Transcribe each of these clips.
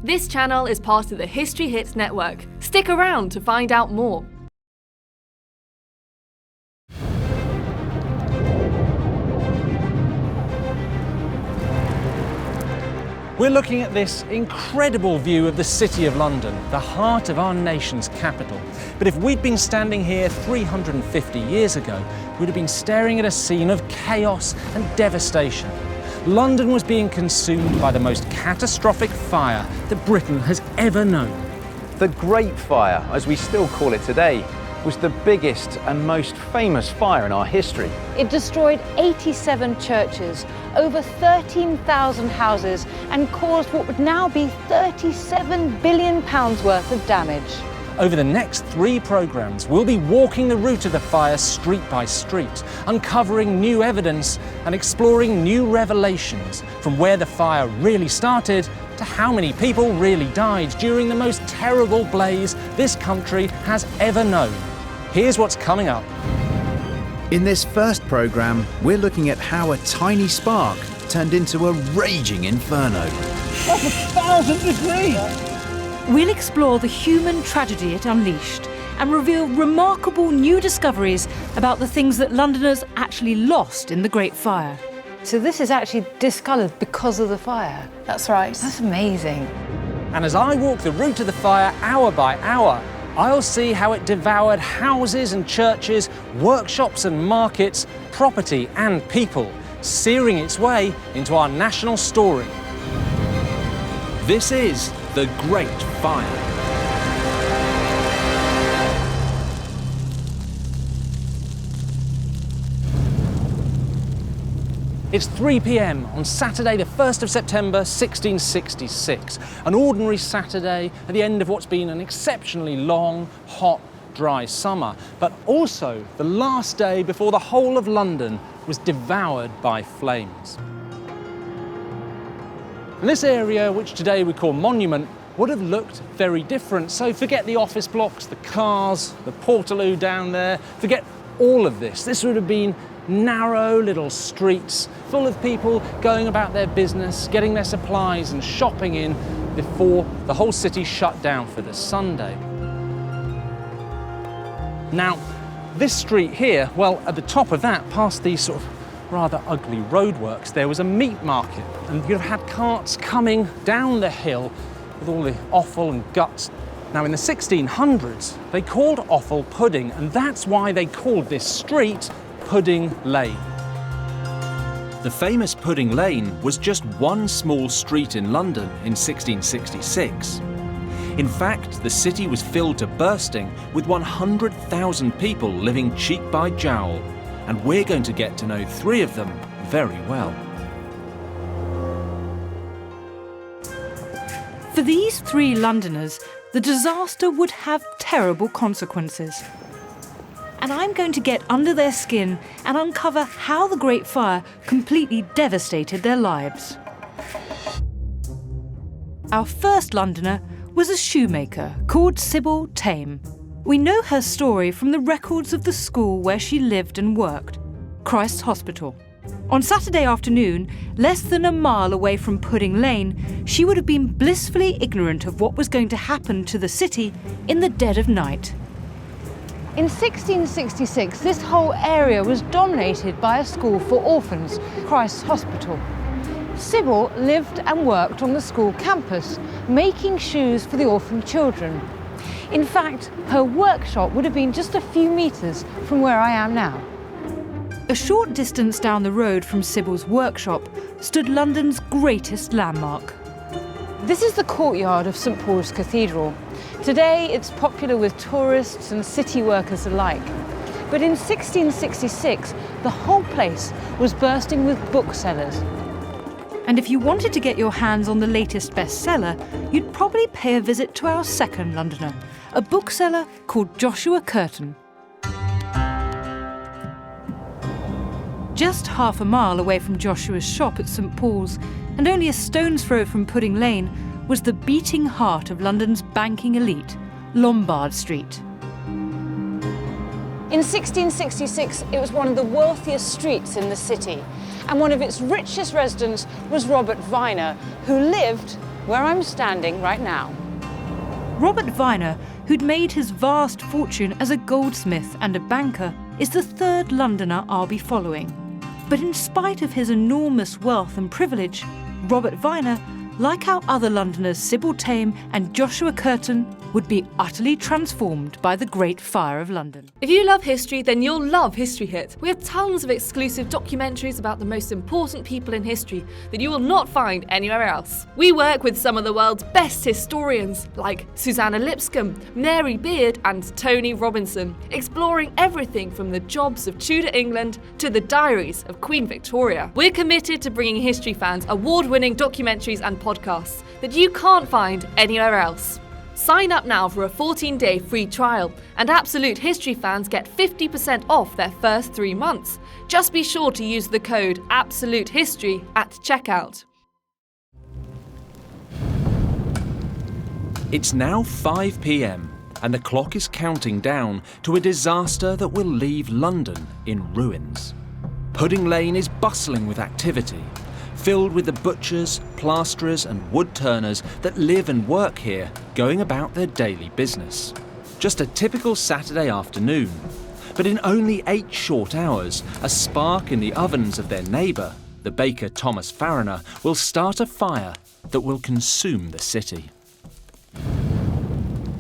This channel is part of the History Hits network. Stick around to find out more. We're looking at this incredible view of the City of London, the heart of our nation's capital. But if we'd been standing here 350 years ago, we'd have been staring at a scene of chaos and devastation. London was being consumed by the most catastrophic fire that Britain has ever known. The Great Fire, as we still call it today, was the biggest and most famous fire in our history. It destroyed 87 churches, over 13,000 houses, and caused what would now be £37 billion worth of damage. Over the next 3 programmes, we'll be walking the route of the fire street by street, uncovering new evidence and exploring new revelations from where the fire really started to how many people really died during the most terrible blaze this country has ever known. Here's what's coming up. In this first programme, we're looking at how a tiny spark turned into a raging inferno. That's 1,000 degrees! We'll explore the human tragedy it unleashed and reveal remarkable new discoveries about the things that Londoners actually lost in the Great Fire. So this is actually discoloured because of the fire. That's right. That's amazing. And as I walk the route of the fire hour by hour, I'll see how it devoured houses and churches, workshops and markets, property and people, searing its way into our national story. This is the Great Fire. It's 3 p.m. on Saturday, the 1st of September, 1666. An ordinary Saturday at the end of what's been an exceptionally long, hot, dry summer, but also the last day before the whole of London was devoured by flames. And this area, which today we call Monument, would have looked very different. So forget the office blocks, the cars, the Portaloo down there, forget all of this. This would have been narrow little streets full of people going about their business, getting their supplies and shopping in before the whole city shut down for the Sunday. Now, this street here, well, at the top of that, past these sort of rather ugly roadworks, there was a meat market, and you'd have had carts coming down the hill with all the offal and guts. Now, in the 1600s, they called offal pudding, and that's why they called this street Pudding Lane. The famous Pudding Lane was just one small street in London in 1666. In fact, the city was filled to bursting with 100,000 people living cheek by jowl, and we're going to get to know 3 of them very well. For these 3 Londoners, the disaster would have terrible consequences. And I'm going to get under their skin and uncover how the Great Fire completely devastated their lives. Our first Londoner was a shoemaker called Sybil Tame. We know her story from the records of the school where she lived and worked, Christ's Hospital. On Saturday afternoon, less than a mile away from Pudding Lane, she would have been blissfully ignorant of what was going to happen to the city in the dead of night. In 1666, this whole area was dominated by a school for orphans, Christ's Hospital. Sybil lived and worked on the school campus, making shoes for the orphan children. In fact, her workshop would have been just a few metres from where I am now. A short distance down the road from Sybil's workshop stood London's greatest landmark. This is the courtyard of St Paul's Cathedral. Today it's popular with tourists and city workers alike. But in 1666, the whole place was bursting with booksellers. And if you wanted to get your hands on the latest bestseller, you'd probably pay a visit to our second Londoner, a bookseller called Joshua Curtin. Just half a mile away from Joshua's shop at St Paul's, and only a stone's throw from Pudding Lane, was the beating heart of London's banking elite, Lombard Street. In 1666, it was one of the wealthiest streets in the city, and one of its richest residents was Robert Weiner, who lived where I'm standing right now. Robert Weiner, who'd made his vast fortune as a goldsmith and a banker, is the third Londoner I'll be following. But in spite of his enormous wealth and privilege, Robert Weiner, like our other Londoners Sybil Tame and Joshua Curtin, would be utterly transformed by the Great Fire of London. If you love history, then you'll love History Hit. We have tons of exclusive documentaries about the most important people in history that you will not find anywhere else. We work with some of the world's best historians, like Suzannah Lipscomb, Mary Beard and Tony Robinson, exploring everything from the jobs of Tudor England to the diaries of Queen Victoria. We're committed to bringing history fans award-winning documentaries and podcasts that you can't find anywhere else. Sign up now for a 14-day free trial, and Absolute History fans get 50% off their first 3 months. Just be sure to use the code AbsoluteHistory at checkout. It's now 5 p.m. and the clock is counting down to a disaster that will leave London in ruins. Pudding Lane is bustling with activity, filled with the butchers, plasterers and wood turners that live and work here, going about their daily business. Just a typical Saturday afternoon. But in only 8 short hours, a spark in the ovens of their neighbour, the baker Thomas Farron, will start a fire that will consume the city.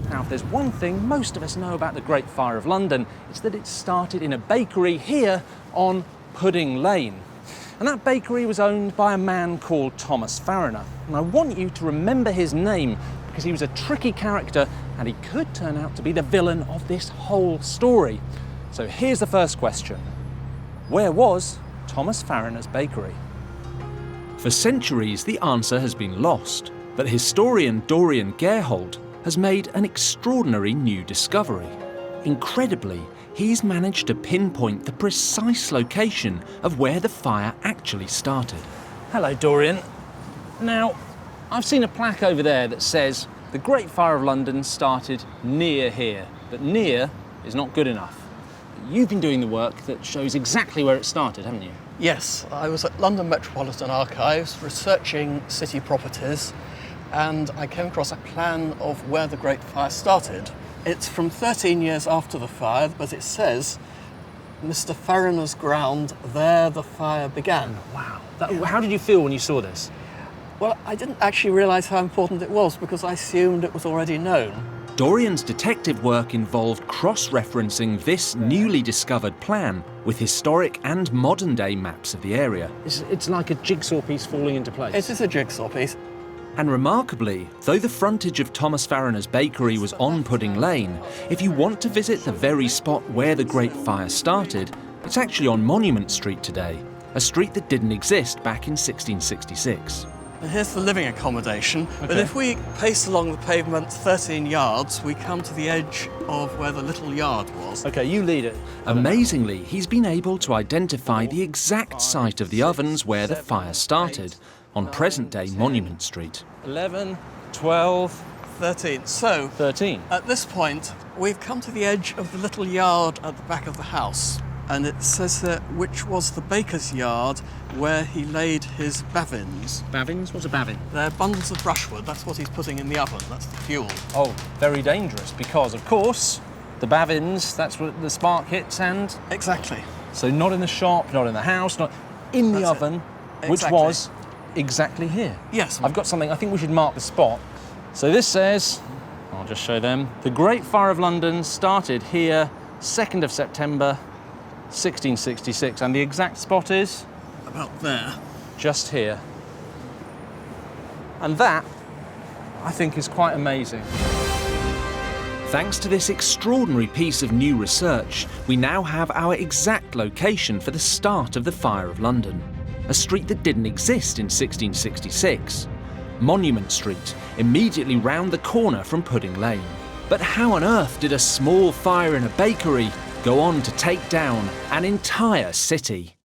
Now, if there's one thing most of us know about the Great Fire of London, it's that it started in a bakery here on Pudding Lane. And that bakery was owned by a man called Thomas Farron. And I want you to remember his name because he was a tricky character and he could turn out to be the villain of this whole story. So here's the first question. Where was Thomas Farron's bakery? For centuries, the answer has been lost, but historian Dorian Gerhold has made an extraordinary new discovery. Incredibly, he's managed to pinpoint the precise location of where the fire actually started. Hello, Dorian. Now, I've seen a plaque over there that says the Great Fire of London started near here, but near is not good enough. You've been doing the work that shows exactly where it started, haven't you? Yes, I was at London Metropolitan Archives researching city properties, and I came across a plan of where the Great Fire started. It's from 13 years after the fire, but it says, Mr. Farron's ground, there the fire began. Wow. How did you feel when you saw this? Well, I didn't actually realise how important it was because I assumed it was already known. Dorian's detective work involved cross-referencing this newly discovered plan with historic and modern-day maps of the area. It's like a jigsaw piece falling into place. It is a jigsaw piece. And remarkably, though the frontage of Thomas Farron's bakery was on Pudding Lane, if you want to visit the very spot where the Great Fire started, it's actually on Monument Street today, a street that didn't exist back in 1666. And here's the living accommodation, Okay. but if we pace along the pavement 13 yards, we come to the edge of where the little yard was. Okay, you lead it. Amazingly, he's been able to identify the exact site of the ovens where the fire started, on present-day Monument Street. 11, 12, 13. So, 13. at this point, we've come to the edge of the little yard at the back of the house. And it says there, which was the baker's yard where he laid his bavins. Bavins? What's a bavin? They're bundles of brushwood. That's what he's putting in the oven. That's the fuel. Oh, very dangerous because, of course, the bavins, that's what the spark hits and... Exactly. So not in the shop, not in the house, not in the That's oven, it. which Exactly. was exactly here. Yes. I've got something, I think we should mark the spot. So this says, I'll just show them, the Great Fire of London started here, 2nd of September, 1666, and the exact spot is About there. just here. And that, I think, is quite amazing. Thanks to this extraordinary piece of new research, we now have our exact location for the start of the Fire of London, a street that didn't exist in 1666. Monument Street, immediately round the corner from Pudding Lane. But how on earth did a small fire in a bakery go on to take down an entire city?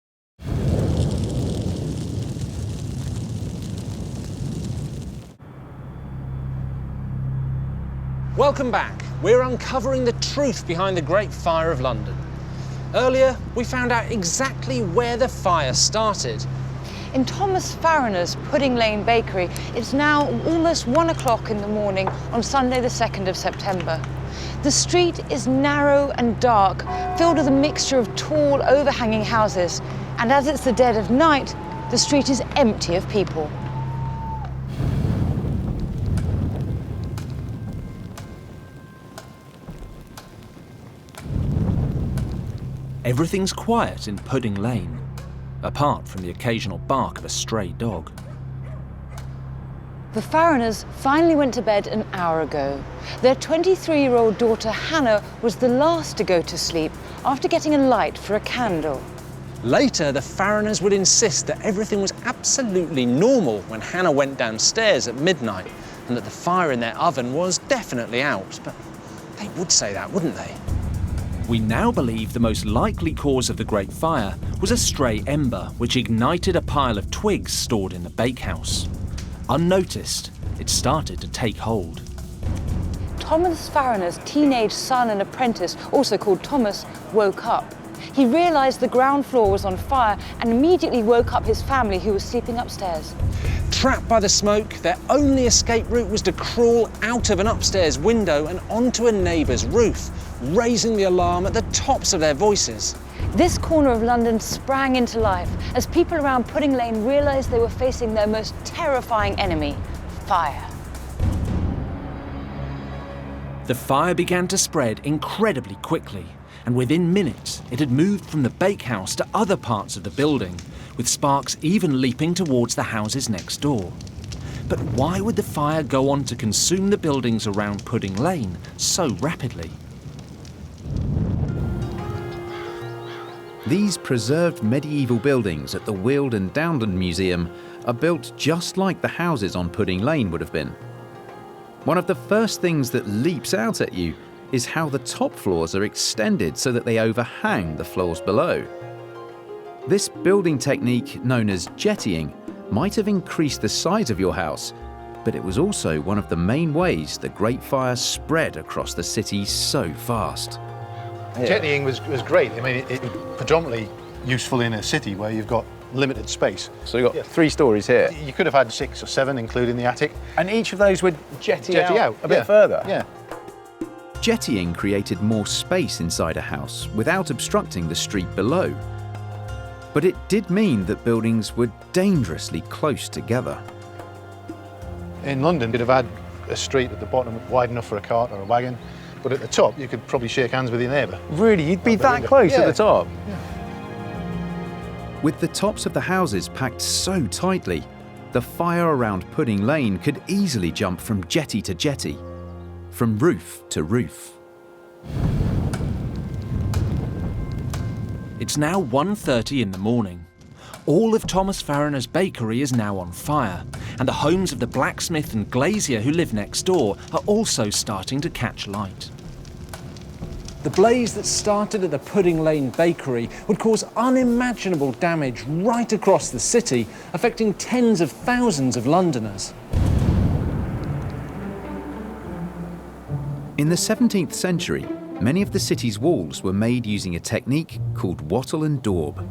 Welcome back. We're uncovering the truth behind the Great Fire of London. Earlier, we found out exactly where the fire started. In Thomas Farron's Pudding Lane Bakery, it's now almost 1 o'clock in the morning on Sunday the 2nd of September. The street is narrow and dark, filled with a mixture of tall, overhanging houses. And as it's the dead of night, the street is empty of people. Everything's quiet in Pudding Lane, apart from the occasional bark of a stray dog. The Farroners finally went to bed an hour ago. Their 23-year-old daughter Hannah was the last to go to sleep after getting a light for a candle. Later, the Farroners would insist that everything was absolutely normal when Hannah went downstairs at midnight and that the fire in their oven was definitely out. But they would say that, wouldn't they? We now believe the most likely cause of the Great Fire was a stray ember which ignited a pile of twigs stored in the bakehouse. Unnoticed, it started to take hold. Thomas Farroner's teenage son and apprentice, also called Thomas, woke up. He realised the ground floor was on fire and immediately woke up his family who was sleeping upstairs. Trapped by the smoke, their only escape route was to crawl out of an upstairs window and onto a neighbour's roof, raising the alarm at the tops of their voices. This corner of London sprang into life as people around Pudding Lane realised they were facing their most terrifying enemy, fire. The fire began to spread incredibly quickly, and within minutes it had moved from the bakehouse to other parts of the building, with sparks even leaping towards the houses next door. But why would the fire go on to consume the buildings around Pudding Lane so rapidly? These preserved medieval buildings at the Weald and Doundon Museum are built just like the houses on Pudding Lane would have been. One of the first things that leaps out at you is how the top floors are extended so that they overhang the floors below. This building technique, known as jettying, might have increased the size of your house, but it was also one of the main ways the Great Fire spread across the city so fast. Jettying was great. I mean, it predominantly useful in a city where you've got limited space. So you've got 3 stories here. You could have had 6 or 7, including the attic. And each of those would jetty out a bit yeah. further. Yeah. Jettying created more space inside a house without obstructing the street below. But it did mean that buildings were dangerously close together. In London, you'd have had a street at the bottom wide enough for a cart or a wagon, but at the top, you could probably shake hands with your neighbour. Really? You'd be that close at the top? Yeah. With the tops of the houses packed so tightly, the fire around Pudding Lane could easily jump from jetty to jetty, from roof to roof. It's now 1:30 in the morning. All of Thomas Farroner's bakery is now on fire, and the homes of the blacksmith and glazier who live next door are also starting to catch light. The blaze that started at the Pudding Lane bakery would cause unimaginable damage right across the city, affecting tens of thousands of Londoners. In the 17th century, many of the city's walls were made using a technique called wattle and daub.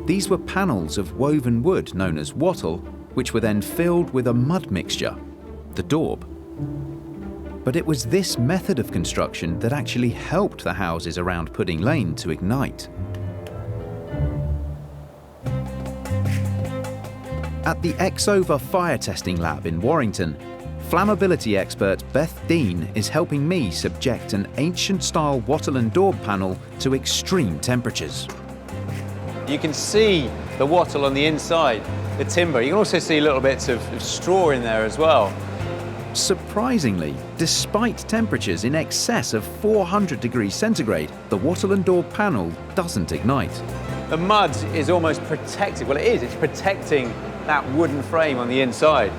These were panels of woven wood known as wattle, which were then filled with a mud mixture, the daub. But it was this method of construction that actually helped the houses around Pudding Lane to ignite. At the Exover fire testing lab in Warrington, flammability expert Beth Dean is helping me subject an ancient-style wattle and daub panel to extreme temperatures. You can see the wattle on the inside, the timber. You can also see little bits of straw in there as well. Surprisingly, despite temperatures in excess of 400 degrees centigrade, the wattle and daub panel doesn't ignite. The mud is almost protected. Well, it is. It's protecting that wooden frame on the inside.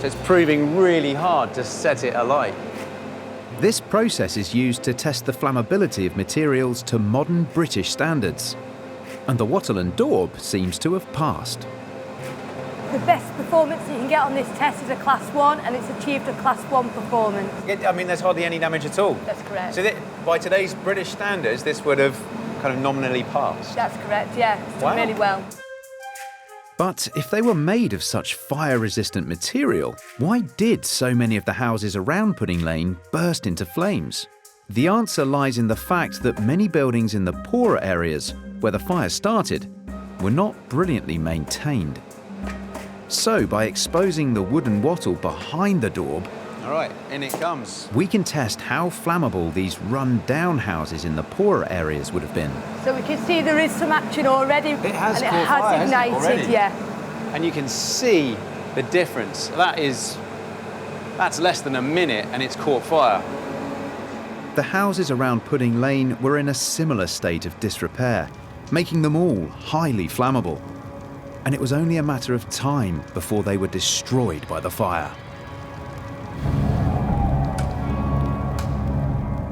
So it's proving really hard to set it alight. This process is used to test the flammability of materials to modern British standards. And the wattle and daub seems to have passed. The best performance you can get on this test is a Class 1, and it's achieved a Class 1 performance. I mean, there's hardly any damage at all. That's correct. So by today's British standards, this would have kind of nominally passed. That's correct, yeah. It's done Wow. really well. But if they were made of such fire-resistant material, why did so many of the houses around Pudding Lane burst into flames? The answer lies in the fact that many buildings in the poorer areas, where the fire started, were not brilliantly maintained. So, by exposing the wooden wattle behind the daub, all right, in it comes. we can test how flammable these run-down houses in the poorer areas would have been. So we can see there is some action already. It has and it caught has fire, ignited, hasn't it, already? yeah. And you can see the difference. That's less than a minute and it's caught fire. The houses around Pudding Lane were in a similar state of disrepair, making them all highly flammable. And it was only a matter of time before they were destroyed by the fire.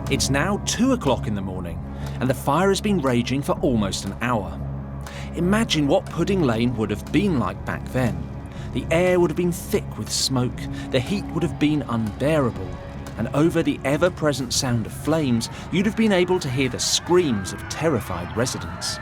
It's now 2 o'clock in the morning, and the fire has been raging for almost an hour. Imagine what Pudding Lane would have been like back then. The air would have been thick with smoke, the heat would have been unbearable, and over the ever-present sound of flames, you'd have been able to hear the screams of terrified residents.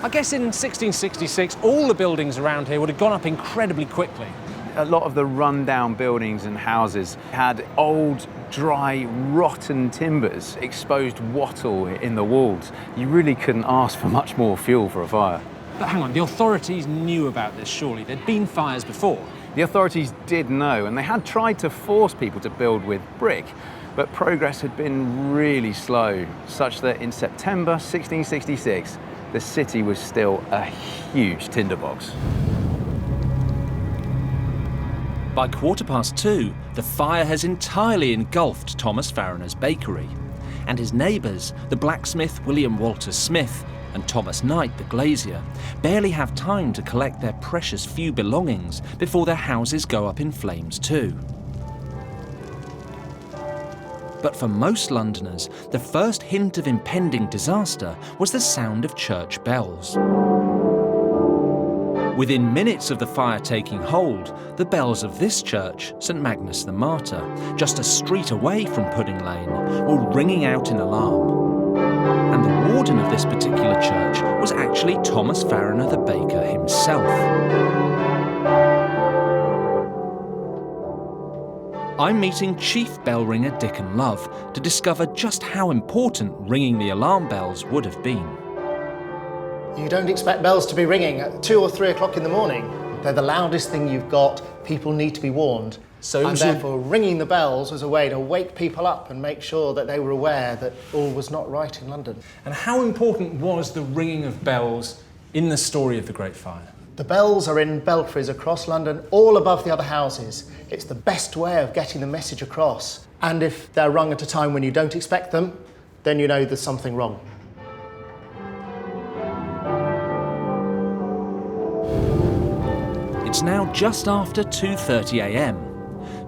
I guess in 1666, all the buildings around here would have gone up incredibly quickly. A lot of the rundown buildings and houses had old, dry, rotten timbers, exposed wattle in the walls. You really couldn't ask for much more fuel for a fire. But hang on, the authorities knew about this, surely? There'd been fires before. The authorities did know, and they had tried to force people to build with brick, but progress had been really slow, such that in September 1666, the city was still a huge tinderbox. By 2:15, the fire has entirely engulfed Thomas Farron's bakery, and his neighbours, the blacksmith William Walter Smith and Thomas Knight the glazier, barely have time to collect their precious few belongings before their houses go up in flames too. But for most Londoners, the first hint of impending disaster was the sound of church bells. Within minutes of the fire taking hold, the bells of this church, St Magnus the Martyr, just a street away from Pudding Lane, were ringing out in alarm. And the warden of this particular church was actually Thomas Farron the baker himself. I'm meeting Chief Bell Ringer Dickon Love to discover just how important ringing the alarm bells would have been. You don't expect bells to be ringing at 2 or 3 o'clock in the morning. They're the loudest thing you've got. People need to be warned. And therefore ringing the bells was a way to wake people up and make sure that they were aware that all was not right in London. And how important was the ringing of bells in the story of the Great Fire? The bells are in belfries across London, all above the other houses. It's the best way of getting the message across. And if they're rung at a time when you don't expect them, then you know there's something wrong. It's now just after 2:30 a.m.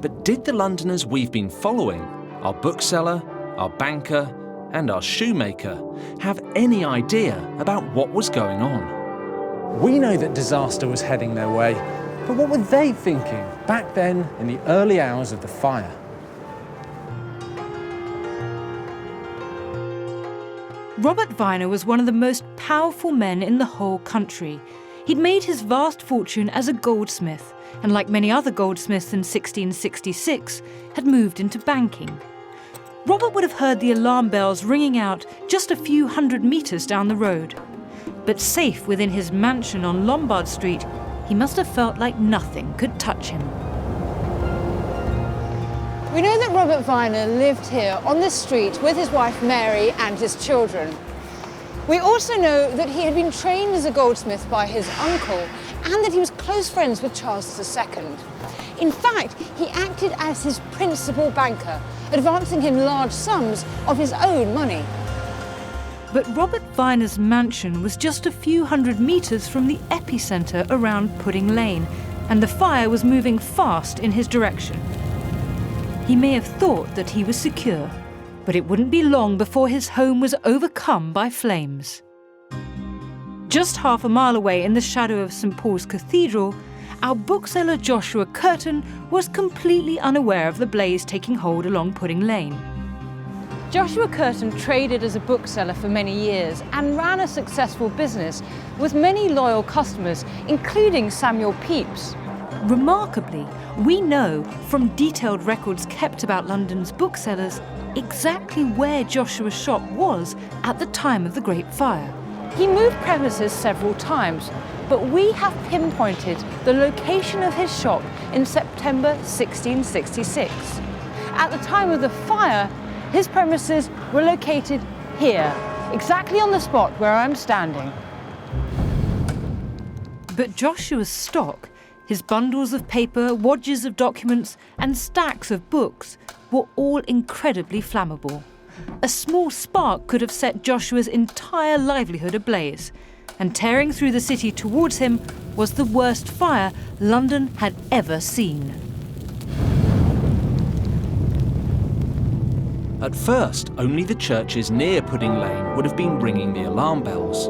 But did the Londoners we've been following, our bookseller, our banker, and our shoemaker, have any idea about what was going on? We know that disaster was heading their way, but what were they thinking back then in the early hours of the fire? Robert Weiner was one of the most powerful men in the whole country. He'd made his vast fortune as a goldsmith, and like many other goldsmiths in 1666, had moved into banking. Robert would have heard the alarm bells ringing out just a few hundred metres down the road. But safe within his mansion on Lombard Street, he must have felt like nothing could touch him. We know that Robert Weiner lived here on this street with his wife Mary and his children. We also know that he had been trained as a goldsmith by his uncle and that he was close friends with Charles II. In fact, he acted as his principal banker, advancing him large sums of his own money. But Robert Weiner's mansion was just a few hundred metres from the epicentre around Pudding Lane, and the fire was moving fast in his direction. He may have thought that he was secure, but it wouldn't be long before his home was overcome by flames. Just half a mile away in the shadow of St Paul's Cathedral, our bookseller Joshua Curtin was completely unaware of the blaze taking hold along Pudding Lane. Joshua Curtin traded as a bookseller for many years and ran a successful business with many loyal customers, including Samuel Peeps. Remarkably, we know from detailed records kept about London's booksellers exactly where Joshua's shop was at the time of the Great Fire. He moved premises several times, but we have pinpointed the location of his shop in September 1666. At the time of the fire, his premises were located here, exactly on the spot where I'm standing. But Joshua's stock, his bundles of paper, wadges of documents, and stacks of books were all incredibly flammable. A small spark could have set Joshua's entire livelihood ablaze, and tearing through the city towards him was the worst fire London had ever seen. At first, only the churches near Pudding Lane would have been ringing the alarm bells.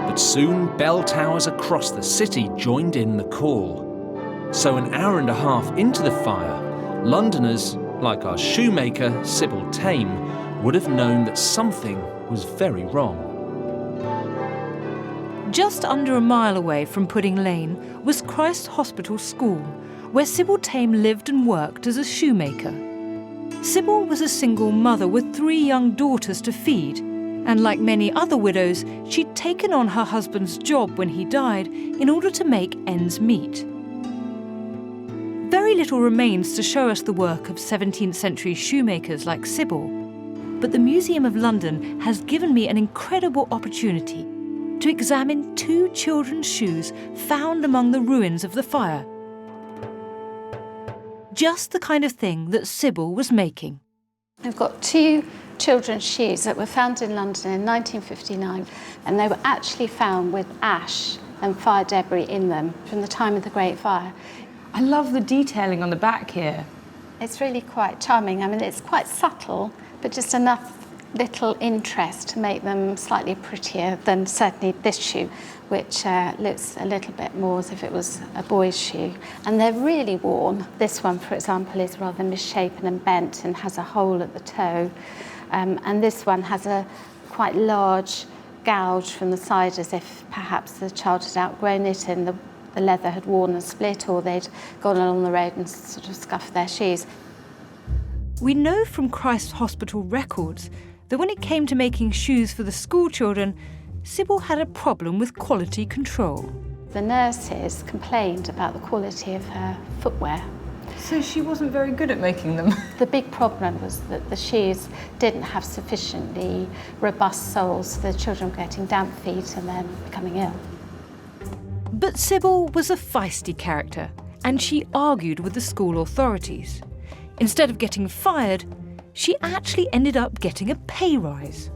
But soon, bell towers across the city joined in the call. So an hour and a half into the fire, Londoners, like our shoemaker, Sybil Tame, would have known that something was very wrong. Just under a mile away from Pudding Lane was Christ Hospital School, where Sybil Tame lived and worked as a shoemaker. Sybil was a single mother with 3 young daughters to feed, and like many other widows, she'd taken on her husband's job when he died in order to make ends meet. Very little remains to show us the work of 17th century shoemakers like Sybil, but the Museum of London has given me an incredible opportunity to examine 2 children's shoes found among the ruins of the fire. Just the kind of thing that Sybil was making. I've got 2 children's shoes that were found in London in 1959, and they were actually found with ash and fire debris in them from the time of the Great Fire. I love the detailing on the back here. It's really quite charming. I mean, it's quite subtle, but just enough little interest to make them slightly prettier than certainly this shoe, which looks a little bit more as if it was a boy's shoe. And they're really worn. This one, for example, is rather misshapen and bent and has a hole at the toe. And this one has a quite large gouge from the side, as if perhaps the child had outgrown it and the leather had worn and split, or they'd gone along the road and sort of scuffed their shoes. We know from Christ Hospital records that when it came to making shoes for the school children, Sybil had a problem with quality control. The nurses complained about the quality of her footwear. So she wasn't very good at making them? The big problem was that the shoes didn't have sufficiently robust soles for the children getting damp feet and then becoming ill. But Sybil was a feisty character, and she argued with the school authorities. Instead of getting fired, she actually ended up getting a pay rise.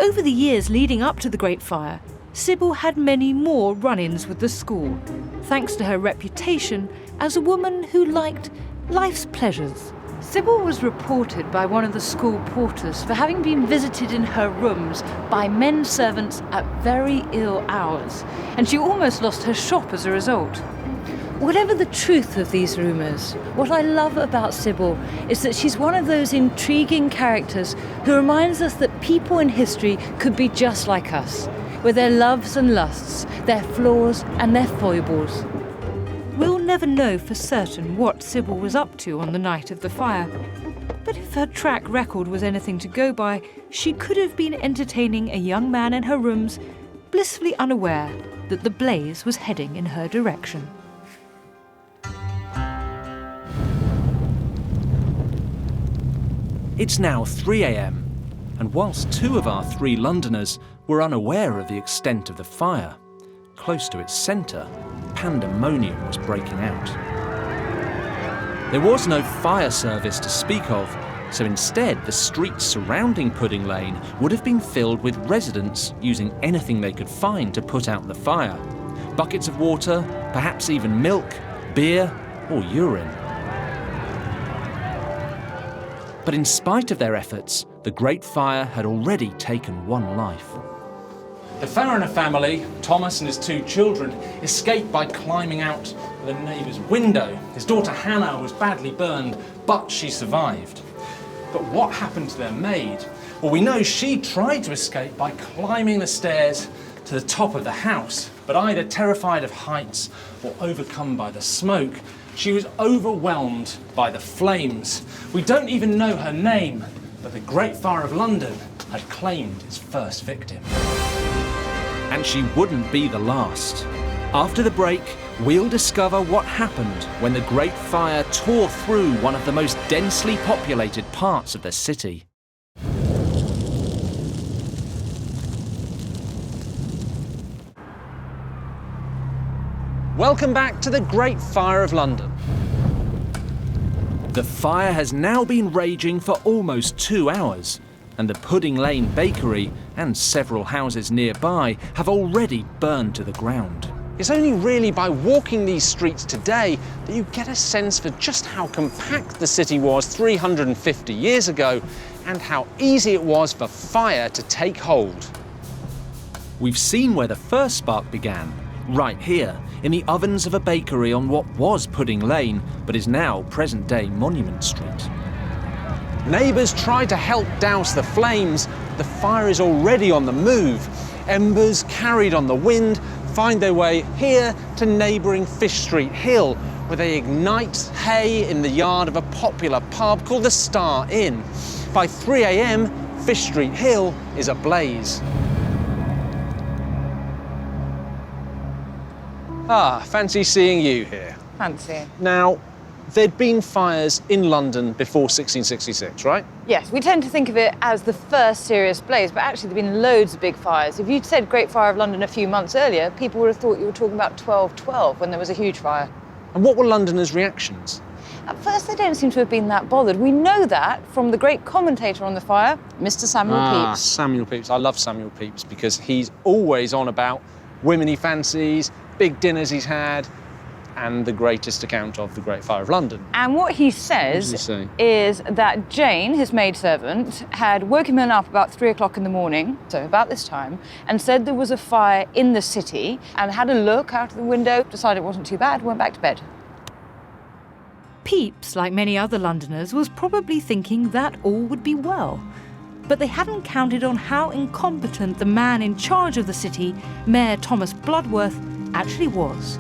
Over the years leading up to the Great Fire, Sybil had many more run-ins with the school, thanks to her reputation as a woman who liked life's pleasures. Sybil was reported by one of the school porters for having been visited in her rooms by men servants at very ill hours, and she almost lost her shop as a result. Whatever the truth of these rumours, what I love about Sybil is that she's one of those intriguing characters who reminds us that people in history could be just like us, with their loves and lusts, their flaws and their foibles. We'll never know for certain what Sybil was up to on the night of the fire, but if her track record was anything to go by, she could have been entertaining a young man in her rooms, blissfully unaware that the blaze was heading in her direction. It's now 3 a.m, and whilst 2 of our 3 Londoners were unaware of the extent of the fire, close to its centre, pandemonium was breaking out. There was no fire service to speak of, so instead the streets surrounding Pudding Lane would have been filled with residents using anything they could find to put out the fire. Buckets of water, perhaps even milk, beer, or urine. But in spite of their efforts, the Great Fire had already taken 1 life. The Farron family, Thomas and his 2 children, escaped by climbing out the neighbour's window. His daughter Hannah was badly burned, but she survived. But what happened to their maid? Well, we know she tried to escape by climbing the stairs to the top of the house, but either terrified of heights or overcome by the smoke, she was overwhelmed by the flames. We don't even know her name, but the Great Fire of London had claimed its first victim. And she wouldn't be the last. After the break, we'll discover what happened when the Great Fire tore through one of the most densely populated parts of the city. Welcome back to the Great Fire of London. The fire has now been raging for almost 2 hours, and the Pudding Lane bakery and several houses nearby have already burned to the ground. It's only really by walking these streets today that you get a sense for just how compact the city was 350 years ago and how easy it was for fire to take hold. We've seen where the first spark began, right here, in the ovens of a bakery on what was Pudding Lane, but is now present-day Monument Street. Neighbours tried to help douse the flames, but the fire is already on the move. Embers carried on the wind find their way here to neighbouring Fish Street Hill, where they ignite hay in the yard of a popular pub called the Star Inn. By 3 a.m, Fish Street Hill is ablaze. Ah, fancy seeing you here. Fancy. Now, there'd been fires in London before 1666, right? Yes, we tend to think of it as the first serious blaze, but actually there've been loads of big fires. If you'd said Great Fire of London a few months earlier, people would have thought you were talking about 1212 when there was a huge fire. And what were Londoners' reactions? At first, they don't seem to have been that bothered. We know that from the great commentator on the fire, Mr. Samuel Pepys. Samuel Pepys. I love Samuel Pepys because he's always on about women he fancies, big dinners he's had, and the greatest account of the Great Fire of London. And what he says is that Jane, his maidservant, had woken him up about 3 o'clock in the morning, so about this time, and said there was a fire in the city, and had a look out of the window, decided it wasn't too bad, went back to bed. Pepys, like many other Londoners, was probably thinking that all would be well. But they hadn't counted on how incompetent the man in charge of the city, Mayor Thomas Bloodworth, actually was.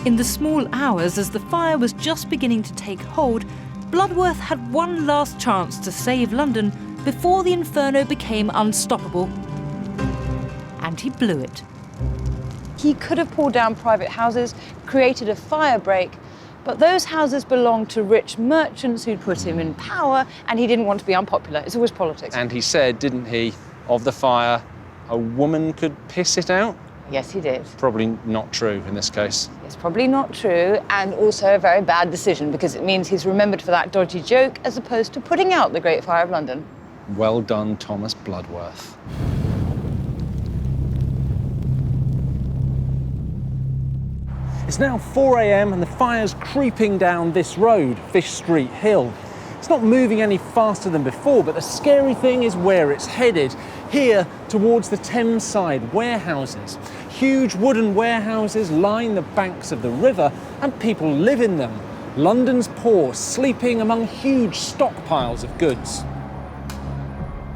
In the small hours as the fire was just beginning to take hold, Bloodworth had one last chance to save London before the Inferno became unstoppable. And he blew it. He could have pulled down private houses, created a fire break, but those houses belonged to rich merchants who'd put him in power, and he didn't want to be unpopular. It's always politics. And he said, didn't he, of the fire, a woman could piss it out? Yes, he did. Probably not true in this case. It's probably not true, and also a very bad decision, because it means he's remembered for that dodgy joke as opposed to putting out the Great Fire of London. Well done, Thomas Bloodworth. It's now 4 a.m. and the fire's creeping down this road, Fish Street Hill. It's not moving any faster than before, but the scary thing is where it's headed. Here, towards the Thames side, warehouses. Huge wooden warehouses line the banks of the river, and people live in them. London's poor, sleeping among huge stockpiles of goods.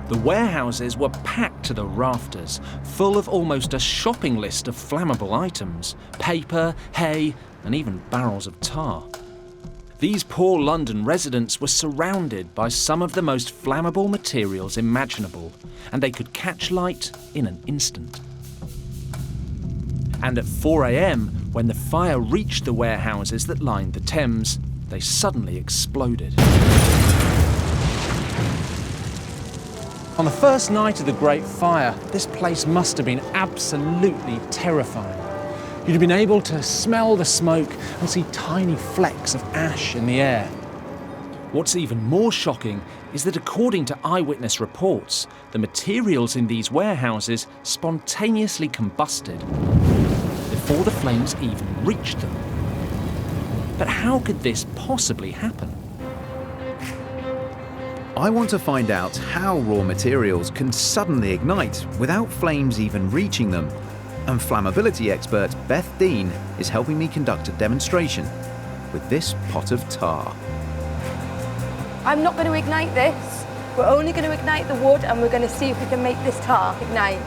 The warehouses were packed to the rafters, full of almost a shopping list of flammable items, paper, hay, and even barrels of tar. These poor London residents were surrounded by some of the most flammable materials imaginable, and they could catch light in an instant. And at 4 a.m, when the fire reached the warehouses that lined the Thames, they suddenly exploded. On the first night of the Great Fire, this place must have been absolutely terrifying. You'd have been able to smell the smoke and see tiny flecks of ash in the air. What's even more shocking is that according to eyewitness reports, the materials in these warehouses spontaneously combusted before the flames even reached them. But how could this possibly happen? I want to find out how raw materials can suddenly ignite without flames even reaching them. And flammability expert Beth Dean is helping me conduct a demonstration with this pot of tar. I'm not going to ignite this. We're only going to ignite the wood and we're going to see if we can make this tar ignite.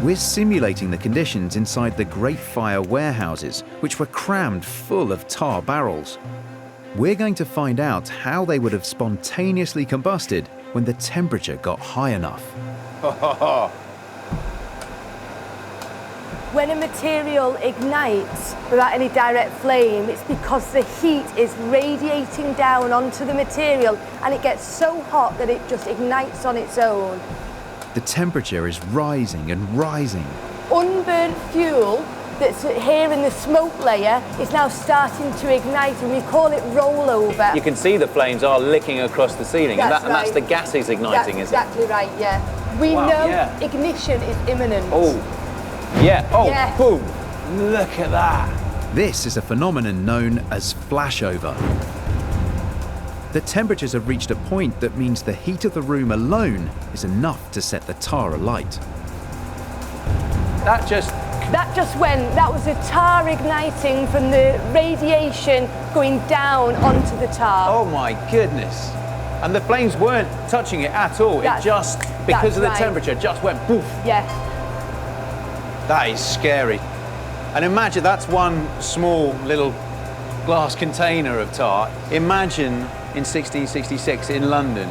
We're simulating the conditions inside the Great Fire warehouses, which were crammed full of tar barrels. We're going to find out how they would have spontaneously combusted when the temperature got high enough. When a material ignites without any direct flame, it's because the heat is radiating down onto the material and it gets so hot that it just ignites on its own. The temperature is rising and rising. Unburnt fuel that's here in the smoke layer is now starting to ignite, and we call it rollover. You can see the flames are licking across the ceiling, and that's the gases igniting, is it? That's exactly right, yeah. We know ignition is imminent. Oh, yeah, oh, Yeah. boom. Look at that. This is a phenomenon known as flashover. The temperatures have reached a point that means the heat of the room alone is enough to set the tar alight. That was the tar igniting from the radiation going down onto the tar. Oh my goodness. And the flames weren't touching it at all. It just, because of the temperature, just went poof. Yeah. That is scary. And imagine that's one small little glass container of tar. Imagine in 1666 in London,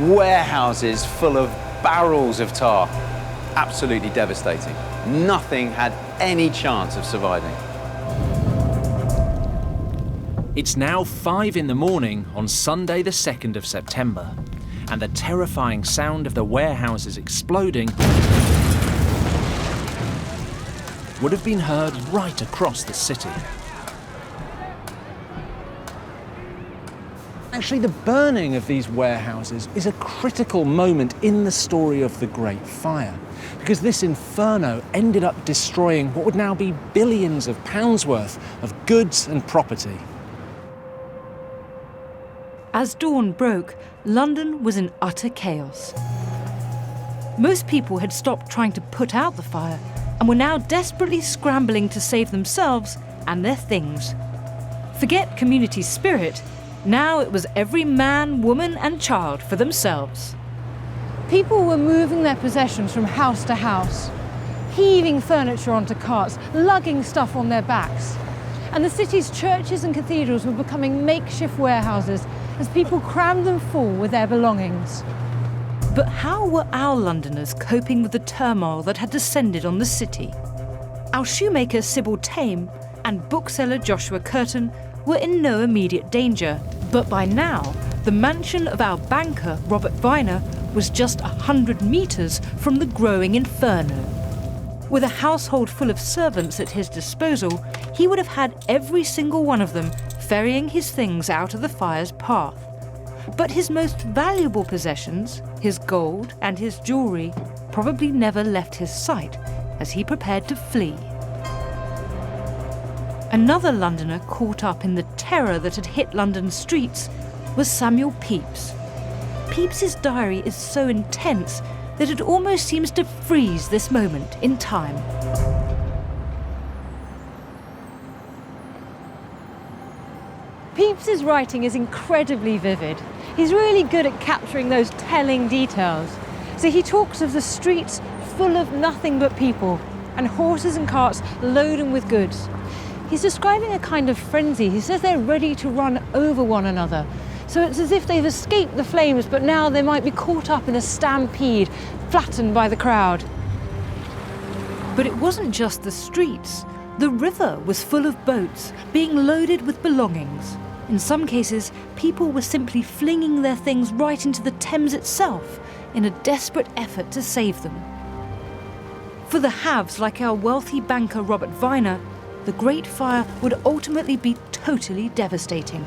warehouses full of barrels of tar. Absolutely devastating. Nothing had any chance of surviving. It's now 5 in the morning on Sunday the 2nd of September, and the terrifying sound of the warehouses exploding would have been heard right across the city. Actually, the burning of these warehouses is a critical moment in the story of the Great Fire, because this inferno ended up destroying what would now be billions of pounds worth of goods and property. As dawn broke, London was in utter chaos. Most people had stopped trying to put out the fire and were now desperately scrambling to save themselves and their things. Forget community spirit. Now it was every man, woman and child for themselves. People were moving their possessions from house to house, heaving furniture onto carts, lugging stuff on their backs. And the city's churches and cathedrals were becoming makeshift warehouses as people crammed them full with their belongings. But how were our Londoners coping with the turmoil that had descended on the city? Our shoemaker Sybil Tame and bookseller Joshua Curtin were in no immediate danger, but by now, the mansion of our banker Robert Weiner was just 100 metres from the growing Inferno. With a household full of servants at his disposal, he would have had every single one of them ferrying his things out of the fire's path. But his most valuable possessions, his gold and his jewellery, probably never left his sight as he prepared to flee. Another Londoner caught up in the terror that had hit London's streets was Samuel Peeps. Pepys's diary is so intense that it almost seems to freeze this moment in time. Pepys's writing is incredibly vivid. He's really good at capturing those telling details. So he talks of the streets full of nothing but people and horses and carts loaded with goods. He's describing a kind of frenzy. He says they're ready to run over one another. So it's as if they've escaped the flames, but now they might be caught up in a stampede, flattened by the crowd. But it wasn't just the streets. The river was full of boats, being loaded with belongings. In some cases, people were simply flinging their things right into the Thames itself in a desperate effort to save them. For the haves, like our wealthy banker Robert Weiner, the Great Fire would ultimately be totally devastating.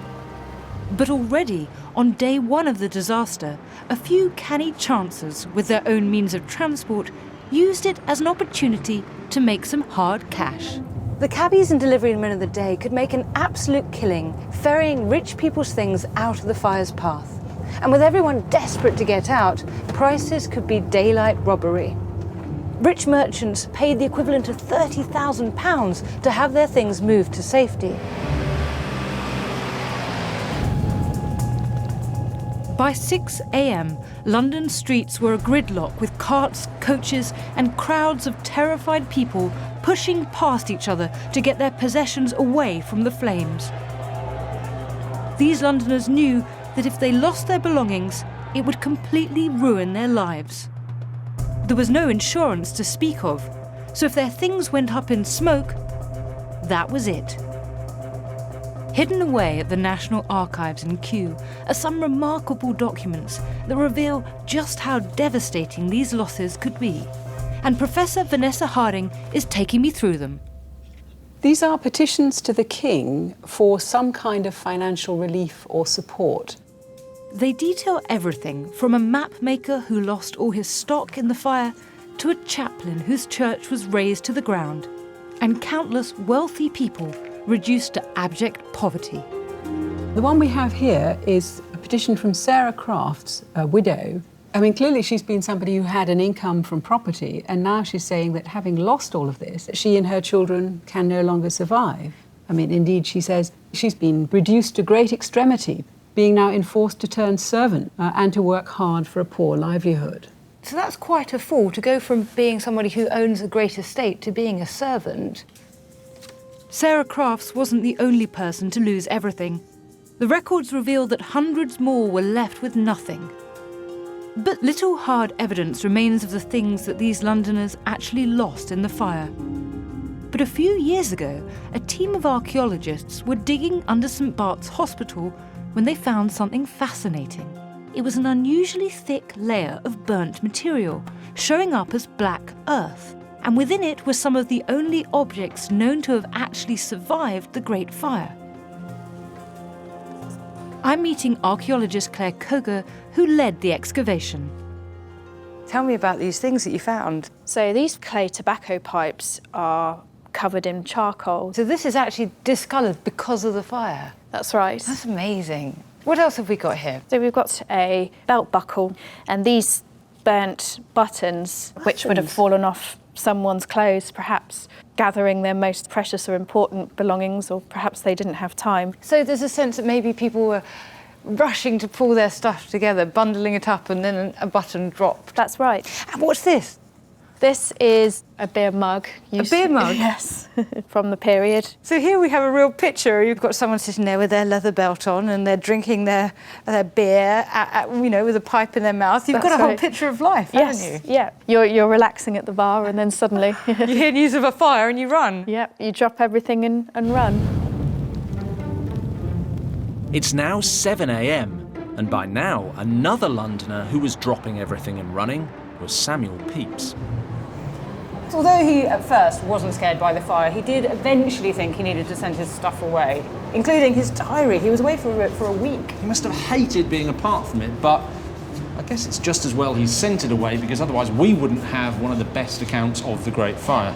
But already, on day one of the disaster, a few canny chancers with their own means of transport used it as an opportunity to make some hard cash. The cabbies and delivery men of the day could make an absolute killing ferrying rich people's things out of the fire's path. And with everyone desperate to get out, prices could be daylight robbery. Rich merchants paid the equivalent of £30,000 to have their things moved to safety. By 6 a.m, London streets were a gridlock with carts, coaches, and crowds of terrified people pushing past each other to get their possessions away from the flames. These Londoners knew that if they lost their belongings, it would completely ruin their lives. There was no insurance to speak of, so if their things went up in smoke, that was it. Hidden away at the National Archives in Kew are some remarkable documents that reveal just how devastating these losses could be. And Professor Vanessa Harding is taking me through them. These are petitions to the King for some kind of financial relief or support. They detail everything from a map maker who lost all his stock in the fire to a chaplain whose church was razed to the ground, and countless wealthy people reduced to abject poverty. The one we have here is a petition from Sarah Kraft, a widow. I mean, clearly she's been somebody who had an income from property, and now she's saying that having lost all of this, she and her children can no longer survive. I mean, indeed, she says she's been reduced to great extremity, being now enforced to turn servant and to work hard for a poor livelihood. So that's quite a fall, to go from being somebody who owns a great estate to being a servant. Sarah Crafts wasn't the only person to lose everything. The records reveal that hundreds more were left with nothing. But little hard evidence remains of the things that these Londoners actually lost in the fire. But a few years ago, a team of archaeologists were digging under St Bart's Hospital when they found something fascinating. It was an unusually thick layer of burnt material, showing up as black earth. And within it were some of the only objects known to have actually survived the Great Fire. I'm meeting archaeologist Claire Koeger, who led the excavation. Tell me about these things that you found. So these clay tobacco pipes are covered in charcoal. So this is actually discoloured because of the fire? That's right. That's amazing. What else have we got here? So we've got a belt buckle, and these burnt buttons, which would have fallen off someone's clothes, perhaps gathering their most precious or important belongings, or perhaps they didn't have time. So there's a sense that maybe people were rushing to pull their stuff together, bundling it up, and then a button dropped. That's right. And what's this? This is a beer mug. A beer mug? Yes, from the period. So here we have a real picture. You've got someone sitting there with their leather belt on, and they're drinking their beer, with a pipe in their mouth. You've got a whole picture of life, haven't you? Yeah. You're relaxing at the bar, and then suddenly you hear news of a fire and you run. Yeah, you drop everything and run. It's now 7 a.m, and by now, another Londoner who was dropping everything and running was Samuel Peeps. Although he at first wasn't scared by the fire, he did eventually think he needed to send his stuff away, including his diary. He was away for a week. He must have hated being apart from it, but I guess it's just as well he sent it away, because otherwise we wouldn't have one of the best accounts of the Great Fire.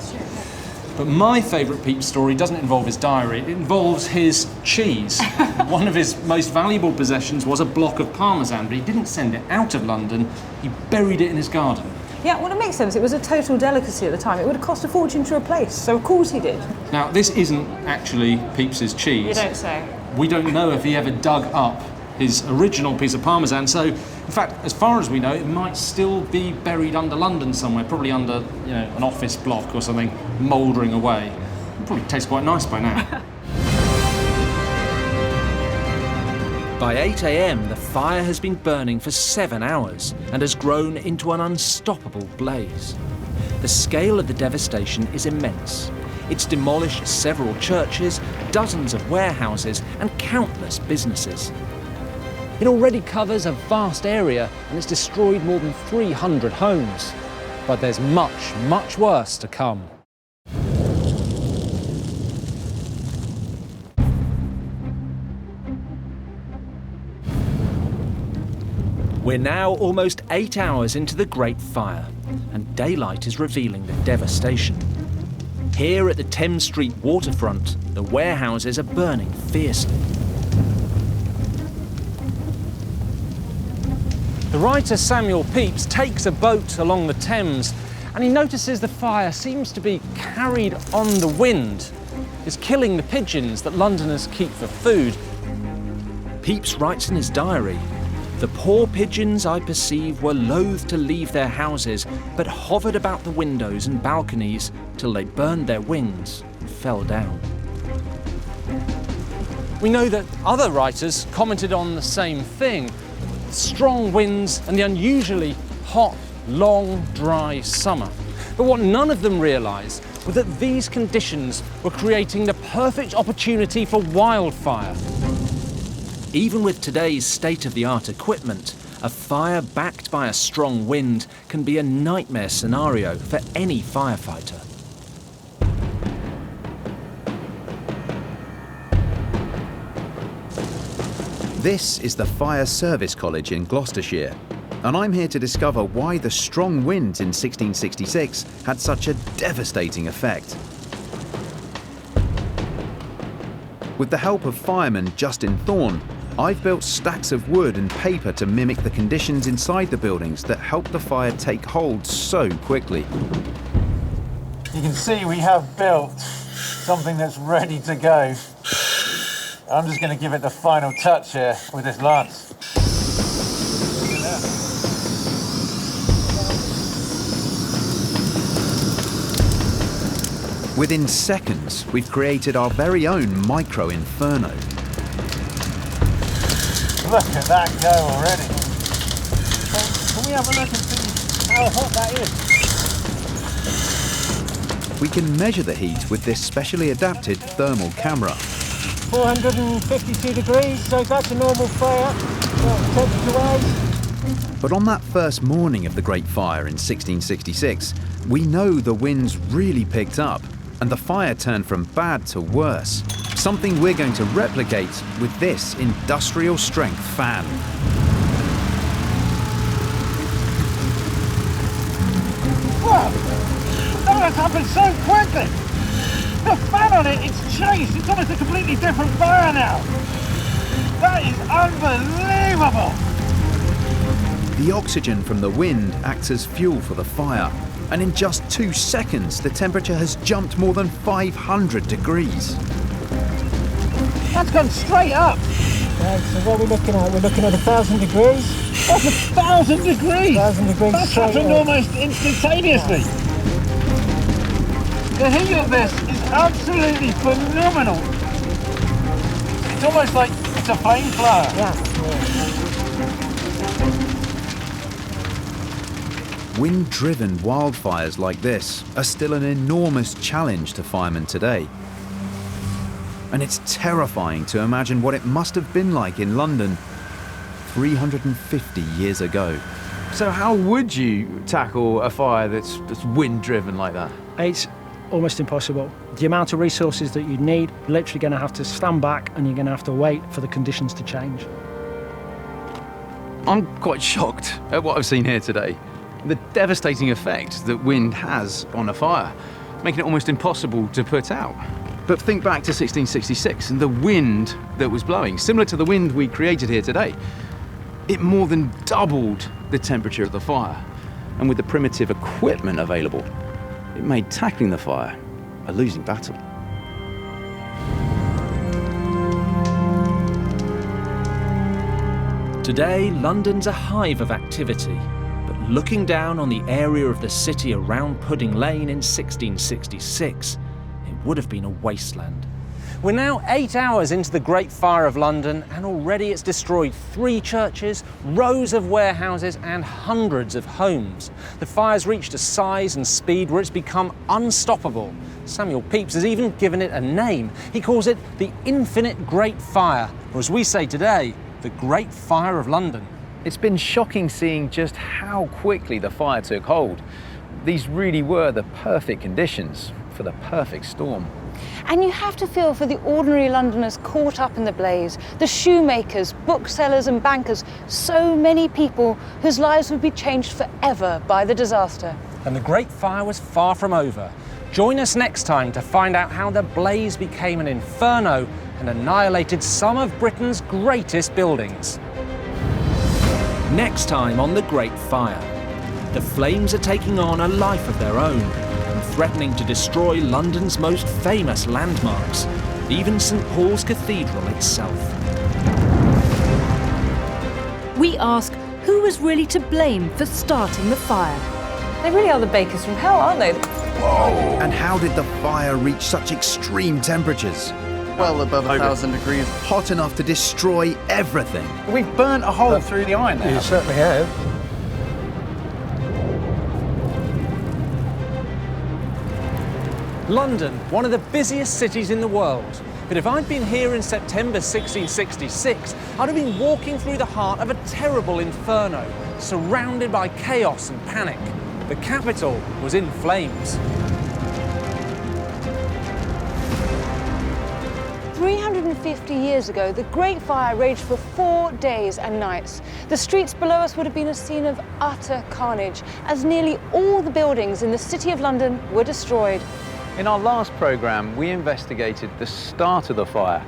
But my favourite Peeps story doesn't involve his diary, it involves his cheese. One of his most valuable possessions was a block of Parmesan, but he didn't send it out of London, he buried it in his garden. Yeah, well, it makes sense. It was a total delicacy at the time. It would have cost a fortune to replace, so of course he did. Now, this isn't actually Pepys's cheese. You don't say. We don't know if he ever dug up his original piece of Parmesan, so, in fact, as far as we know, it might still be buried under London somewhere, probably under, an office block or something, mouldering away. It probably tastes quite nice by now. By 8 a.m, the fire has been burning for 7 hours and has grown into an unstoppable blaze. The scale of the devastation is immense. It's demolished several churches, dozens of warehouses, and countless businesses. It already covers a vast area and it's destroyed more than 300 homes. But there's much, much worse to come. We're now almost 8 hours into the Great Fire, and daylight is revealing the devastation. Here at the Thames Street waterfront, the warehouses are burning fiercely. The writer Samuel Pepys takes a boat along the Thames and he notices the fire seems to be carried on the wind. It's killing the pigeons that Londoners keep for food. Pepys writes in his diary, The poor pigeons, I perceive, were loath to leave their houses, but hovered about the windows and balconies till they burned their wings and fell down. We know that other writers commented on the same thing. Strong winds and the unusually hot, long, dry summer. But what none of them realised was that these conditions were creating the perfect opportunity for wildfire. Even with today's state-of-the-art equipment, a fire backed by a strong wind can be a nightmare scenario for any firefighter. This is the Fire Service College in Gloucestershire, and I'm here to discover why the strong winds in 1666 had such a devastating effect. With the help of fireman Justin Thorne, I've built stacks of wood and paper to mimic the conditions inside the buildings that helped the fire take hold so quickly. You can see we have built something that's ready to go. I'm just going to give it the final touch here with this lance. Within seconds, we've created our very own micro Inferno. Look at that go already. Can we have a look and see how hot that is? We can measure the heat with this specially adapted thermal camera. 452 degrees, so that's a normal fire, temperature-wise. But on that first morning of the Great Fire in 1666, we know the winds really picked up and the fire turned from bad to worse. Something we're going to replicate with this industrial strength fan. Wow! That has happened so quickly! The fan on it, it's changed. It's almost a completely different fire now. That is unbelievable! The oxygen from the wind acts as fuel for the fire, and in just 2 seconds, the temperature has jumped more than 500 degrees. That's gone straight up. Right, so what are we looking at? We're looking at 1,000 degrees. That's 1,000 degrees! 1,000 degrees. That's happened almost instantaneously. The heat of this is absolutely phenomenal. It's almost like it's a flamethrower. Yeah. Wind-driven wildfires like this are still an enormous challenge to firemen today. And it's terrifying to imagine what it must have been like in London 350 years ago. So how would you tackle a fire that's wind-driven like that? It's almost impossible. The amount of resources that you need, you're literally going to have to stand back and you're going to have to wait for the conditions to change. I'm quite shocked at what I've seen here today. The devastating effect that wind has on a fire, making it almost impossible to put out. But think back to 1666 and the wind that was blowing, similar to the wind we created here today. It more than doubled the temperature of the fire. And with the primitive equipment available, it made tackling the fire a losing battle. Today, London's a hive of activity, but looking down on the area of the city around Pudding Lane in 1666, it would have been a wasteland. We're now 8 hours into the Great Fire of London, and already it's destroyed 3 churches, rows of warehouses, and hundreds of homes. The fire's reached a size and speed where it's become unstoppable. Samuel Peeps has even given it a name. He calls it the Infinite Great Fire, or as we say today, the Great Fire of London. It's been shocking seeing just how quickly the fire took hold. These really were the perfect conditions for the perfect storm. And you have to feel for the ordinary Londoners caught up in the blaze, the shoemakers, booksellers and bankers, so many people whose lives would be changed forever by the disaster. And the Great Fire was far from over. Join us next time to find out how the blaze became an inferno and annihilated some of Britain's greatest buildings. Next time on The Great Fire, the flames are taking on a life of their own and threatening to destroy London's most famous landmarks, even St Paul's Cathedral itself. We ask who was really to blame for starting the fire. They really are the bakers from hell, aren't they? Whoa! And how did the fire reach such extreme temperatures? Well above 1,000 degrees. Hot enough to destroy everything. We've burnt a hole through the iron there. You certainly have. London, one of the busiest cities in the world. But if I'd been here in September 1666, I'd have been walking through the heart of a terrible inferno, surrounded by chaos and panic. The capital was in flames. 350 years ago, the Great Fire raged for 4 days and nights. The streets below us would have been a scene of utter carnage, as nearly all the buildings in the City of London were destroyed. In our last programme, we investigated the start of the fire,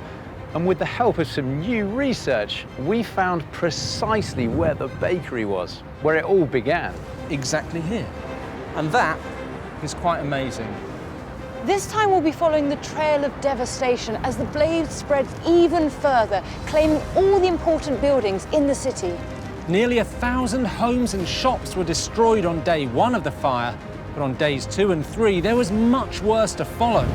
and with the help of some new research, we found precisely where the bakery was, where it all began. Exactly here. And that is quite amazing. This time we'll be following the trail of devastation as the blaze spreads even further, claiming all the important buildings in the city. Nearly 1,000 homes and shops were destroyed on day 1 of the fire, but on days 2 and 3 there was much worse to follow.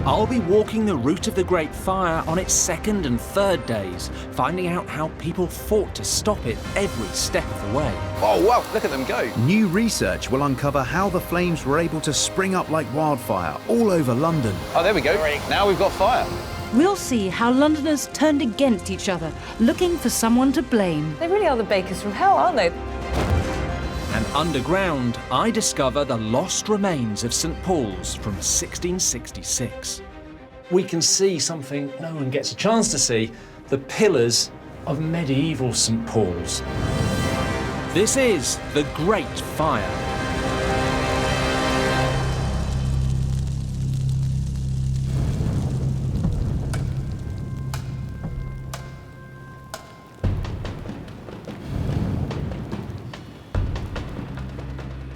I'll be walking the route of the Great Fire on its 2nd and 3rd days, finding out how people fought to stop it every step of the way. Oh wow, look at them go. New research will uncover how the flames were able to spring up like wildfire all over London. Oh, there we go. Now we've got fire. We'll see how Londoners turned against each other, looking for someone to blame. They really are the bakers from hell, aren't they? And underground, I discover the lost remains of St Paul's from 1666. We can see something no one gets a chance to see, the pillars of medieval St Paul's. This is the Great Fire.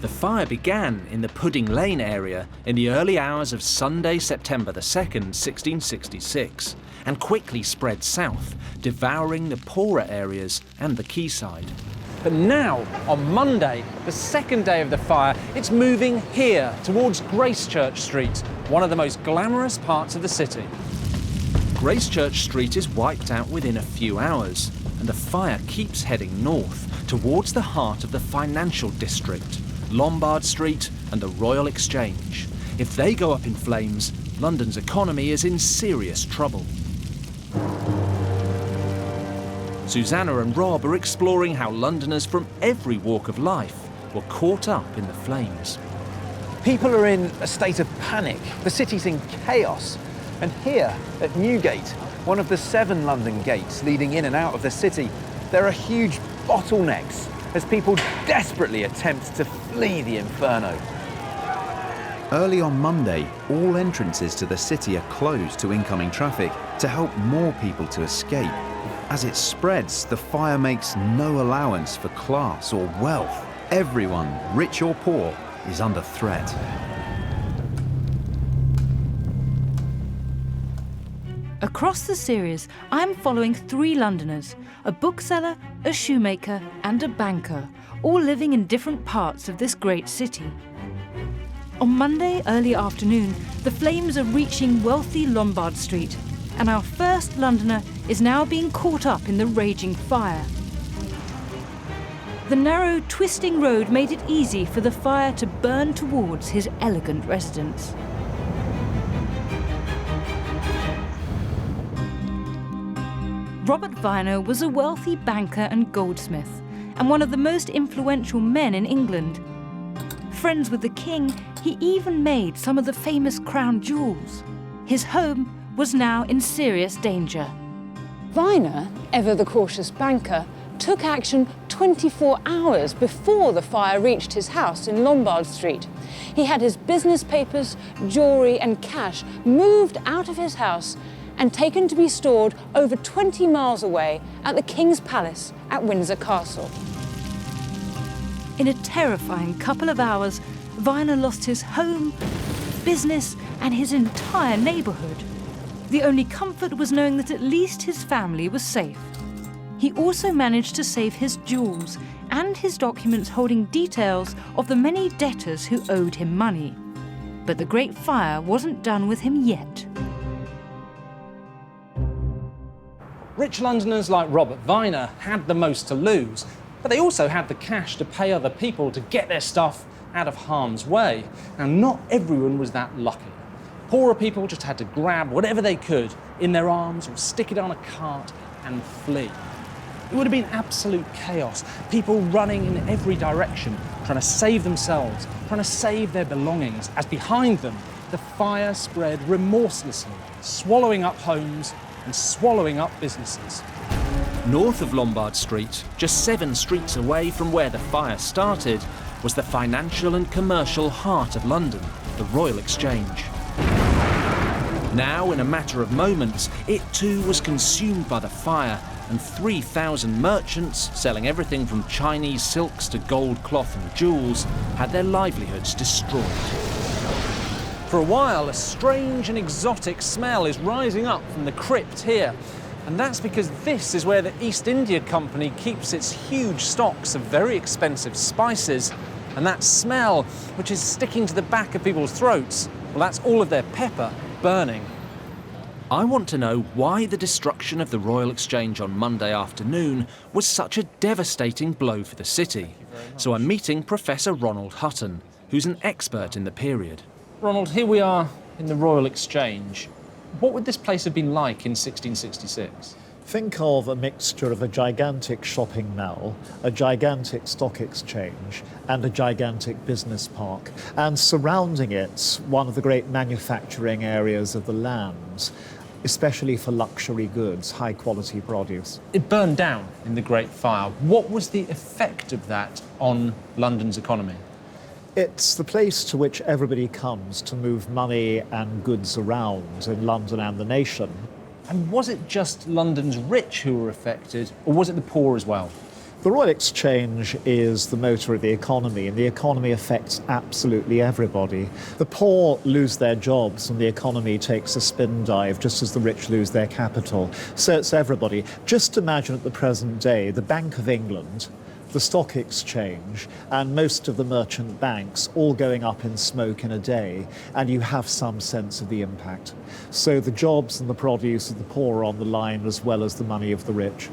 The fire began in the Pudding Lane area in the early hours of Sunday, September the 2nd, 1666, and quickly spread south, devouring the poorer areas and the quayside. But now, on Monday, the 2nd day of the fire, it's moving here towards Gracechurch Street, one of the most glamorous parts of the city. Gracechurch Street is wiped out within a few hours, and the fire keeps heading north towards the heart of the financial district, Lombard Street and the Royal Exchange. If they go up in flames, London's economy is in serious trouble. Suzannah and Rob are exploring how Londoners from every walk of life were caught up in the flames. People are in a state of panic. The city's in chaos. And here at Newgate, one of the 7 London gates leading in and out of the city, there are huge bottlenecks as people desperately attempt to flee the inferno. Early on Monday, all entrances to the city are closed to incoming traffic to help more people to escape. As it spreads, the fire makes no allowance for class or wealth. Everyone, rich or poor, is under threat. Across the series, I'm following 3 Londoners, a bookseller, a shoemaker and a banker, all living in different parts of this great city. On Monday early afternoon, the flames are reaching wealthy Lombard Street, and our first Londoner is now being caught up in the raging fire. The narrow, twisting road made it easy for the fire to burn towards his elegant residence. Robert Weiner was a wealthy banker and goldsmith, and one of the most influential men in England. Friends with the king, he even made some of the famous crown jewels. His home was now in serious danger. Weiner, ever the cautious banker, took action 24 hours before the fire reached his house in Lombard Street. He had his business papers, jewellery and cash moved out of his house and taken to be stored over 20 miles away at the King's Palace at Windsor Castle. In a terrifying couple of hours, Weiner lost his home, business and his entire neighbourhood. The only comfort was knowing that at least his family was safe. He also managed to save his jewels and his documents holding details of the many debtors who owed him money. But the Great Fire wasn't done with him yet. Rich Londoners like Robert Weiner had the most to lose, but they also had the cash to pay other people to get their stuff out of harm's way. Now, not everyone was that lucky. Poorer people just had to grab whatever they could in their arms or stick it on a cart and flee. It would have been absolute chaos, people running in every direction, trying to save themselves, trying to save their belongings, as behind them, the fire spread remorselessly, swallowing up homes and swallowing up businesses. North of Lombard Street, just 7 streets away from where the fire started, was the financial and commercial heart of London, the Royal Exchange. Now, in a matter of moments, it too was consumed by the fire, and 3,000 merchants, selling everything from Chinese silks to gold cloth and jewels, had their livelihoods destroyed. For a while, a strange and exotic smell is rising up from the crypt here. And that's because this is where the East India Company keeps its huge stocks of very expensive spices. And that smell, which is sticking to the back of people's throats, well, that's all of their pepper burning. I want to know why the destruction of the Royal Exchange on Monday afternoon was such a devastating blow for the city. So I'm meeting Professor Ronald Hutton, who's an expert in the period. Ronald, here we are in the Royal Exchange. What would this place have been like in 1666? Think of a mixture of a gigantic shopping mall, a gigantic stock exchange, and a gigantic business park. And surrounding it, one of the great manufacturing areas of the land, especially for luxury goods, high-quality produce. It burned down in the Great Fire. What was the effect of that on London's economy? It's the place to which everybody comes to move money and goods around in London and the nation. And was it just London's rich who were affected, or was it the poor as well? The Royal Exchange is the motor of the economy, and the economy affects absolutely everybody. The poor lose their jobs, and the economy takes a spin dive, just as the rich lose their capital. So it's everybody. Just imagine at the present day, the Bank of England, the stock exchange, and most of the merchant banks all going up in smoke in a day, and you have some sense of the impact. So the jobs and the produce of the poor are on the line, as well as the money of the rich.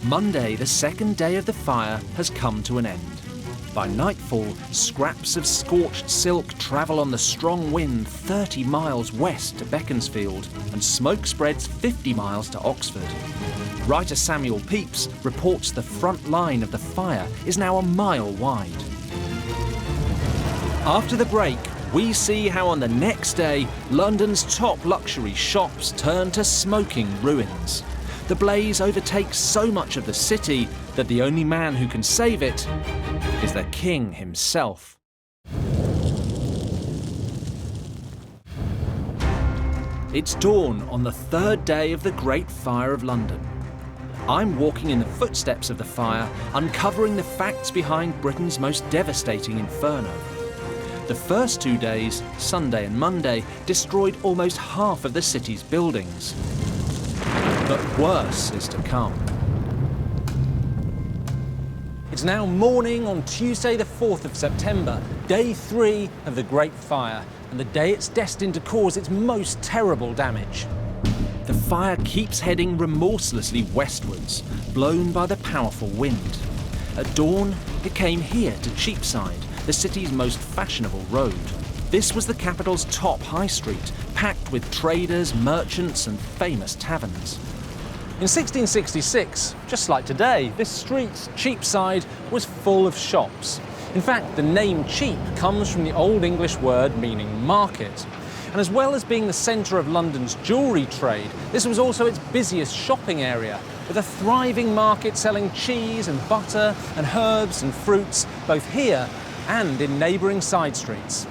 Monday, the second day of the fire, has come to an end. By nightfall, scraps of scorched silk travel on the strong wind 30 miles west to Beaconsfield, and smoke spreads 50 miles to Oxford. Writer Samuel Peeps reports the front line of the fire is now a mile wide. After the break, we see how on the next day, London's top luxury shops turn to smoking ruins. The blaze overtakes so much of the city that the only man who can save it is the king himself. It's dawn on the 3rd day of the Great Fire of London. I'm walking in the footsteps of the fire, uncovering the facts behind Britain's most devastating inferno. The first 2 days, Sunday and Monday, destroyed almost half of the city's buildings. But worse is to come. It's now morning on Tuesday the 4th of September, day 3 of the Great Fire, and the day it's destined to cause its most terrible damage. The fire keeps heading remorselessly westwards, blown by the powerful wind. At dawn, it came here to Cheapside, the city's most fashionable road. This was the capital's top high street, packed with traders, merchants and famous taverns. In 1666, just like today, this street, Cheapside, was full of shops. In fact, the name cheap comes from the Old English word meaning market. And as well as being the centre of London's jewellery trade, this was also its busiest shopping area, with a thriving market selling cheese and butter and herbs and fruits, both here and in neighbouring side streets.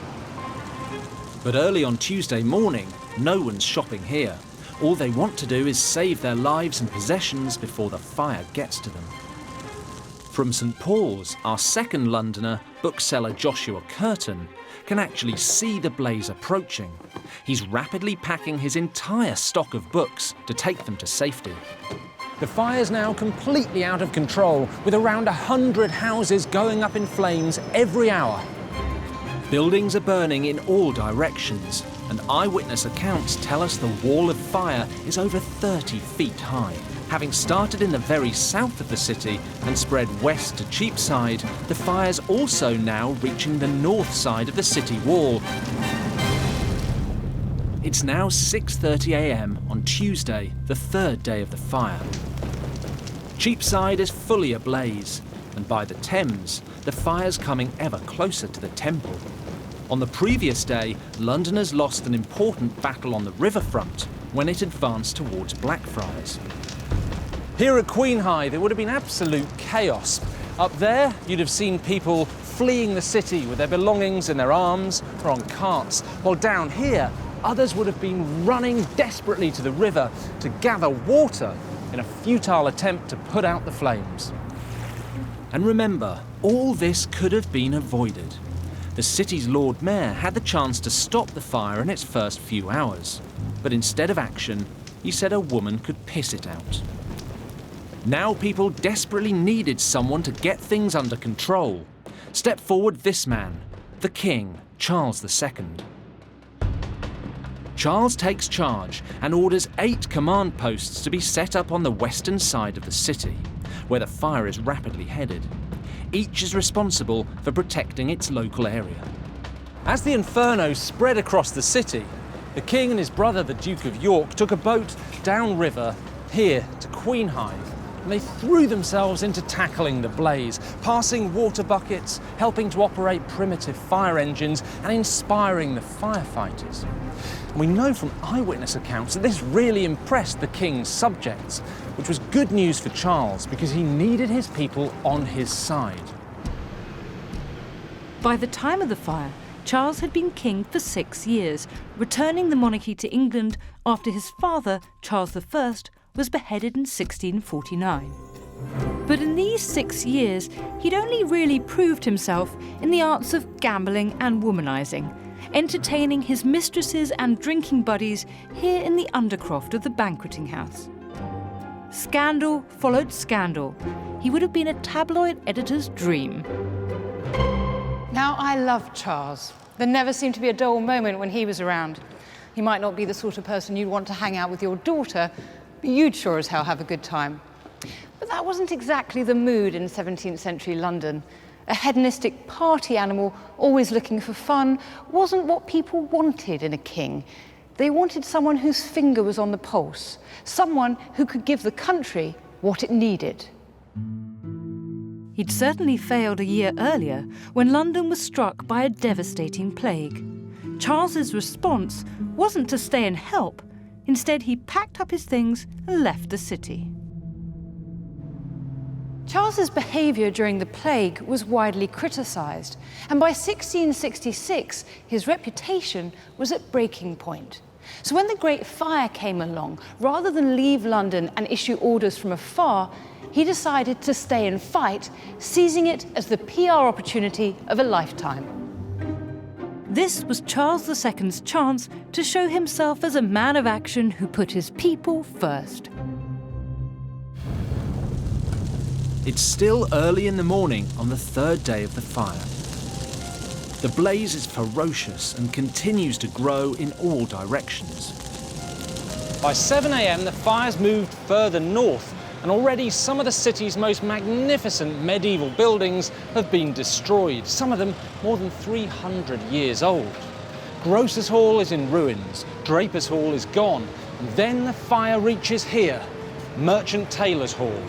But early on Tuesday morning, no one's shopping here. All they want to do is save their lives and possessions before the fire gets to them. From St Paul's, our second Londoner, bookseller Joshua Curtin, can actually see the blaze approaching. He's rapidly packing his entire stock of books to take them to safety. The fire's now completely out of control, with around 100 houses going up in flames every hour. Buildings are burning in all directions, and eyewitness accounts tell us the wall of fire is over 30 feet high. Having started in the very south of the city and spread west to Cheapside, the fire's also now reaching the north side of the city wall. It's now 6:30 a.m. on Tuesday, the third day of the fire. Cheapside is fully ablaze, and by the Thames, the fire's coming ever closer to the Temple. On the previous day, Londoners lost an important battle on the riverfront when it advanced towards Blackfriars. Here at Queenhithe, there would have been absolute chaos. Up there, you'd have seen people fleeing the city with their belongings in their arms or on carts, while down here, others would have been running desperately to the river to gather water in a futile attempt to put out the flames. And remember, all this could have been avoided. The city's Lord Mayor had the chance to stop the fire in its first few hours, but instead of action, he said a woman could piss it out. Now people desperately needed someone to get things under control. Step forward this man, the King, Charles II. Charles takes charge and orders 8 command posts to be set up on the western side of the city, where the fire is rapidly headed. Each is responsible for protecting its local area. As the Inferno spread across the city, the King and his brother, the Duke of York, took a boat downriver here to Queenhithe, and they threw themselves into tackling the blaze, passing water buckets, helping to operate primitive fire engines, and inspiring the firefighters. And we know from eyewitness accounts that this really impressed the King's subjects, which was good news for Charles because he needed his people on his side. By the time of the fire, Charles had been king for 6 years, returning the monarchy to England after his father, Charles I, was beheaded in 1649. But in these 6 years, he'd only really proved himself in the arts of gambling and womanising, entertaining his mistresses and drinking buddies here in the undercroft of the banqueting house. Scandal followed scandal. He would have been a tabloid editor's dream. Now, I loved Charles. There never seemed to be a dull moment when he was around. He might not be the sort of person you'd want to hang out with your daughter, but you'd sure as hell have a good time. But that wasn't exactly the mood in 17th century London. A hedonistic party animal, always looking for fun, wasn't what people wanted in a king. They wanted someone whose finger was on the pulse, someone who could give the country what it needed. He'd certainly failed a year earlier when London was struck by a devastating plague. Charles's response wasn't to stay and help. Instead, he packed up his things and left the city. Charles's behaviour during the plague was widely criticised, and by 1666, his reputation was at breaking point. So when the Great Fire came along, rather than leave London and issue orders from afar, he decided to stay and fight, seizing it as the PR opportunity of a lifetime. This was Charles II's chance to show himself as a man of action who put his people first. It's still early in the morning on the third day of the fire. The blaze is ferocious and continues to grow in all directions. By 7 a.m, the fire's moved further north, and already some of the city's most magnificent medieval buildings have been destroyed, some of them more than 300 years old. Grocers' Hall is in ruins, Drapers' Hall is gone, and then the fire reaches here, Merchant Taylor's Hall.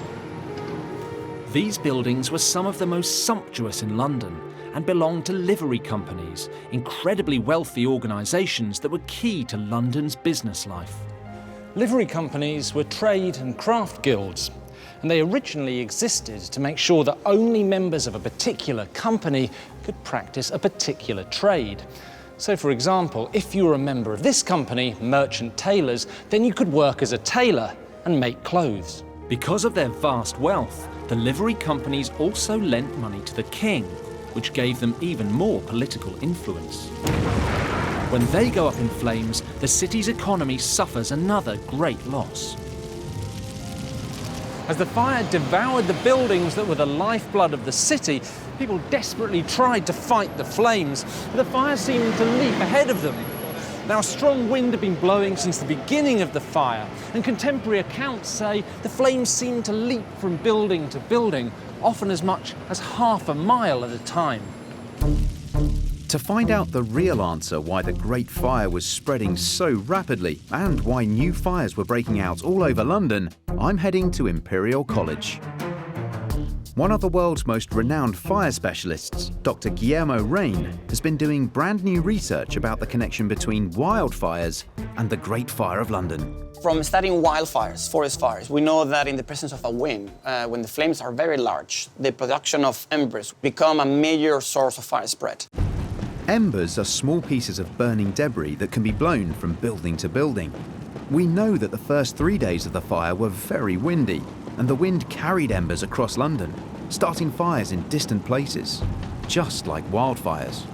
These buildings were some of the most sumptuous in London and belonged to livery companies, incredibly wealthy organisations that were key to London's business life. Livery companies were trade and craft guilds, and they originally existed to make sure that only members of a particular company could practice a particular trade. So, for example, if you were a member of this company, Merchant Taylors, then you could work as a tailor and make clothes. Because of their vast wealth, the livery companies also lent money to the king, which gave them even more political influence. When they go up in flames, the city's economy suffers another great loss. As the fire devoured the buildings that were the lifeblood of the city, people desperately tried to fight the flames, but the fire seemed to leap ahead of them. Now, a strong wind had been blowing since the beginning of the fire, and contemporary accounts say the flames seemed to leap from building to building, often as much as half a mile at a time. To find out the real answer why the Great Fire was spreading so rapidly and why new fires were breaking out all over London, I'm heading to Imperial College. One of the world's most renowned fire specialists, Dr. Guillermo Rain, has been doing brand new research about the connection between wildfires and the Great Fire of London. From studying wildfires, forest fires, we know that in the presence of a wind, when the flames are very large, the production of embers become a major source of fire spread. Embers are small pieces of burning debris that can be blown from building to building. We know that the first 3 days of the fire were very windy, and the wind carried embers across London, starting fires in distant places, just like wildfires.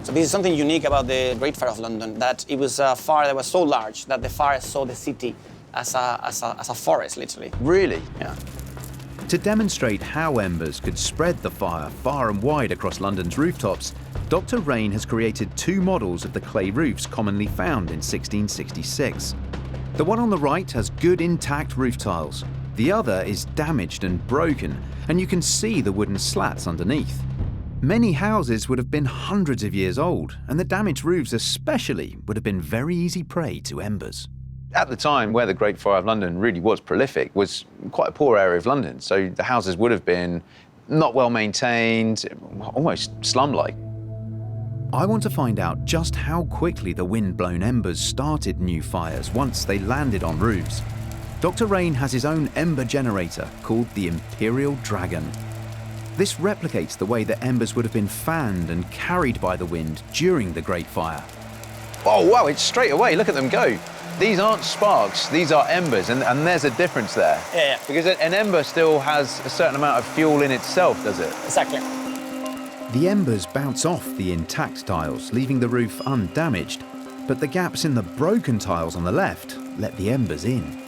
So this is something unique about the Great Fire of London, that it was a fire that was so large that the fire saw the city as a forest, literally. Really? Yeah. To demonstrate how embers could spread the fire far and wide across London's rooftops, Dr. Rain has created 2 models of the clay roofs commonly found in 1666. The one on the right has good intact roof tiles. The other is damaged and broken, and you can see the wooden slats underneath. Many houses would have been hundreds of years old, and the damaged roofs especially would have been very easy prey to embers. At the time where the Great Fire of London really was prolific was quite a poor area of London, so the houses would have been not well maintained, almost slum-like. I want to find out just how quickly the wind-blown embers started new fires once they landed on roofs. Dr. Rain has his own Ember Generator called the Imperial Dragon. This replicates the way that embers would have been fanned and carried by the wind during the Great Fire. Oh wow, it's straight away, look at them go. These aren't sparks, these are embers, and there's a difference there. Yeah. Because an ember still has a certain amount of fuel in itself, does it? Exactly. The embers bounce off the intact tiles, leaving the roof undamaged, but the gaps in the broken tiles on the left let the embers in.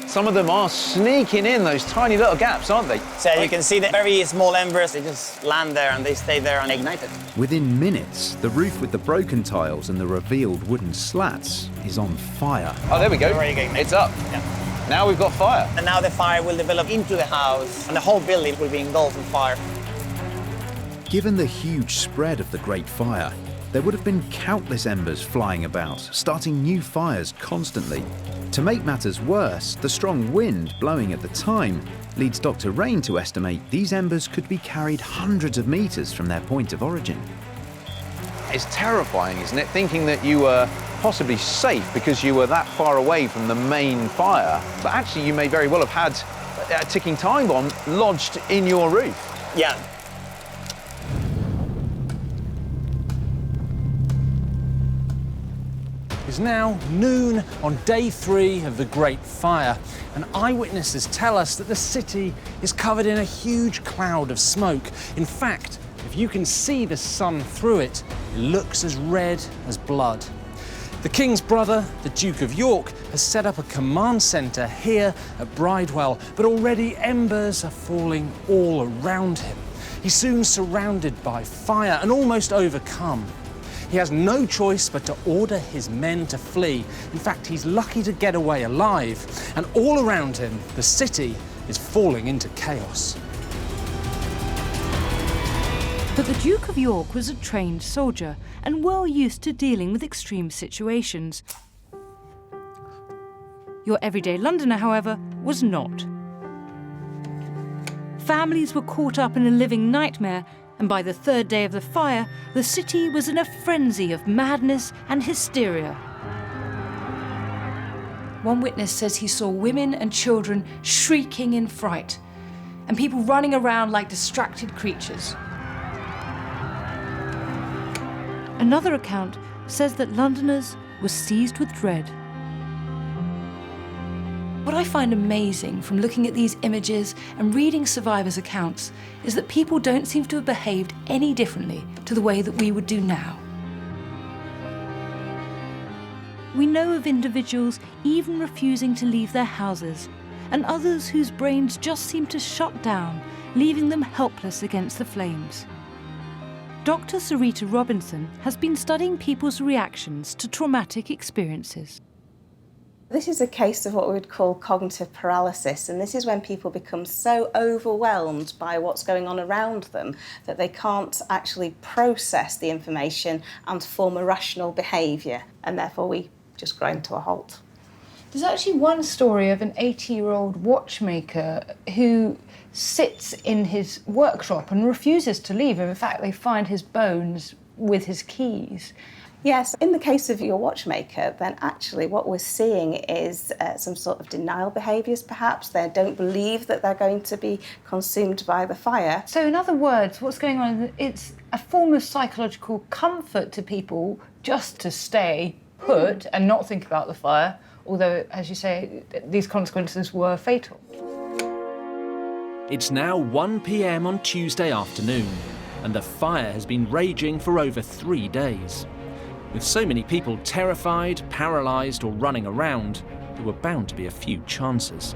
Some of them are sneaking in those tiny little gaps, aren't they? So you can see the very small embers, they just land there and they stay there unignited. Within minutes, the roof with the broken tiles and the revealed wooden slats is on fire. Oh, there we go. It's up. Yeah. Now we've got fire. And now the fire will develop into the house and the whole building will be engulfed in fire. Given the huge spread of the Great Fire, there would have been countless embers flying about, starting new fires constantly. To make matters worse, the strong wind blowing at the time leads Dr. Rain to estimate these embers could be carried hundreds of meters from their point of origin. It's terrifying, isn't it? Thinking that you were possibly safe because you were that far away from the main fire, but actually you may very well have had a ticking time bomb lodged in your roof. Yeah. It's now noon on day 3 of the Great Fire, and eyewitnesses tell us that the city is covered in a huge cloud of smoke. In fact, if you can see the sun through it, it looks as red as blood. The King's brother, the Duke of York, has set up a command centre here at Bridewell, but already embers are falling all around him. He's soon surrounded by fire and almost overcome. He has no choice but to order his men to flee. In fact, he's lucky to get away alive. And all around him, the city is falling into chaos. But the Duke of York was a trained soldier and well used to dealing with extreme situations. Your everyday Londoner, however, was not. Families were caught up in a living nightmare, and by the 3rd day of the fire, the city was in a frenzy of madness and hysteria. One witness says he saw women and children shrieking in fright, and people running around like distracted creatures. Another account says that Londoners were seized with dread. What I find amazing from looking at these images and reading survivors' accounts is that people don't seem to have behaved any differently to the way that we would do now. We know of individuals even refusing to leave their houses, and others whose brains just seem to shut down, leaving them helpless against the flames. Dr. Sarita Robinson has been studying people's reactions to traumatic experiences. This is a case of what we would call cognitive paralysis, and this is when people become so overwhelmed by what's going on around them that they can't actually process the information and form a rational behaviour, and therefore we just grind to a halt. There's actually one story of an 80-year-old watchmaker who sits in his workshop and refuses to leave. In fact, they find his bones with his keys. Yes, in the case of your watchmaker, then actually what we're seeing is some sort of denial behaviours, perhaps. They don't believe that they're going to be consumed by the fire. So in other words, what's going on, it's a form of psychological comfort to people just to stay put and not think about the fire, although, as you say, these consequences were fatal. It's now 1 p.m. on Tuesday afternoon, and the fire has been raging for over 3 days. With so many people terrified, paralysed or running around, there were bound to be a few chances.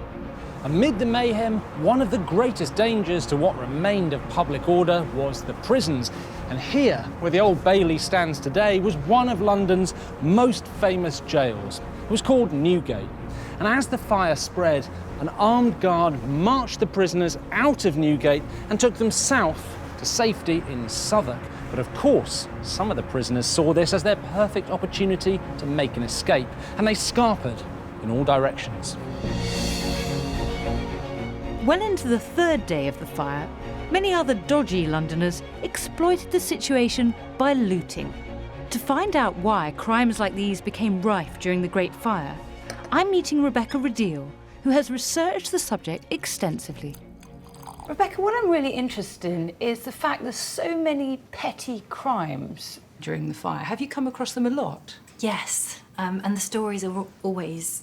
Amid the mayhem, one of the greatest dangers to what remained of public order was the prisons. And here, where the Old Bailey stands today, was one of London's most famous jails. It was called Newgate. And as the fire spread, an armed guard marched the prisoners out of Newgate and took them south to safety in Southwark. But of course, some of the prisoners saw this as their perfect opportunity to make an escape, and they scarpered in all directions. Well into the third day of the fire, many other dodgy Londoners exploited the situation by looting. To find out why crimes like these became rife during the Great Fire, I'm meeting Rebecca Radil, who has researched the subject extensively. Rebecca, what I'm really interested in is the fact there's so many petty crimes during the fire. Have you come across them a lot? Yes, and the stories are always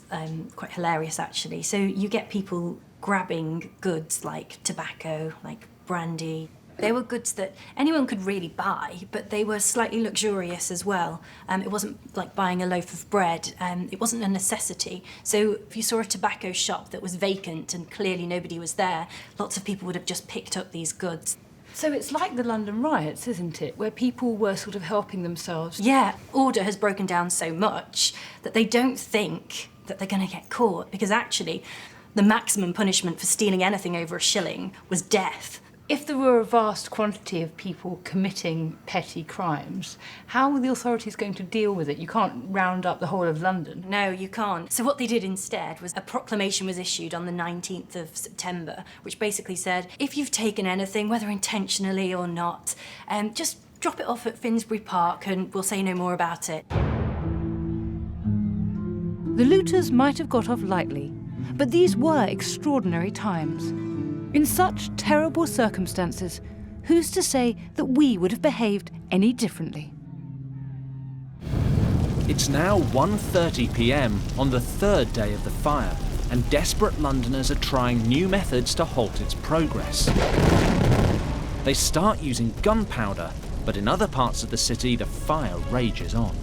quite hilarious, actually. So you get people grabbing goods like tobacco, like brandy. They were goods that anyone could really buy, but they were slightly luxurious as well. It wasn't like buying a loaf of bread. It wasn't a necessity. So if you saw a tobacco shop that was vacant and clearly nobody was there, lots of people would have just picked up these goods. So it's like the London riots, isn't it, where people were sort of helping themselves? Yeah, order has broken down so much that they don't think that they're going to get caught, because actually the maximum punishment for stealing anything over a shilling was death. If there were a vast quantity of people committing petty crimes, how were the authorities going to deal with it? You can't round up the whole of London. No, you can't. So what they did instead was a proclamation was issued on the 19th of September, which basically said, if you've taken anything, whether intentionally or not, just drop it off at Finsbury Park and we'll say no more about it. The looters might have got off lightly, but these were extraordinary times. In such terrible circumstances, who's to say that we would have behaved any differently? It's now 1:30 p.m. on the third day of the fire, and desperate Londoners are trying new methods to halt its progress. They start using gunpowder, but in other parts of the city, the fire rages on.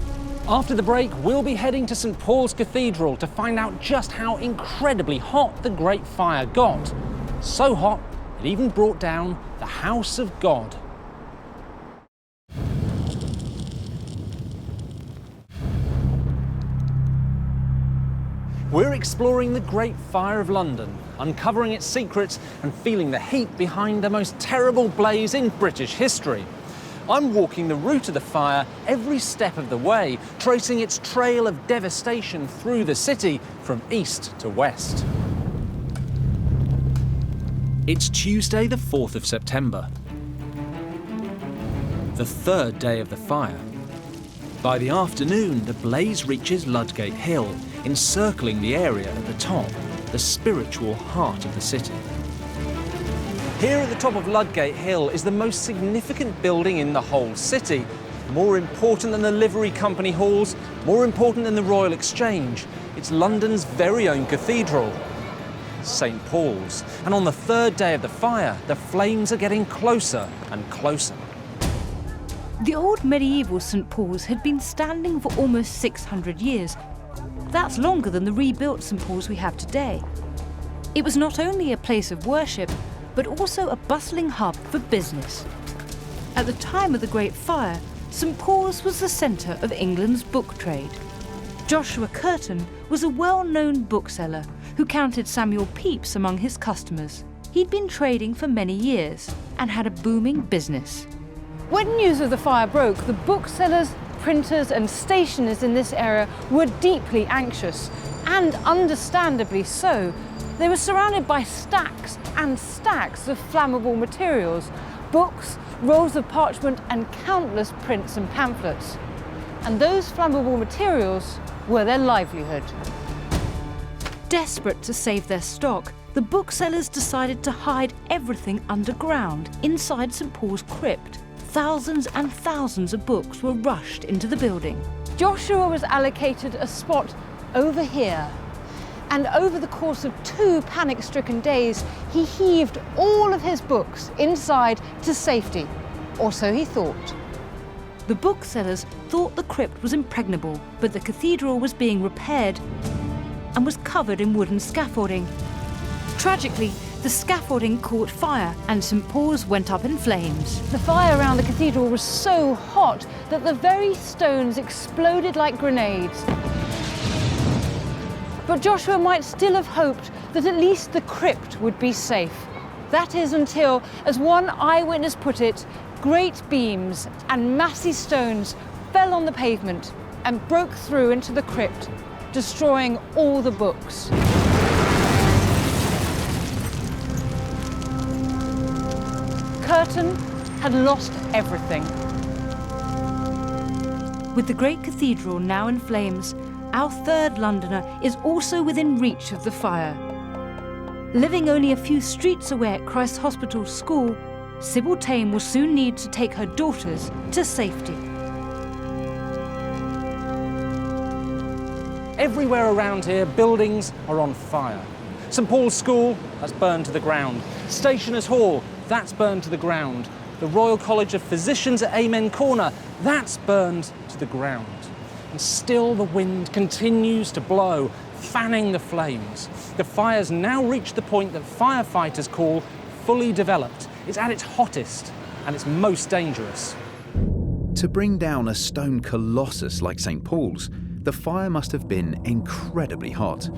After the break, we'll be heading to St Paul's Cathedral to find out just how incredibly hot the Great Fire got. So hot, it even brought down the House of God. We're exploring the Great Fire of London, uncovering its secrets and feeling the heat behind the most terrible blaze in British history. I'm walking the route of the fire every step of the way, tracing its trail of devastation through the city from east to west. It's Tuesday the 4th of September, the third day of the fire. By the afternoon, the blaze reaches Ludgate Hill, encircling the area at the top, the spiritual heart of the city. Here at the top of Ludgate Hill is the most significant building in the whole city. More important than the Livery Company halls, more important than the Royal Exchange. It's London's very own cathedral, St Paul's. And on the third day of the fire, the flames are getting closer and closer. The old medieval St Paul's had been standing for almost 600 years. That's longer than the rebuilt St Paul's we have today. It was not only a place of worship, but also a bustling hub for business. At the time of the Great Fire, St Paul's was the centre of England's book trade. Joshua Curtin was a well-known bookseller who counted Samuel Peeps among his customers. He'd been trading for many years and had a booming business. When news of the fire broke, the booksellers, printers and stationers in this area were deeply anxious, and understandably so. They were surrounded by stacks and stacks of flammable materials, books, rolls of parchment and countless prints and pamphlets. And those flammable materials were their livelihood. Desperate to save their stock, the booksellers decided to hide everything underground, inside St Paul's crypt. Thousands and thousands of books were rushed into the building. Joshua was allocated a spot over here. And over the course of 2 panic-stricken days, he heaved all of his books inside to safety, or so he thought. The booksellers thought the crypt was impregnable, but the cathedral was being repaired and was covered in wooden scaffolding. Tragically, the scaffolding caught fire and St Paul's went up in flames. The fire around the cathedral was so hot that the very stones exploded like grenades. But Joshua might still have hoped that at least the crypt would be safe. That is until, as one eyewitness put it, great beams and massy stones fell on the pavement and broke through into the crypt, destroying all the books. Curtin had lost everything. With the great cathedral now in flames, our third Londoner is also within reach of the fire. Living only a few streets away at Christ Hospital School, Sybil Tame will soon need to take her daughters to safety. Everywhere around here, buildings are on fire. St Paul's School, that's burned to the ground. Stationers' Hall, that's burned to the ground. The Royal College of Physicians at Amen Corner, that's burned to the ground. And still the wind continues to blow, fanning the flames. The fire's now reached the point that firefighters call fully developed. It's at its hottest and it's most dangerous. To bring down a stone colossus like St Paul's, the fire must have been incredibly hot.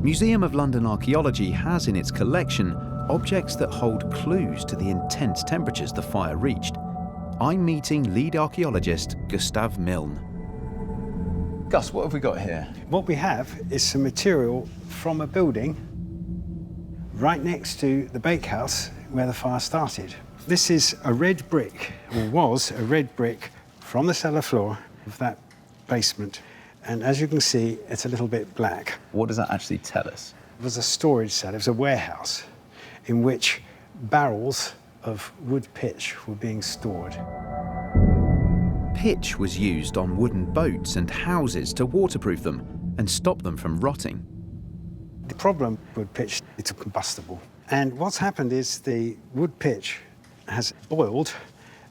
Museum of London Archaeology has in its collection objects that hold clues to the intense temperatures the fire reached. I'm meeting lead archaeologist Gustav Milne. Gus, what have we got here? What we have is some material from a building right next to the bakehouse where the fire started. This is a red brick, or was a red brick, from the cellar floor of that basement. And as you can see, it's a little bit black. What does that actually tell us? It was a storage cell, it was a warehouse in which barrels of wood pitch were being stored. Pitch was used on wooden boats and houses to waterproof them and stop them from rotting. The problem with pitch, it's combustible. And what's happened is the wood pitch has boiled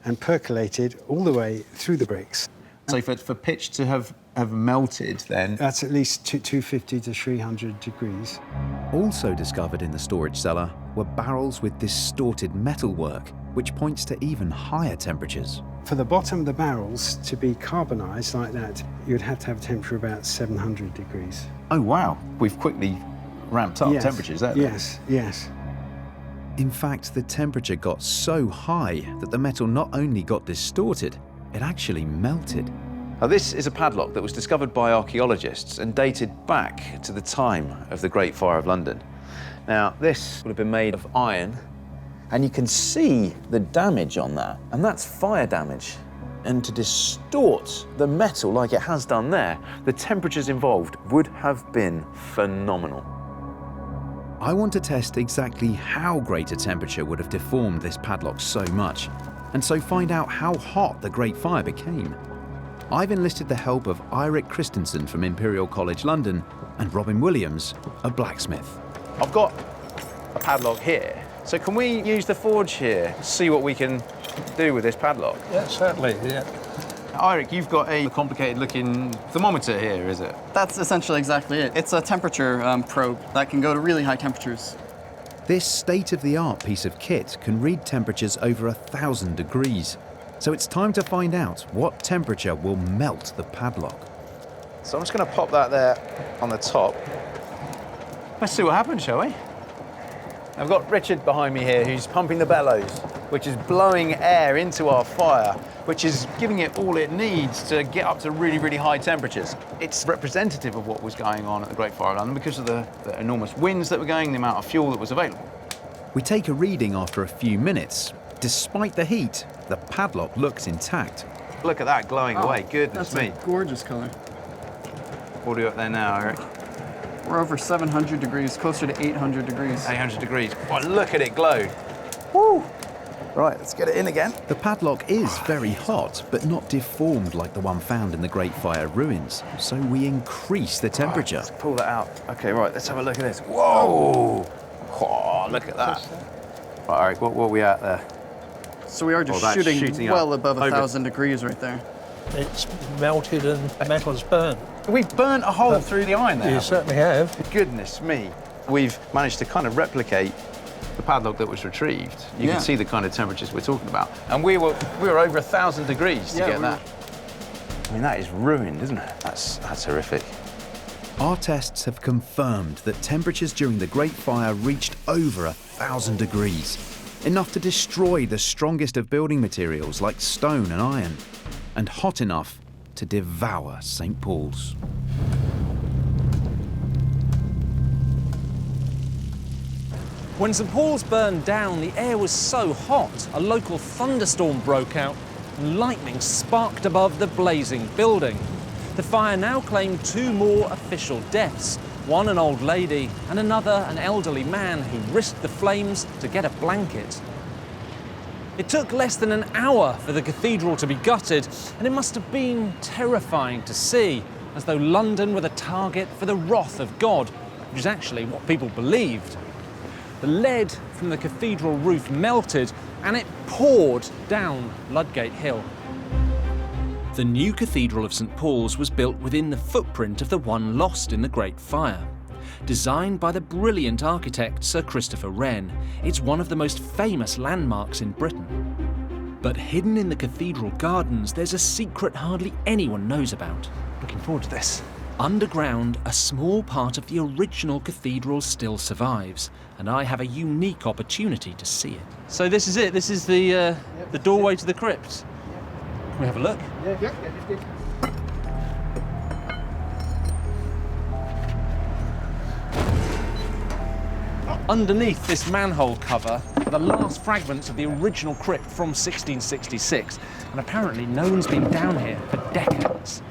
and percolated all the way through the bricks. So for pitch to have melted then? That's at least 250 to 300 degrees. Also discovered in the storage cellar were barrels with distorted metalwork, which points to even higher temperatures. For the bottom of the barrels to be carbonised like that, you'd have to have a temperature about 700 degrees. Oh, wow. We've quickly ramped up temperatures there. Yes, yes. In fact, the temperature got so high that the metal not only got distorted, it actually melted. Now, this is a padlock that was discovered by archaeologists and dated back to the time of the Great Fire of London. Now, this would have been made of iron, and you can see the damage on that, and that's fire damage. And to distort the metal like it has done there, the temperatures involved would have been phenomenal. I want to test exactly how great a temperature would have deformed this padlock so much, and so find out how hot the Great Fire became. I've enlisted the help of Eirik Christensen from Imperial College London and Robin Williams, a blacksmith. I've got a padlock here, so can we use the forge here, see what we can do with this padlock? Yeah, certainly, yeah. Eirik, you've got a complicated looking thermometer here, is it? That's essentially exactly it. It's a temperature probe that can go to really high temperatures. This state-of-the-art piece of kit can read temperatures over 1,000 degrees. So it's time to find out what temperature will melt the padlock. So I'm just going to pop that there on the top. Let's see what happens, shall we? I've got Richard behind me here who's pumping the bellows, which is blowing air into our fire, which is giving it all it needs to get up to really, really high temperatures. It's representative of what was going on at the Great Fire of London because of the enormous winds that were going, the amount of fuel that was available. We take a reading after a few minutes. Despite the heat, the padlock looks intact. Look at that glowing away, goodness me. That's a gorgeous color. What are you up there now, Eirik? We're over 700 degrees, closer to 800 degrees. 800 degrees. Oh, look at it glow. Woo! Right, let's get it in again. The padlock is very hot, but not deformed like the one found in the Great Fire ruins. So we increase the temperature. Right, let's pull that out. Okay, right, let's have a look at this. Whoa! Oh, look at that. Right, Eirik, what are we at there? So we are just shooting well above 1,000 degrees right there. It's melted and the metal's burnt. We've burnt a hole through the iron there. You certainly have. Goodness me. We've managed to kind of replicate the padlock that was retrieved. You can see the kind of temperatures we're talking about. And we were over 1,000 degrees to get that. I mean, that is ruined, isn't it? That's horrific. Our tests have confirmed that temperatures during the Great Fire reached over 1,000 degrees, enough to destroy the strongest of building materials like stone and iron, and hot enough to devour St. Paul's. When St. Paul's burned down, the air was so hot, a local thunderstorm broke out and lightning sparked above the blazing building. The fire now claimed 2 more official deaths, one an old lady and another an elderly man who risked the flames to get a blanket. It took less than an hour for the cathedral to be gutted, and it must have been terrifying to see, as though London were the target for the wrath of God, which is actually what people believed. The lead from the cathedral roof melted, and it poured down Ludgate Hill. The new Cathedral of St. Paul's was built within the footprint of the one lost in the Great Fire. Designed by the brilliant architect Sir Christopher Wren, it's one of the most famous landmarks in Britain. But hidden in the cathedral gardens, there's a secret hardly anyone knows about. Looking forward to this. Underground, a small part of the original cathedral still survives, and I have a unique opportunity to see it. So this is it. This is the doorway to the crypt. Can we have a look? Yeah. Underneath this manhole cover are the last fragments of the original crypt from 1666, and apparently no one's been down here for decades.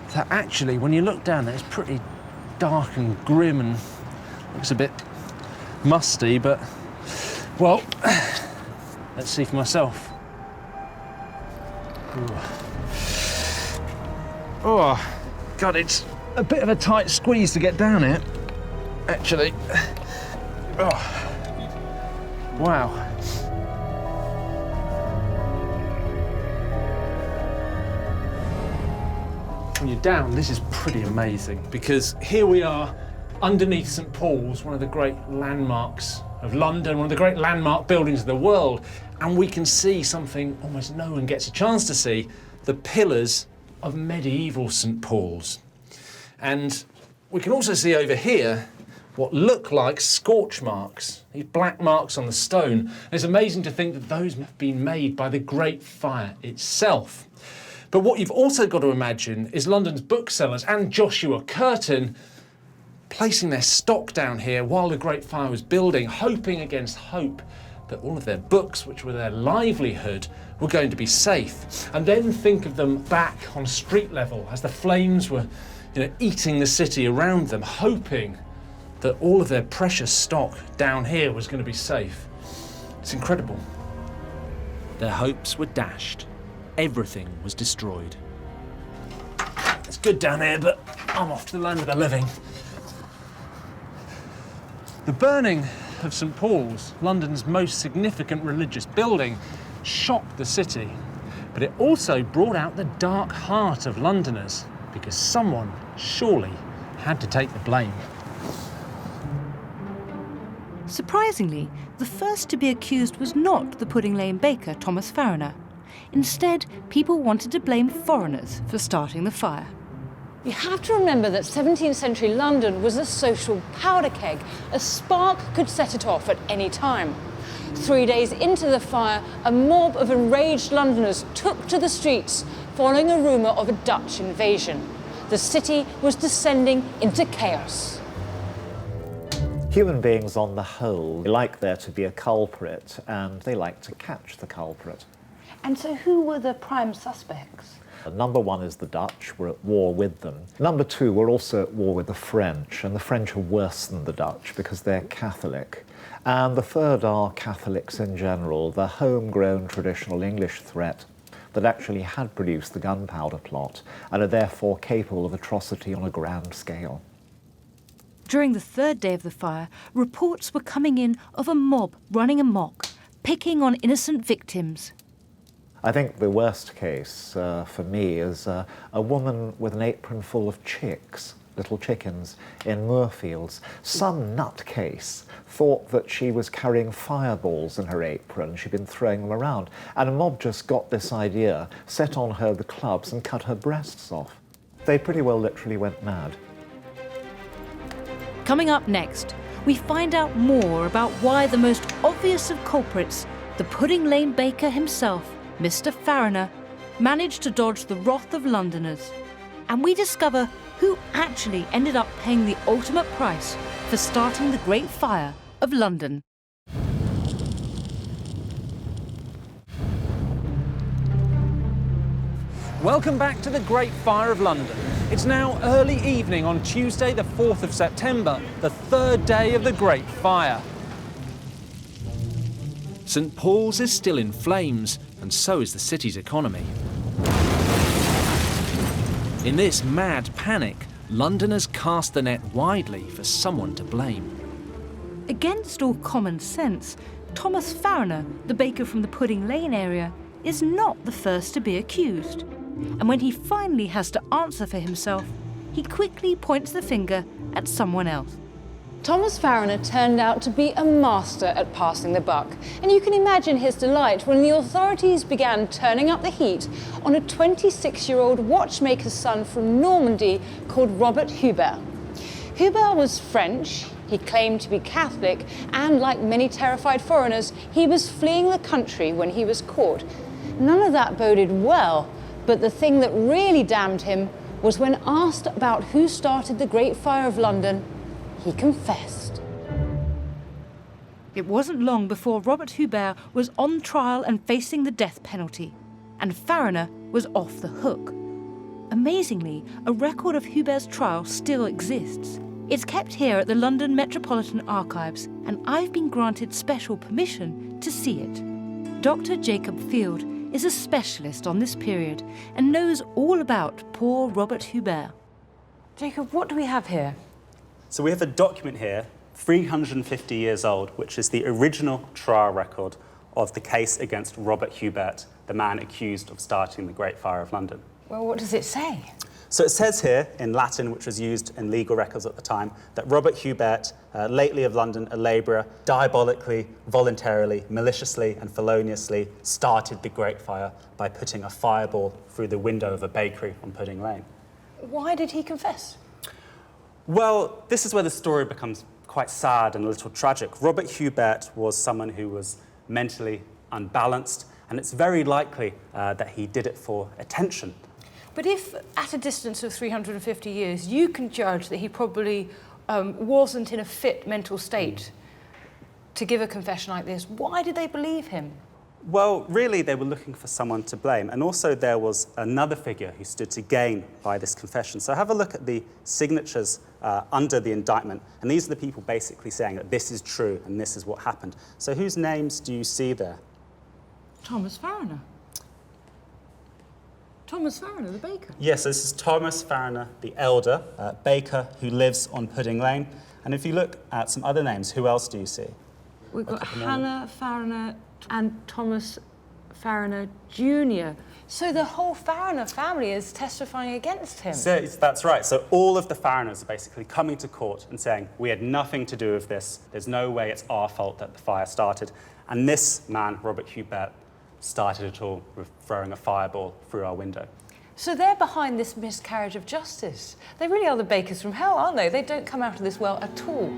So actually, when you look down there, it's pretty dark and grim and looks a bit musty, but, well, let's see for myself. Ooh. Oh, God, it's a bit of a tight squeeze to get down here, actually. Oh. Wow. When you're down, this is pretty amazing, because here we are underneath St. Paul's, one of the great landmarks of London, one of the great landmark buildings of the world, and we can see something almost no one gets a chance to see, the pillars of medieval St. Paul's. And we can also see over here what look like scorch marks, these black marks on the stone. And it's amazing to think that those have been made by the Great Fire itself. But what you've also got to imagine is London's booksellers and Joshua Curtin placing their stock down here while the Great Fire was building, hoping against hope that all of their books, which were their livelihood, were going to be safe. And then think of them back on street level as the flames were eating the city around them, hoping that all of their precious stock down here was going to be safe. It's incredible. Their hopes were dashed. Everything was destroyed. It's good down here, but I'm off to the land of the living. The burning of St. Paul's, London's most significant religious building, shocked the city, but it also brought out the dark heart of Londoners, because someone surely had to take the blame. Surprisingly, the first to be accused was not the Pudding Lane baker, Thomas Farron. Instead, people wanted to blame foreigners for starting the fire. You have to remember that 17th century London was a social powder keg. A spark could set it off at any time. 3 days into the fire, a mob of enraged Londoners took to the streets following a rumour of a Dutch invasion. The city was descending into chaos. Human beings on the whole like there to be a culprit, and they like to catch the culprit. And so who were the prime suspects? Number one is the Dutch. We're at war with them. Number two, we're also at war with the French, and the French are worse than the Dutch because they're Catholic. And the third are Catholics in general, the homegrown traditional English threat that actually had produced the gunpowder plot and are therefore capable of atrocity on a grand scale. During the third day of the fire, reports were coming in of a mob running amok, picking on innocent victims. I think the worst case for me is a woman with an apron full of chicks, little chickens, in Moorfields. Some nutcase thought that she was carrying fireballs in her apron. She'd been throwing them around. And a mob just got this idea, set on her the clubs and cut her breasts off. They pretty well literally went mad. Coming up next, we find out more about why the most obvious of culprits, the Pudding Lane baker himself, Mr. Farron, managed to dodge the wrath of Londoners. And we discover who actually ended up paying the ultimate price for starting the Great Fire of London. Welcome back to the Great Fire of London. It's now early evening on Tuesday the 4th of September, the third day of the Great Fire. St Paul's is still in flames, and so is the city's economy. In this mad panic, Londoners cast the net widely for someone to blame. Against all common sense, Thomas Farron, the baker from the Pudding Lane area, is not the first to be accused. And when he finally has to answer for himself, he quickly points the finger at someone else. Thomas Farron turned out to be a master at passing the buck, and you can imagine his delight when the authorities began turning up the heat on a 26-year-old watchmaker's son from Normandy called Robert Hubert. Hubert was French, he claimed to be Catholic, and like many terrified foreigners, he was fleeing the country when he was caught. None of that boded well, but the thing that really damned him was when asked about who started the Great Fire of London, he confessed. It wasn't long before Robert Hubert was on trial and facing the death penalty, and Farron was off the hook. Amazingly, a record of Hubert's trial still exists. It's kept here at the London Metropolitan Archives, and I've been granted special permission to see it. Dr. Jacob Field is a specialist on this period and knows all about poor Robert Hubert. Jacob, what do we have here? So we have a document here, 350 years old, which is the original trial record of the case against Robert Hubert, the man accused of starting the Great Fire of London. Well, what does it say? So it says here, in Latin, which was used in legal records at the time, that Robert Hubert, lately of London, a labourer, diabolically, voluntarily, maliciously and feloniously started the Great Fire by putting a fireball through the window of a bakery on Pudding Lane. Why did he confess? Well, this is where the story becomes quite sad and a little tragic. Robert Hubert was someone who was mentally unbalanced, and it's very likely that he did it for attention. But if, at a distance of 350 years, you can judge that he probably wasn't in a fit mental state to give a confession like this, why did they believe him? Well, really, they were looking for someone to blame. And also there was another figure who stood to gain by this confession. So have a look at the signatures under the indictment. And these are the people basically saying that this is true and this is what happened. So whose names do you see there? Thomas Farron. Thomas Farron, the baker. Yes, this is Thomas Farron, the elder baker who lives on Pudding Lane. And if you look at some other names, who else do you see? We've got Hannah Farron and Thomas Farron Jr. So the whole Farron family is testifying against him? So, that's right. So all of the Farroners are basically coming to court and saying, we had nothing to do with this. There's no way it's our fault that the fire started. And this man, Robert Hubert, started it all with throwing a fireball through our window. So they're behind this miscarriage of justice. They really are the bakers from hell, aren't they? They don't come out of this well at all.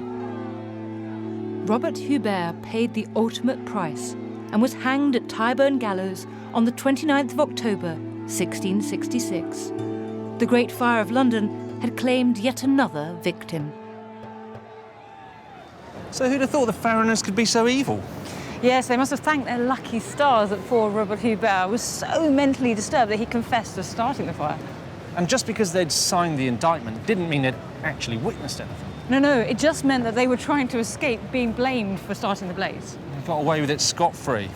Robert Hubert paid the ultimate price and was hanged at Tyburn Gallows on the 29th of October, 1666. The Great Fire of London had claimed yet another victim. So who'd have thought the Farroners could be so evil? Yes, they must have thanked their lucky stars that poor Robert Hubert was so mentally disturbed that he confessed to starting the fire. And just because they'd signed the indictment didn't mean they'd actually witnessed anything. No, it just meant that they were trying to escape being blamed for starting the blaze. They got away with it scot-free.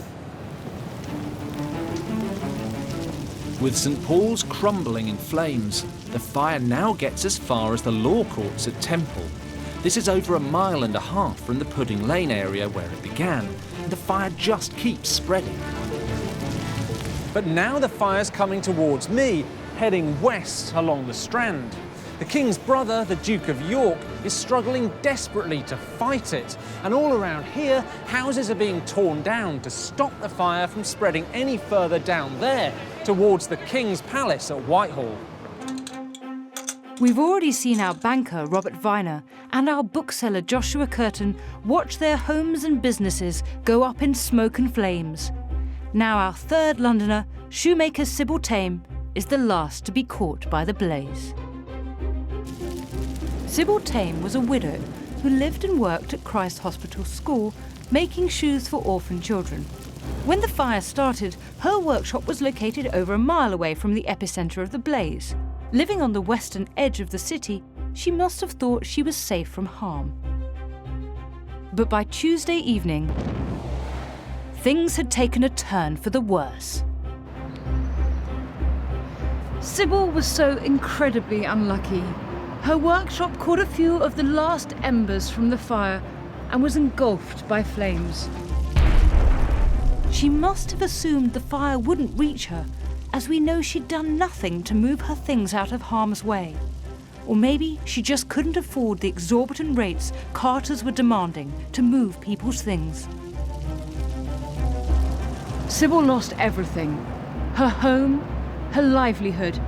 With St Paul's crumbling in flames, the fire now gets as far as the law courts at Temple. This is over 1.5 miles from the Pudding Lane area where it began. The fire just keeps spreading. But now the fire's coming towards me, heading west along the Strand. The King's brother, the Duke of York, is struggling desperately to fight it. And all around here, houses are being torn down to stop the fire from spreading any further down there, towards the King's Palace at Whitehall. We've already seen our banker, Robert Weiner, and our bookseller, Joshua Curtin, watch their homes and businesses go up in smoke and flames. Now our third Londoner, shoemaker Sybil Tame, is the last to be caught by the blaze. Sybil Tame was a widow who lived and worked at Christ Hospital School, making shoes for orphan children. When the fire started, her workshop was located over 1 mile away from the epicentre of the blaze. Living on the western edge of the city, she must have thought she was safe from harm. But by Tuesday evening, things had taken a turn for the worse. Sybil was so incredibly unlucky. Her workshop caught a few of the last embers from the fire and was engulfed by flames. She must have assumed the fire wouldn't reach her, as we know she'd done nothing to move her things out of harm's way. Or maybe she just couldn't afford the exorbitant rates carters were demanding to move people's things. Sybil lost everything. Her home, her livelihood,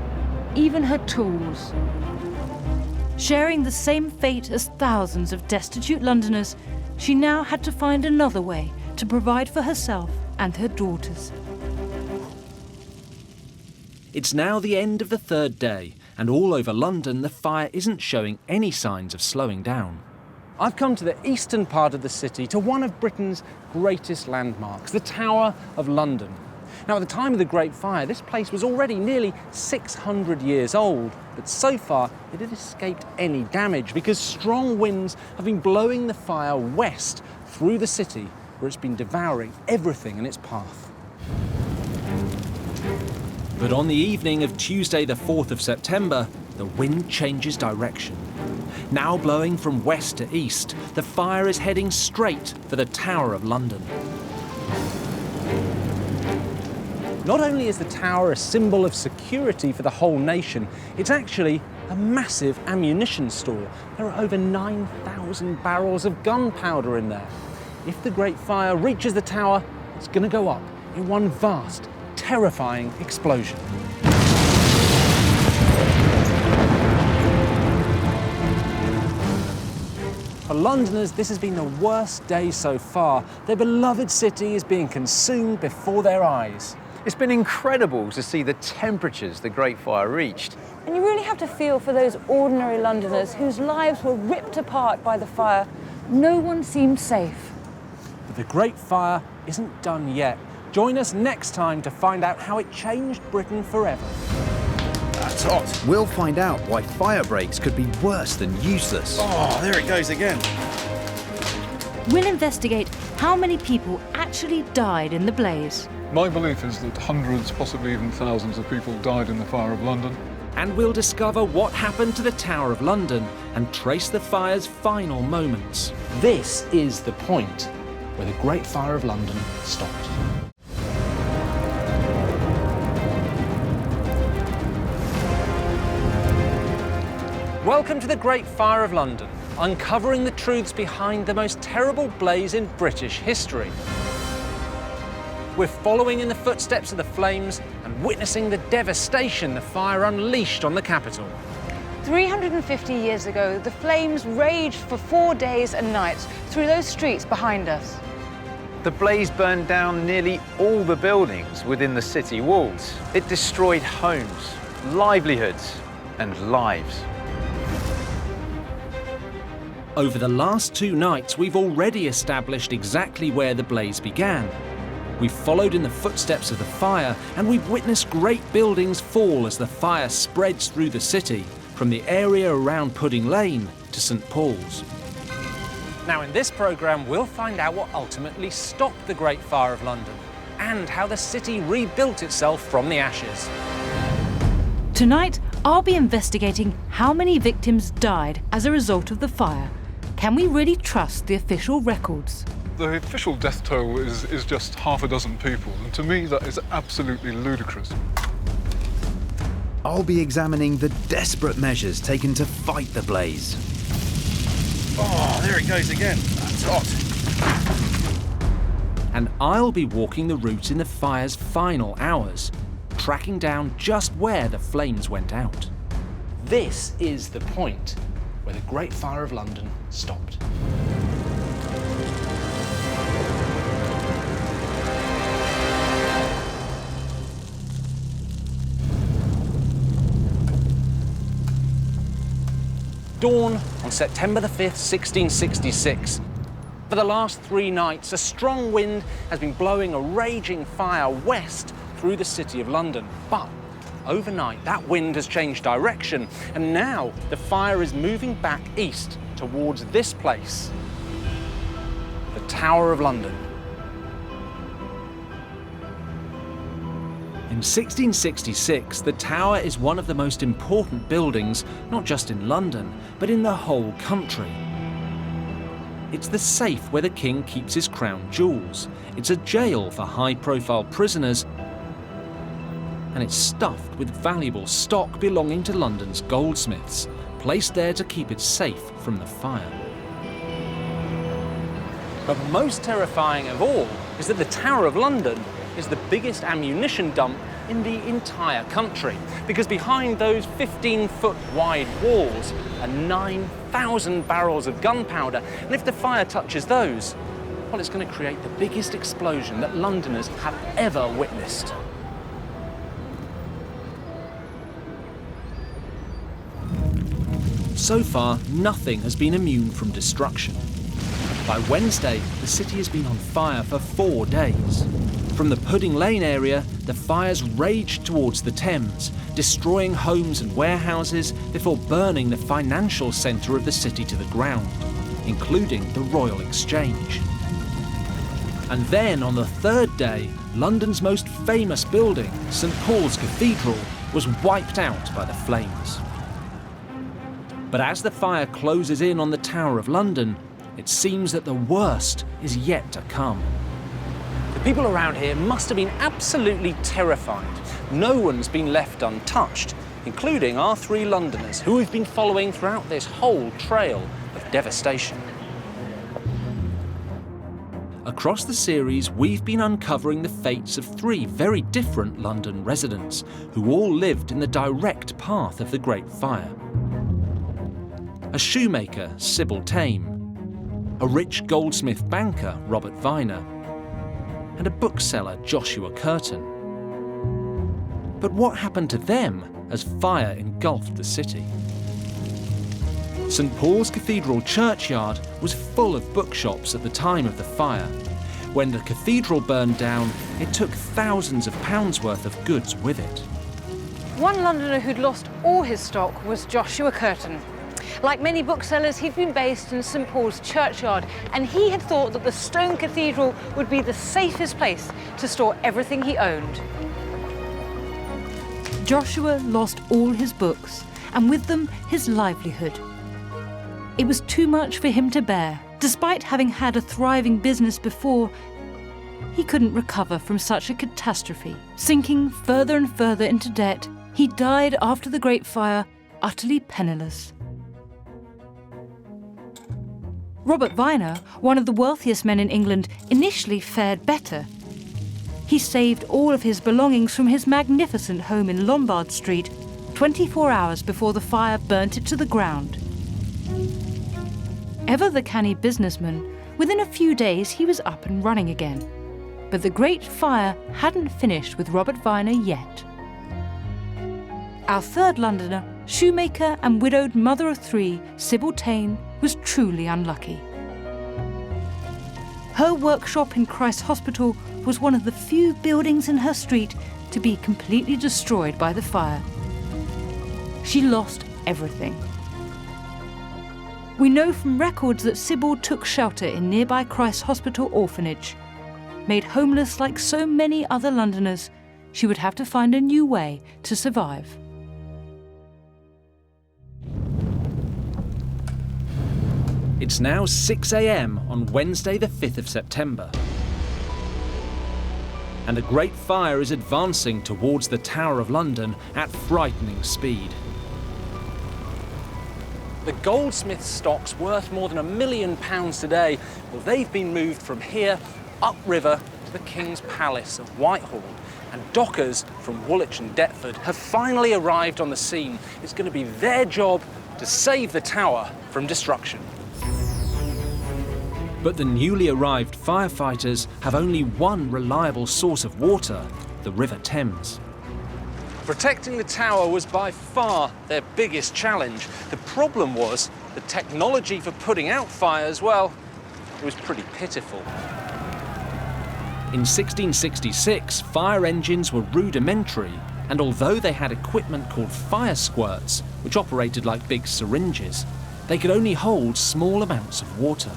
even her tools. Sharing the same fate as thousands of destitute Londoners, she now had to find another way to provide for herself and her daughters. It's now the end of the third day, and all over London the fire isn't showing any signs of slowing down. I've come to the eastern part of the city, to one of Britain's greatest landmarks, the Tower of London. Now, at the time of the Great Fire, this place was already nearly 600 years old, but so far it had escaped any damage because strong winds have been blowing the fire west through the city, where it's been devouring everything in its path. But on the evening of Tuesday the 4th of September, the wind changes direction. Now blowing from west to east, the fire is heading straight for the Tower of London. Not only is the tower a symbol of security for the whole nation, it's actually a massive ammunition store. There are over 9,000 barrels of gunpowder in there. If the Great Fire reaches the tower, it's going to go up in one vast, terrifying explosion. For Londoners, this has been the worst day so far. Their beloved city is being consumed before their eyes. It's been incredible to see the temperatures the Great Fire reached. And you really have to feel for those ordinary Londoners whose lives were ripped apart by the fire. No one seemed safe. But the Great Fire isn't done yet. Join us next time to find out how it changed Britain forever. That's hot. We'll find out why fire breaks could be worse than useless. Oh, there it goes again. We'll investigate how many people actually died in the blaze. My belief is that hundreds, possibly even thousands of people died in the Fire of London. And we'll discover what happened to the Tower of London and trace the fire's final moments. This is the point where the Great Fire of London stopped. Welcome to the Great Fire of London, uncovering the truths behind the most terrible blaze in British history. We're following in the footsteps of the flames and witnessing the devastation the fire unleashed on the capital. 350 years ago, the flames raged for 4 days and nights through those streets behind us. The blaze burned down nearly all the buildings within the city walls. It destroyed homes, livelihoods, and lives. Over the last 2 nights, we've already established exactly where the blaze began. We've followed in the footsteps of the fire, and we've witnessed great buildings fall as the fire spreads through the city, from the area around Pudding Lane to St Paul's. Now in this programme, we'll find out what ultimately stopped the Great Fire of London and how the city rebuilt itself from the ashes. Tonight, I'll be investigating how many victims died as a result of the fire. Can we really trust the official records? The official death toll is just half a dozen people, and to me that is absolutely ludicrous. I'll be examining the desperate measures taken to fight the blaze. Oh, there it goes again. That's hot. And I'll be walking the route in the fire's final hours, tracking down just where the flames went out. This is the point where the Great Fire of London stopped. Dawn on September the 5th, 1666. For the last 3 nights, a strong wind has been blowing a raging fire west through the city of London. But overnight, that wind has changed direction, and now the fire is moving back east towards this place, the Tower of London. In 1666, the Tower is one of the most important buildings, not just in London, but in the whole country. It's the safe where the king keeps his crown jewels. It's a jail for high-profile prisoners, and it's stuffed with valuable stock belonging to London's goldsmiths, placed there to keep it safe from the fire. But most terrifying of all is that the Tower of London is the biggest ammunition dump in the entire country, because behind those 15-foot wide walls are 9,000 barrels of gunpowder, and if the fire touches those, well, it's going to create the biggest explosion that Londoners have ever witnessed. So far, nothing has been immune from destruction. By Wednesday, the city has been on fire for 4 days. From the Pudding Lane area, the fires raged towards the Thames, destroying homes and warehouses before burning the financial centre of the city to the ground, including the Royal Exchange. And then, on the 3rd day, London's most famous building, St Paul's Cathedral, was wiped out by the flames. But as the fire closes in on the Tower of London, it seems that the worst is yet to come. The people around here must have been absolutely terrified. No one's been left untouched, including our 3 Londoners, who we've been following throughout this whole trail of devastation. Across the series, we've been uncovering the fates of 3 very different London residents, who all lived in the direct path of the Great Fire. A shoemaker, Sybil Tame, a rich goldsmith banker, Robert Weiner, and a bookseller, Joshua Curtin. But what happened to them as fire engulfed the city? St Paul's Cathedral churchyard was full of bookshops at the time of the fire. When the cathedral burned down, it took thousands of pounds worth of goods with it. One Londoner who'd lost all his stock was Joshua Curtin. Like many booksellers, he'd been based in St Paul's churchyard, and he had thought that the stone cathedral would be the safest place to store everything he owned. Joshua lost all his books, and with them his livelihood. It was too much for him to bear. Despite having had a thriving business before, he couldn't recover from such a catastrophe. Sinking further and further into debt, he died after the Great Fire, utterly penniless. Robert Weiner, one of the wealthiest men in England, initially fared better. He saved all of his belongings from his magnificent home in Lombard Street 24 hours before the fire burnt it to the ground. Ever the canny businessman, within a few days he was up and running again. But the Great Fire hadn't finished with Robert Weiner yet. Our third Londoner, shoemaker and widowed mother of three, Sybil Tame, was truly unlucky. Her workshop in Christ Hospital was one of the few buildings in her street to be completely destroyed by the fire. She lost everything. We know from records that Sybil took shelter in nearby Christ Hospital orphanage. Made homeless like so many other Londoners, she would have to find a new way to survive. It's now 6 a.m. on Wednesday the 5th of September. And a great fire is advancing towards the Tower of London at frightening speed. The goldsmith stocks worth more than £1 million today, well, they've been moved from here upriver to the King's Palace of Whitehall. And dockers from Woolwich and Deptford have finally arrived on the scene. It's going to be their job to save the tower from destruction. But the newly arrived firefighters have only one reliable source of water, the River Thames. Protecting the tower was by far their biggest challenge. The problem was the technology for putting out fires, well, it was pretty pitiful. In 1666, fire engines were rudimentary, and although they had equipment called fire squirts, which operated like big syringes, they could only hold small amounts of water.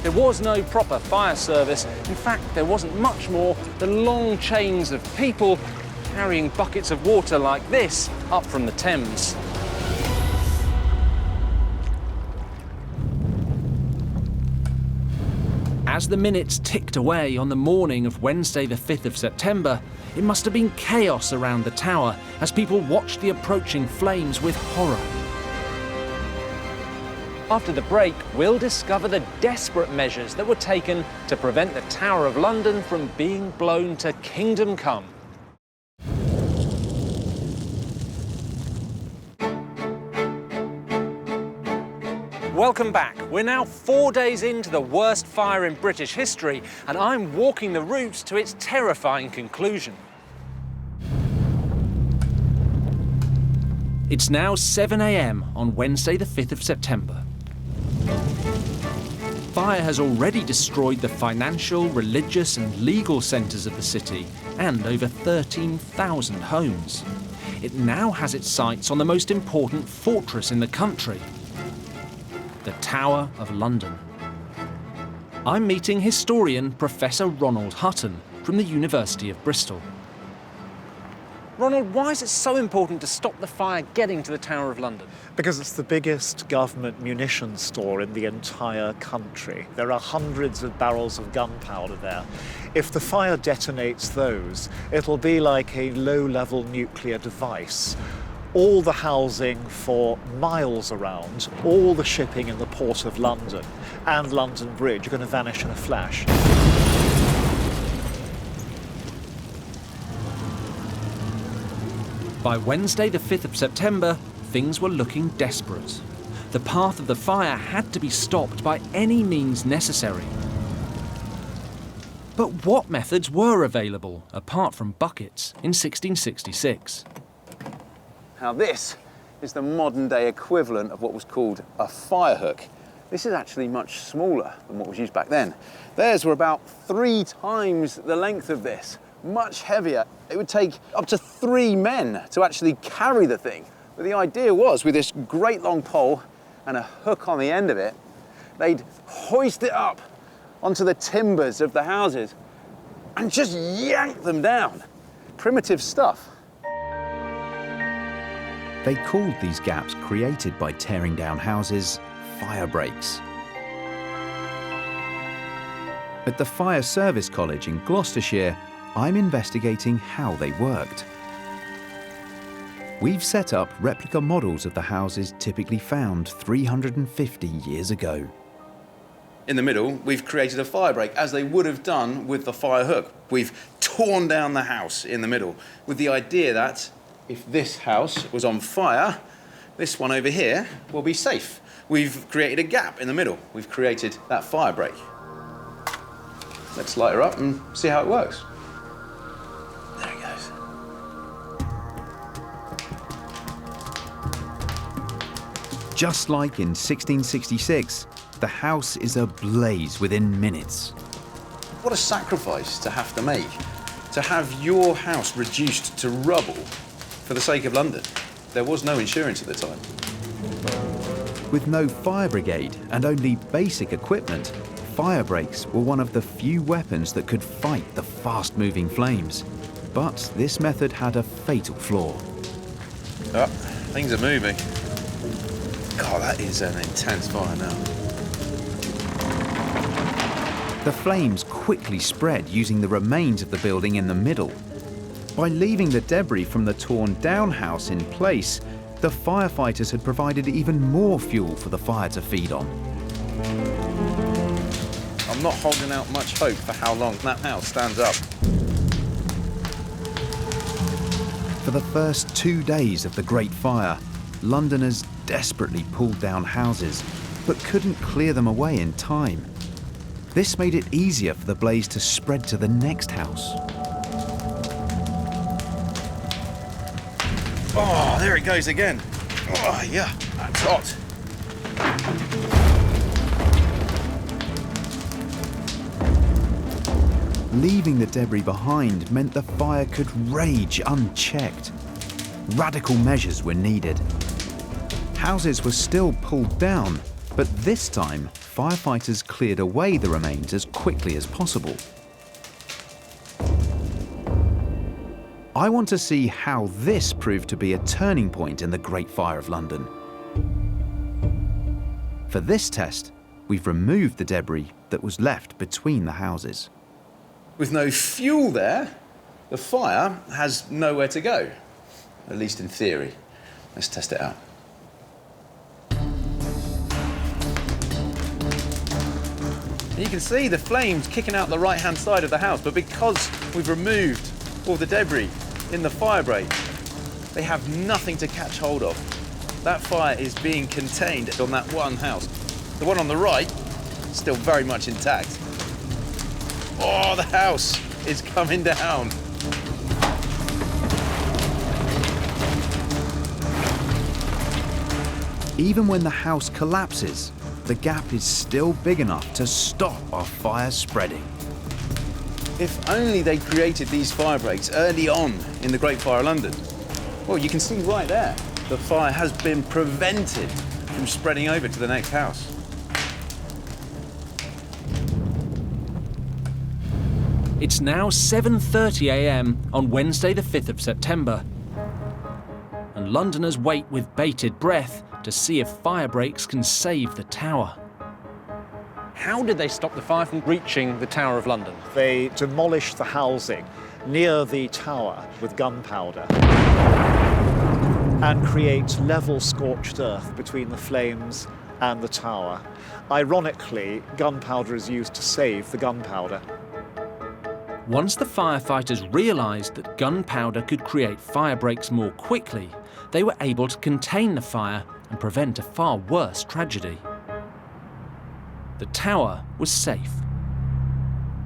There was no proper fire service. In fact, there wasn't much more than long chains of people carrying buckets of water like this up from the Thames. As the minutes ticked away on the morning of Wednesday the 5th of September, it must have been chaos around the tower as people watched the approaching flames with horror. After the break, we'll discover the desperate measures that were taken to prevent the Tower of London from being blown to kingdom come. Welcome back. We're now 4 days into the worst fire in British history, and I'm walking the route to its terrifying conclusion. It's now 7 a.m. on Wednesday the 5th of September. Fire has already destroyed the financial, religious and legal centres of the city and over 13,000 homes. It now has its sights on the most important fortress in the country, the Tower of London. I'm meeting historian Professor Ronald Hutton from the University of Bristol. Ronald, why is it so important to stop the fire getting to the Tower of London? Because it's the biggest government munitions store in the entire country. There are hundreds of barrels of gunpowder there. If the fire detonates those, it'll be like a low-level nuclear device. All the housing for miles around, all the shipping in the Port of London and London Bridge are going to vanish in a flash. By Wednesday the 5th of September, things were looking desperate. The path of the fire had to be stopped by any means necessary. But what methods were available, apart from buckets, in 1666? Now this is the modern day equivalent of what was called a fire hook. This is actually much smaller than what was used back then. Theirs were about 3 times the length of this, much heavier. It would take up to 3 men to actually carry the thing. But the idea was, with this great long pole and a hook on the end of it, they'd hoist it up onto the timbers of the houses and just yank them down. Primitive stuff. They called these gaps created by tearing down houses fire breaks. At the Fire Service College in Gloucestershire, I'm investigating how they worked. We've set up replica models of the houses typically found 350 years ago. In the middle, we've created a fire break, as they would have done with the fire hook. We've torn down the house in the middle, with the idea that if this house was on fire, this one over here will be safe. We've created a gap in the middle. We've created that fire break. Let's light her up and see how it works. There it goes. Just like in 1666, the house is ablaze within minutes. What a sacrifice to have to make, to have your house reduced to rubble for the sake of London. There was no insurance at the time. With no fire brigade and only basic equipment, fire breaks were one of the few weapons that could fight the fast-moving flames. But this method had a fatal flaw. Oh, things are moving. God, that is an intense fire now. The flames quickly spread using the remains of the building in the middle. By leaving the debris from the torn-down house in place, the firefighters had provided even more fuel for the fire to feed on. I'm not holding out much hope for how long that house stands up. For the first 2 days of the Great Fire, Londoners desperately pulled down houses, but couldn't clear them away in time. This made it easier for the blaze to spread to the next house. Oh, there it goes again. Oh, yeah, that's hot. Leaving the debris behind meant the fire could rage unchecked. Radical measures were needed. Houses were still pulled down, but this time, firefighters cleared away the remains as quickly as possible. I want to see how this proved to be a turning point in the Great Fire of London. For this test, we've removed the debris that was left between the houses. With no fuel there, the fire has nowhere to go, at least in theory. Let's test it out. You can see the flames kicking out the right-hand side of the house, but because we've removed all the debris in the fire break, they have nothing to catch hold of. That fire is being contained on that one house. The one on the right, still very much intact. Oh, the house is coming down. Even when the house collapses, the gap is still big enough to stop our fire spreading. If only they created these fire breaks early on in the Great Fire of London. Well, you can see right there, the fire has been prevented from spreading over to the next house. It's now 7:30 a.m. on Wednesday the 5th of September. And Londoners wait with bated breath to see if fire breaks can save the tower. How did they stop the fire from reaching the Tower of London? They demolished the housing near the tower with gunpowder and create level scorched earth between the flames and the tower. Ironically, gunpowder is used to save the gunpowder. Once the firefighters realised that gunpowder could create fire breaks more quickly, they were able to contain the fire and prevent a far worse tragedy. The tower was safe.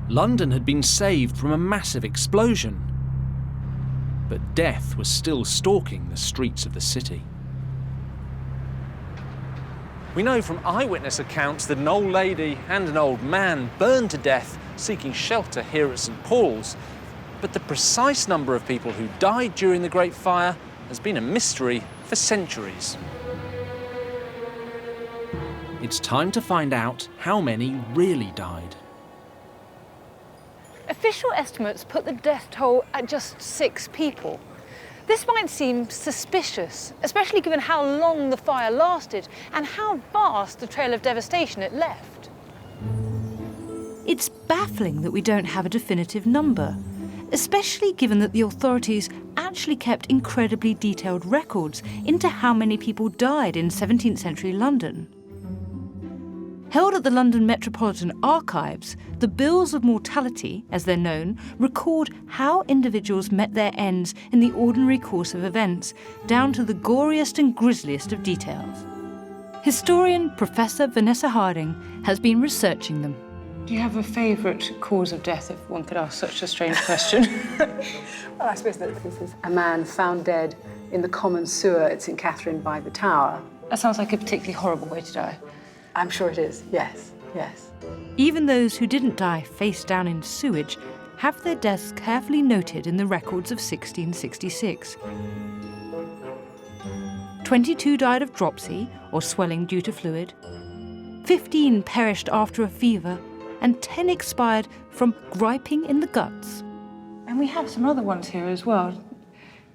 London had been saved from a massive explosion, but death was still stalking the streets of the city. We know from eyewitness accounts that an old lady and an old man burned to death seeking shelter here at St Paul's, but the precise number of people who died during the Great Fire has been a mystery for centuries. It's time to find out how many really died. Official estimates put the death toll at just 6 people. This might seem suspicious, especially given how long the fire lasted and how vast the trail of devastation it left. It's baffling that we don't have a definitive number. especially given that the authorities actually kept incredibly detailed records into how many people died in 17th century London. Held at the London Metropolitan Archives, the Bills of Mortality, as they're known, record how individuals met their ends in the ordinary course of events, down to the goriest and grisliest of details. Historian Professor Vanessa Harding has been researching them. Do you have a favourite cause of death, if one could ask such a strange question? Well, I suppose that this is a man found dead in the common sewer at St Catherine by the Tower. That sounds like a particularly horrible way to die. I'm sure it is, yes, yes. Even those who didn't die face down in sewage have their deaths carefully noted in the records of 1666. 22 died of dropsy, or swelling due to fluid. 15 perished after a fever, and 10 expired from griping in the guts. And we have some other ones here as well.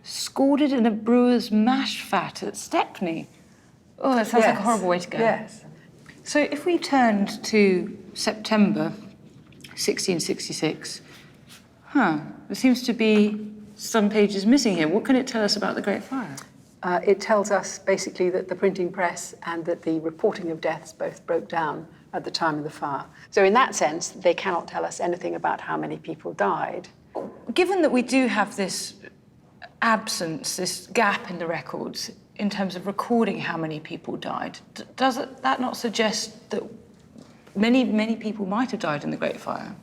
Scalded in a brewer's mash vat at Stepney. Oh, that sounds like a horrible way to go. Yes. So if we turned to September 1666, there seems to be some pages missing here. What can it tell us about the Great Fire? It tells us basically that the printing press and that the reporting of deaths both broke down at the time of the fire. So in that sense, they cannot tell us anything about how many people died. Given that we do have this absence, this gap in the records, in terms of recording how many people died, does that not suggest that many people might have died in the Great Fire?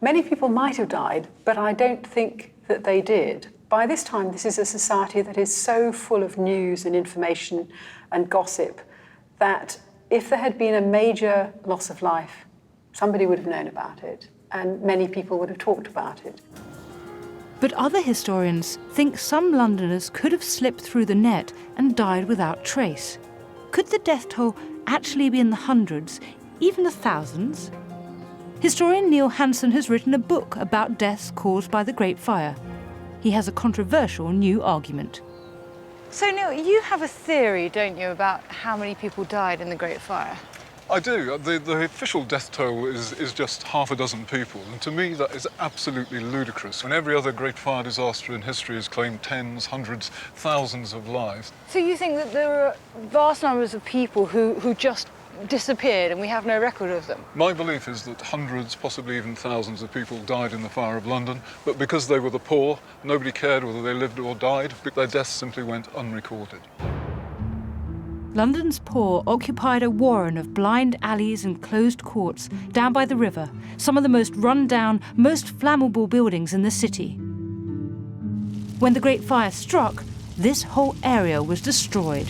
Many people might have died, but I don't think that they did. By this time, this is a society that is so full of news and information and gossip that if there had been a major loss of life, somebody would have known about it, and many people would have talked about it. But other historians think some Londoners could have slipped through the net and died without trace. Could the death toll actually be in the hundreds, even the thousands? Historian Neil Hansen has written a book about deaths caused by the Great Fire. He has a controversial new argument. So, Neil, you have a theory, don't you, about how many people died in the Great Fire? I do. The official death toll is just half a dozen people, and to me that is absolutely ludicrous. When every other great fire disaster in history has claimed tens, hundreds, thousands of lives. So you think that there are vast numbers of people who just disappeared and we have no record of them? My belief is that hundreds, possibly even thousands of people died in the fire of London, but because they were the poor, nobody cared whether they lived or died, their deaths simply went unrecorded. London's poor occupied a warren of blind alleys and closed courts down by the river, some of the most run-down, most flammable buildings in the city. When the Great Fire struck, this whole area was destroyed.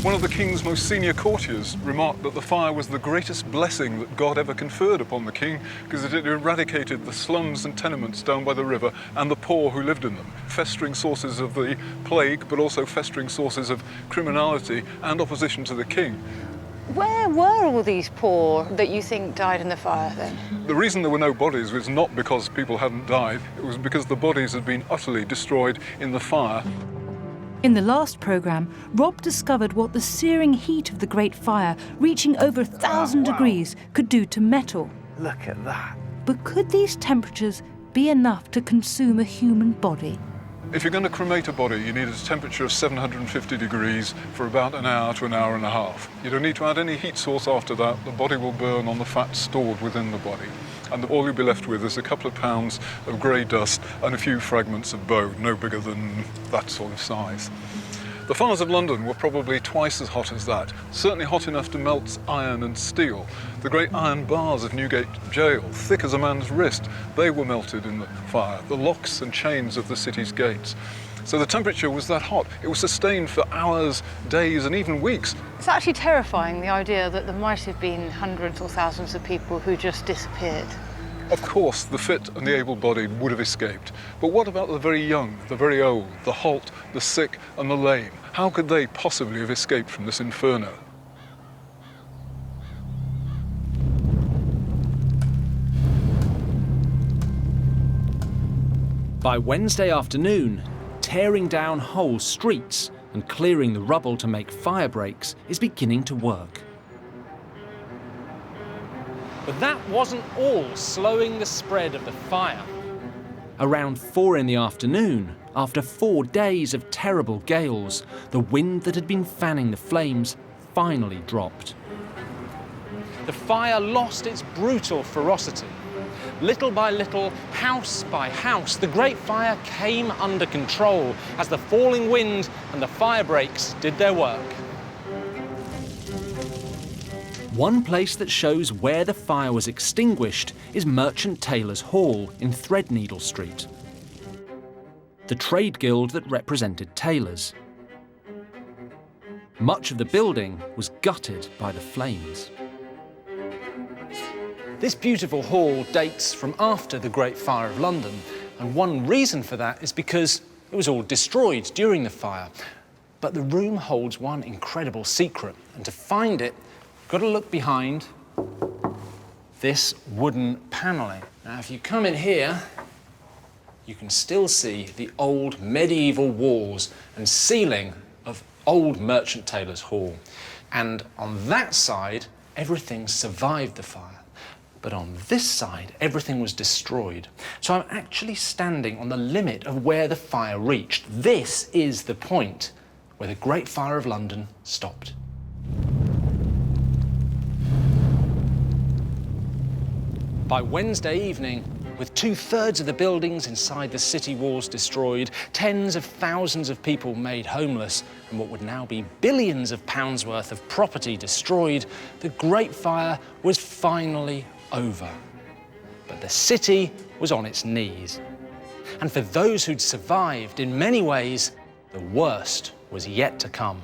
One of the king's most senior courtiers remarked that the fire was the greatest blessing that God ever conferred upon the king because it had eradicated the slums and tenements down by the river and the poor who lived in them, festering sources of the plague, but also festering sources of criminality and opposition to the king. Where were all these poor that you think died in the fire then? The reason there were no bodies was not because people hadn't died, it was because the bodies had been utterly destroyed in the fire. In the last programme, Rob discovered what the searing heat of the Great Fire, reaching over 1,000 degrees, could do to metal. Look at that. But could these temperatures be enough to consume a human body? If you're going to cremate a body, you need a temperature of 750 degrees for about an hour to an hour and a half. You don't need to add any heat source after that. The body will burn on the fat stored within the body. And all you'll be left with is a couple of pounds of grey dust and a few fragments of bone, no bigger than that sort of size. The fires of London were probably twice as hot as that, certainly hot enough to melt iron and steel. The great iron bars of Newgate Jail, thick as a man's wrist, they were melted in the fire, the locks and chains of the city's gates. So the temperature was that hot. It was sustained for hours, days, and even weeks. It's actually terrifying, the idea that there might have been hundreds or thousands of people who just disappeared. Of course, the fit and the able-bodied would have escaped. But what about the very young, the very old, the halt, the sick, and the lame? How could they possibly have escaped from this inferno? By Wednesday afternoon, tearing down whole streets and clearing the rubble to make fire breaks is beginning to work. But that wasn't all slowing the spread of the fire. Around 4 in the afternoon, after 4 days of terrible gales, the wind that had been fanning the flames finally dropped. The fire lost its brutal ferocity. Little by little, house by house, the Great Fire came under control as the falling wind and the fire breaks did their work. One place that shows where the fire was extinguished is Merchant Taylors' Hall in Threadneedle Street, the trade guild that represented tailors. Much of the building was gutted by the flames. This beautiful hall dates from after the Great Fire of London, and one reason for that is because it was all destroyed during the fire. But the room holds one incredible secret, and to find it, you've got to look behind this wooden panelling. Now, if you come in here, you can still see the old medieval walls and ceiling of old Merchant Taylors' Hall. And on that side, everything survived the fire. But on this side, everything was destroyed. So I'm actually standing on the limit of where the fire reached. This is the point where the Great Fire of London stopped. By Wednesday evening, with 2/3 of the buildings inside the city walls destroyed, tens of thousands of people made homeless, and what would now be billions of pounds worth of property destroyed, the Great Fire was finally over. But the city was on its knees. And for those who'd survived, in many ways, the worst was yet to come.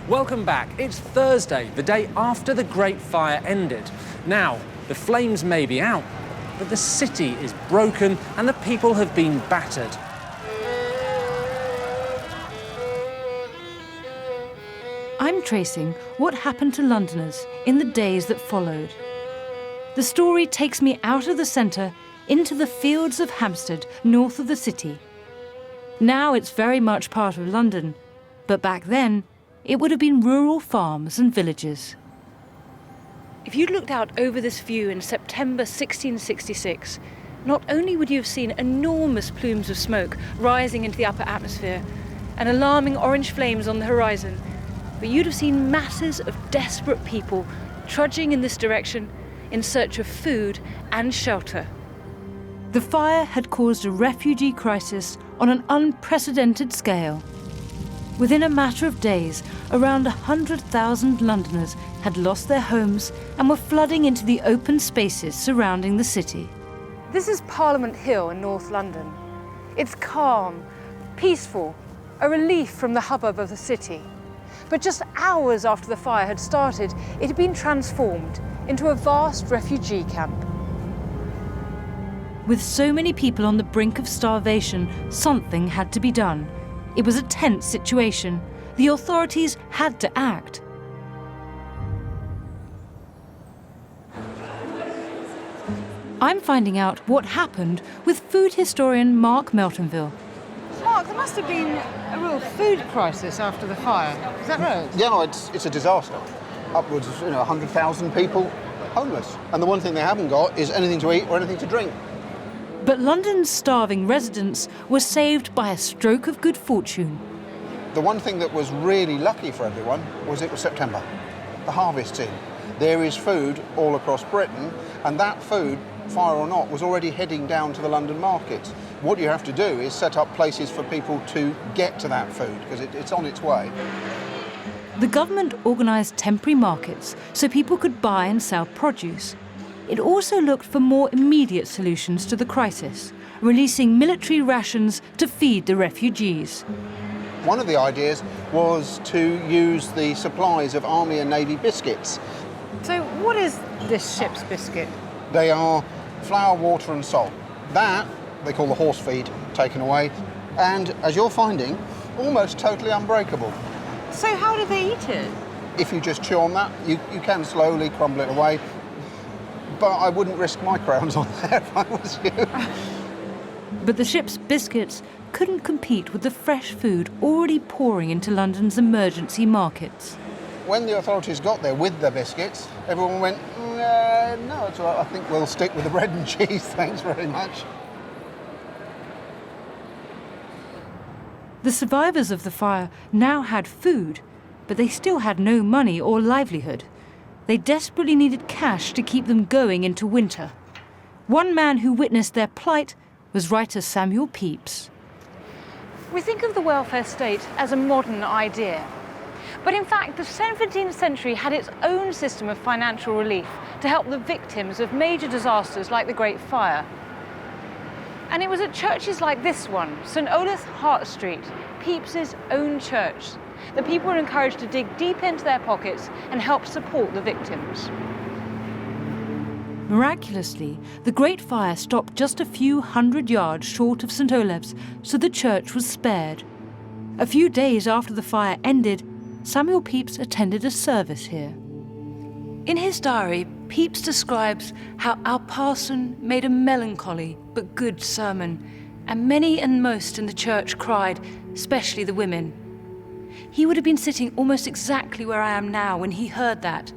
Welcome back. It's Thursday, the day after the Great Fire ended. Now, the flames may be out, but the city is broken and the people have been battered. I'm tracing what happened to Londoners in the days that followed. The story takes me out of the centre into the fields of Hampstead, north of the city. Now it's very much part of London, but back then it would have been rural farms and villages. If you'd looked out over this view in September 1666, not only would you have seen enormous plumes of smoke rising into the upper atmosphere and alarming orange flames on the horizon, but you'd have seen masses of desperate people trudging in this direction in search of food and shelter. The fire had caused a refugee crisis on an unprecedented scale. Within a matter of days, around 100,000 Londoners had lost their homes and were flooding into the open spaces surrounding the city. This is Parliament Hill in North London. It's calm, peaceful, a relief from the hubbub of the city. But just hours after the fire had started, it had been transformed into a vast refugee camp. With so many people on the brink of starvation, something had to be done. It was a tense situation. The authorities had to act. I'm finding out what happened with food historian Mark Meltonville. Mark, there must have been a real food crisis after the fire. Is that right? Yeah, no, it's a disaster. Upwards of 100,000 people homeless. And the one thing they haven't got is anything to eat or anything to drink. But London's starving residents were saved by a stroke of good fortune. The one thing that was really lucky for everyone was it was September, the harvest in. There is food all across Britain, and that food, fire or not, was already heading down to the London market. What you have to do is set up places for people to get to that food, because it's on its way. The government organised temporary markets so people could buy and sell produce. It also looked for more immediate solutions to the crisis, releasing military rations to feed the refugees. One of the ideas was to use the supplies of Army and Navy biscuits. So what is this ship's biscuit? They are flour, water and salt. That they call the horse feed taken away, and as you're finding, almost totally unbreakable. So how do they eat it? If you just chew on that, you can slowly crumble it away. But I wouldn't risk my crowns on there if I was you. But the ship's Biscuits couldn't compete with the fresh food already pouring into London's emergency markets. When the authorities got there with the biscuits, everyone went, no, it's all right. I think we'll stick with the bread and cheese, thanks very much. The survivors of the fire now had food, but they still had no money or livelihood. They desperately needed cash to keep them going into winter. One man who witnessed their plight was writer Samuel Peeps. We think of the welfare state as a modern idea. But in fact, the 17th century had its own system of financial relief to help the victims of major disasters like the Great Fire. And it was at churches like this one, St Olaf Hart Street, Pepys's own church, that people were encouraged to dig deep into their pockets and help support the victims. Miraculously, the Great Fire stopped just a few hundred yards short of St Olaf's, so the church was spared. A few days after the fire ended, Samuel Pepys attended a service here. In his diary, Pepys describes how our parson made a melancholy but good sermon, and many and most in the church cried, especially the women. He would have been sitting almost exactly where I am now when he heard that,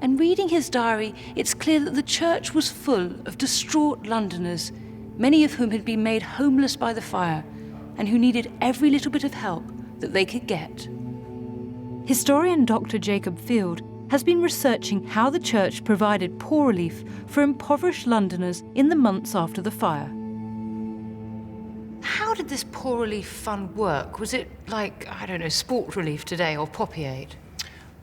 and reading his diary, it's clear that the church was full of distraught Londoners, many of whom had been made homeless by the fire, and who needed every little bit of help that they could get. Historian Dr. Jacob Field has been researching how the church provided poor relief for impoverished Londoners in the months after the fire. How did this poor relief fund work? Was it like, I don't know, sport relief today or poppy aid?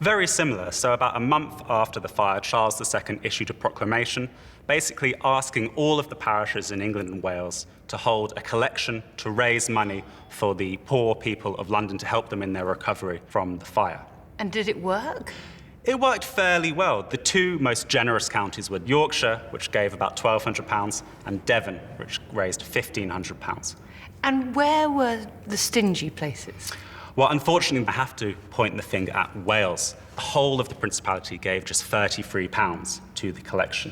Very similar. So about a month after the fire, Charles II issued a proclamation basically asking all of the parishes in England and Wales to hold a collection to raise money for the poor people of London to help them in their recovery from the fire. And did it work? It worked fairly well. The two most generous counties were Yorkshire, which gave about £1,200, and Devon, which raised £1,500. And where were the stingy places? Well, unfortunately, I have to point the finger at Wales. The whole of the Principality gave just £33 to the collection.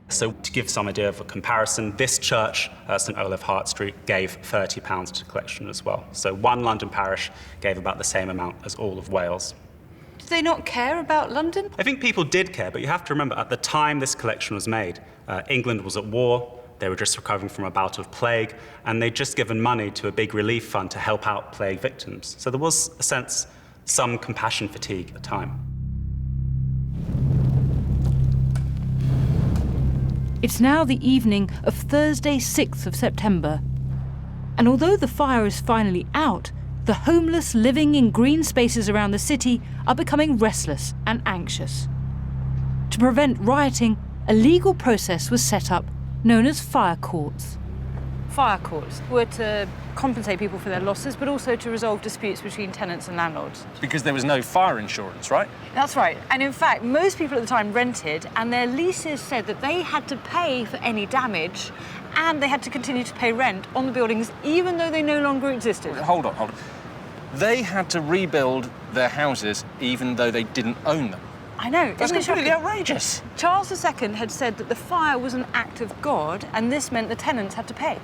So to give some idea of a comparison, this church, St Olaf Hart Street, gave £30 to the collection as well. So one London parish gave about the same amount as all of Wales. Did they not care about London? I think people did care, but you have to remember, at the time this collection was made, England was at war, they were just recovering from a bout of plague, and they'd just given money to a big relief fund to help out plague victims. So there was, a sense, some compassion fatigue at the time. It's now the evening of Thursday, 6th of September. And although the fire is finally out, the homeless living in green spaces around the city are becoming restless and anxious. To prevent rioting, a legal process was set up known as fire courts. Fire courts were to compensate people for their losses, but also to resolve disputes between tenants and landlords. Because there was no fire insurance, right? That's right. And in fact, most people at the time rented, and their leases said that they had to pay for any damage, and they had to continue to pay rent on the buildings, even though they no longer existed. Hold on. They had to rebuild their houses even though they didn't own them. I know. That's completely outrageous. Charles II had said that the fire was an act of God, and this meant the tenants had to pay.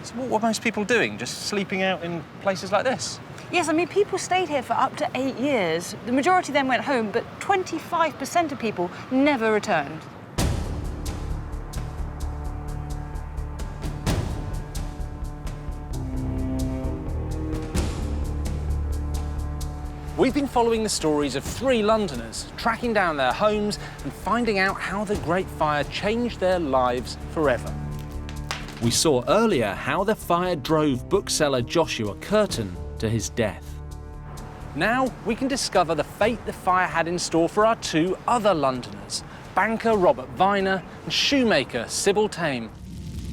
So what were most people doing? Just sleeping out in places like this? Yes, I mean, people stayed here for up to 8 years. The majority then went home, but 25% of people never returned. We've been following the stories of 3 Londoners, tracking down their homes and finding out how the Great Fire changed their lives forever. We saw earlier how the fire drove bookseller Joshua Curtin to his death. Now we can discover the fate the fire had in store for our 2 other Londoners, banker Robert Weiner and shoemaker Sybil Tame.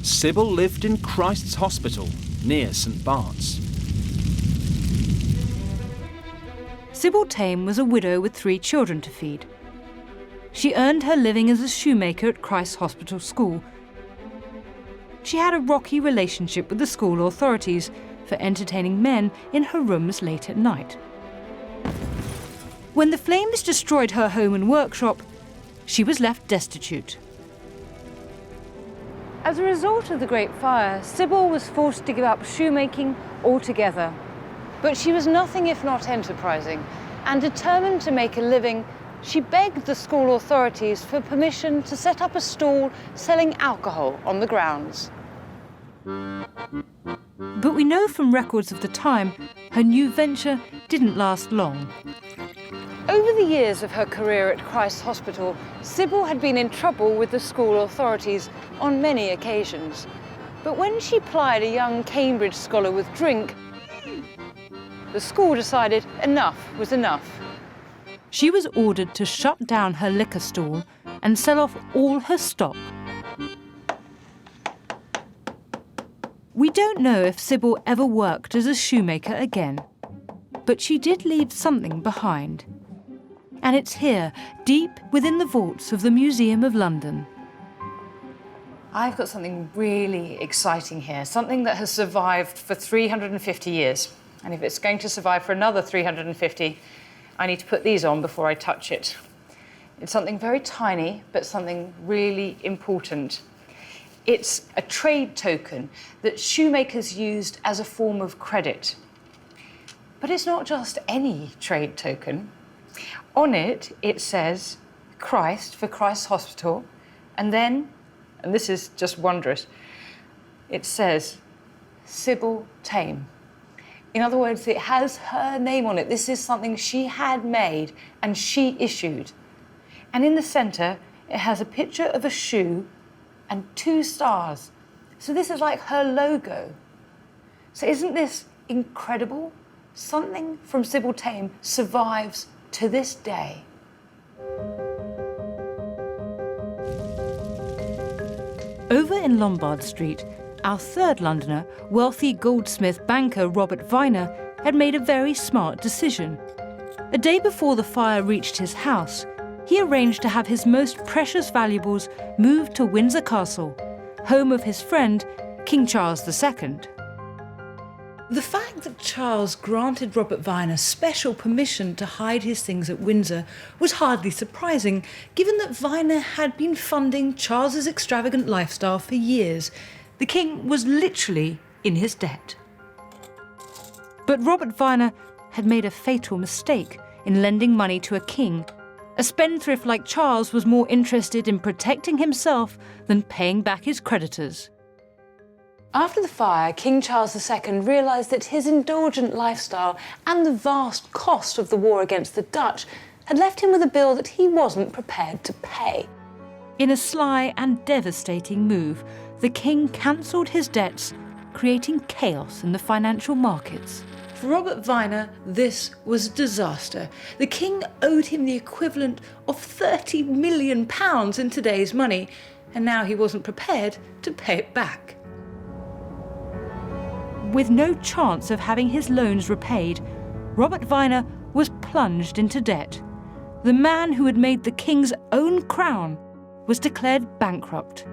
Sybil lived in Christ's Hospital, near St Bart's. Sybil Tame was a widow with 3 children to feed. She earned her living as a shoemaker at Christ's Hospital School. She had a rocky relationship with the school authorities for entertaining men in her rooms late at night. When the flames destroyed her home and workshop, she was left destitute. As a result of the Great Fire, Sybil was forced to give up shoemaking altogether. But she was nothing if not enterprising, and determined to make a living, she begged the school authorities for permission to set up a stall selling alcohol on the grounds. But we know from records of the time, her new venture didn't last long. Over the years of her career at Christ's Hospital, Sybil had been in trouble with the school authorities on many occasions. But when she plied a young Cambridge scholar with drink, the school decided enough was enough. She was ordered to shut down her liquor stall and sell off all her stock. We don't know if Sybil ever worked as a shoemaker again, but she did leave something behind. And it's here, deep within the vaults of the Museum of London. I've got something really exciting here, something that has survived for 350 years. And if it's going to survive for another 350, I need to put these on before I touch it. It's something very tiny, but something really important. It's a trade token that shoemakers used as a form of credit. But it's not just any trade token. On it, it says Christ for Christ's Hospital, and then, and this is just wondrous, it says Sybil Tame. In other words, it has her name on it. This is something she had made and she issued. And in the centre, it has a picture of a shoe and 2 stars. So this is like her logo. So isn't this incredible? Something from Sybil Tame survives to this day. Over in Lombard Street, our third Londoner, wealthy goldsmith banker Robert Weiner, had made a very smart decision. A day before the fire reached his house, he arranged to have his most precious valuables moved to Windsor Castle, home of his friend, King Charles II. The fact that Charles granted Robert Weiner special permission to hide his things at Windsor was hardly surprising, given that Weiner had been funding Charles's extravagant lifestyle for years. The king was literally in his debt. But Robert Weiner had made a fatal mistake in lending money to a king. A spendthrift like Charles was more interested in protecting himself than paying back his creditors. After the fire, King Charles II realised that his indulgent lifestyle and the vast cost of the war against the Dutch had left him with a bill that he wasn't prepared to pay. In a sly and devastating move, the king cancelled his debts, creating chaos in the financial markets. For Robert Weiner, this was a disaster. The king owed him the equivalent of £30 million in today's money, and now he wasn't prepared to pay it back. With no chance of having his loans repaid, Robert Weiner was plunged into debt. The man who had made the king's own crown was declared bankrupt.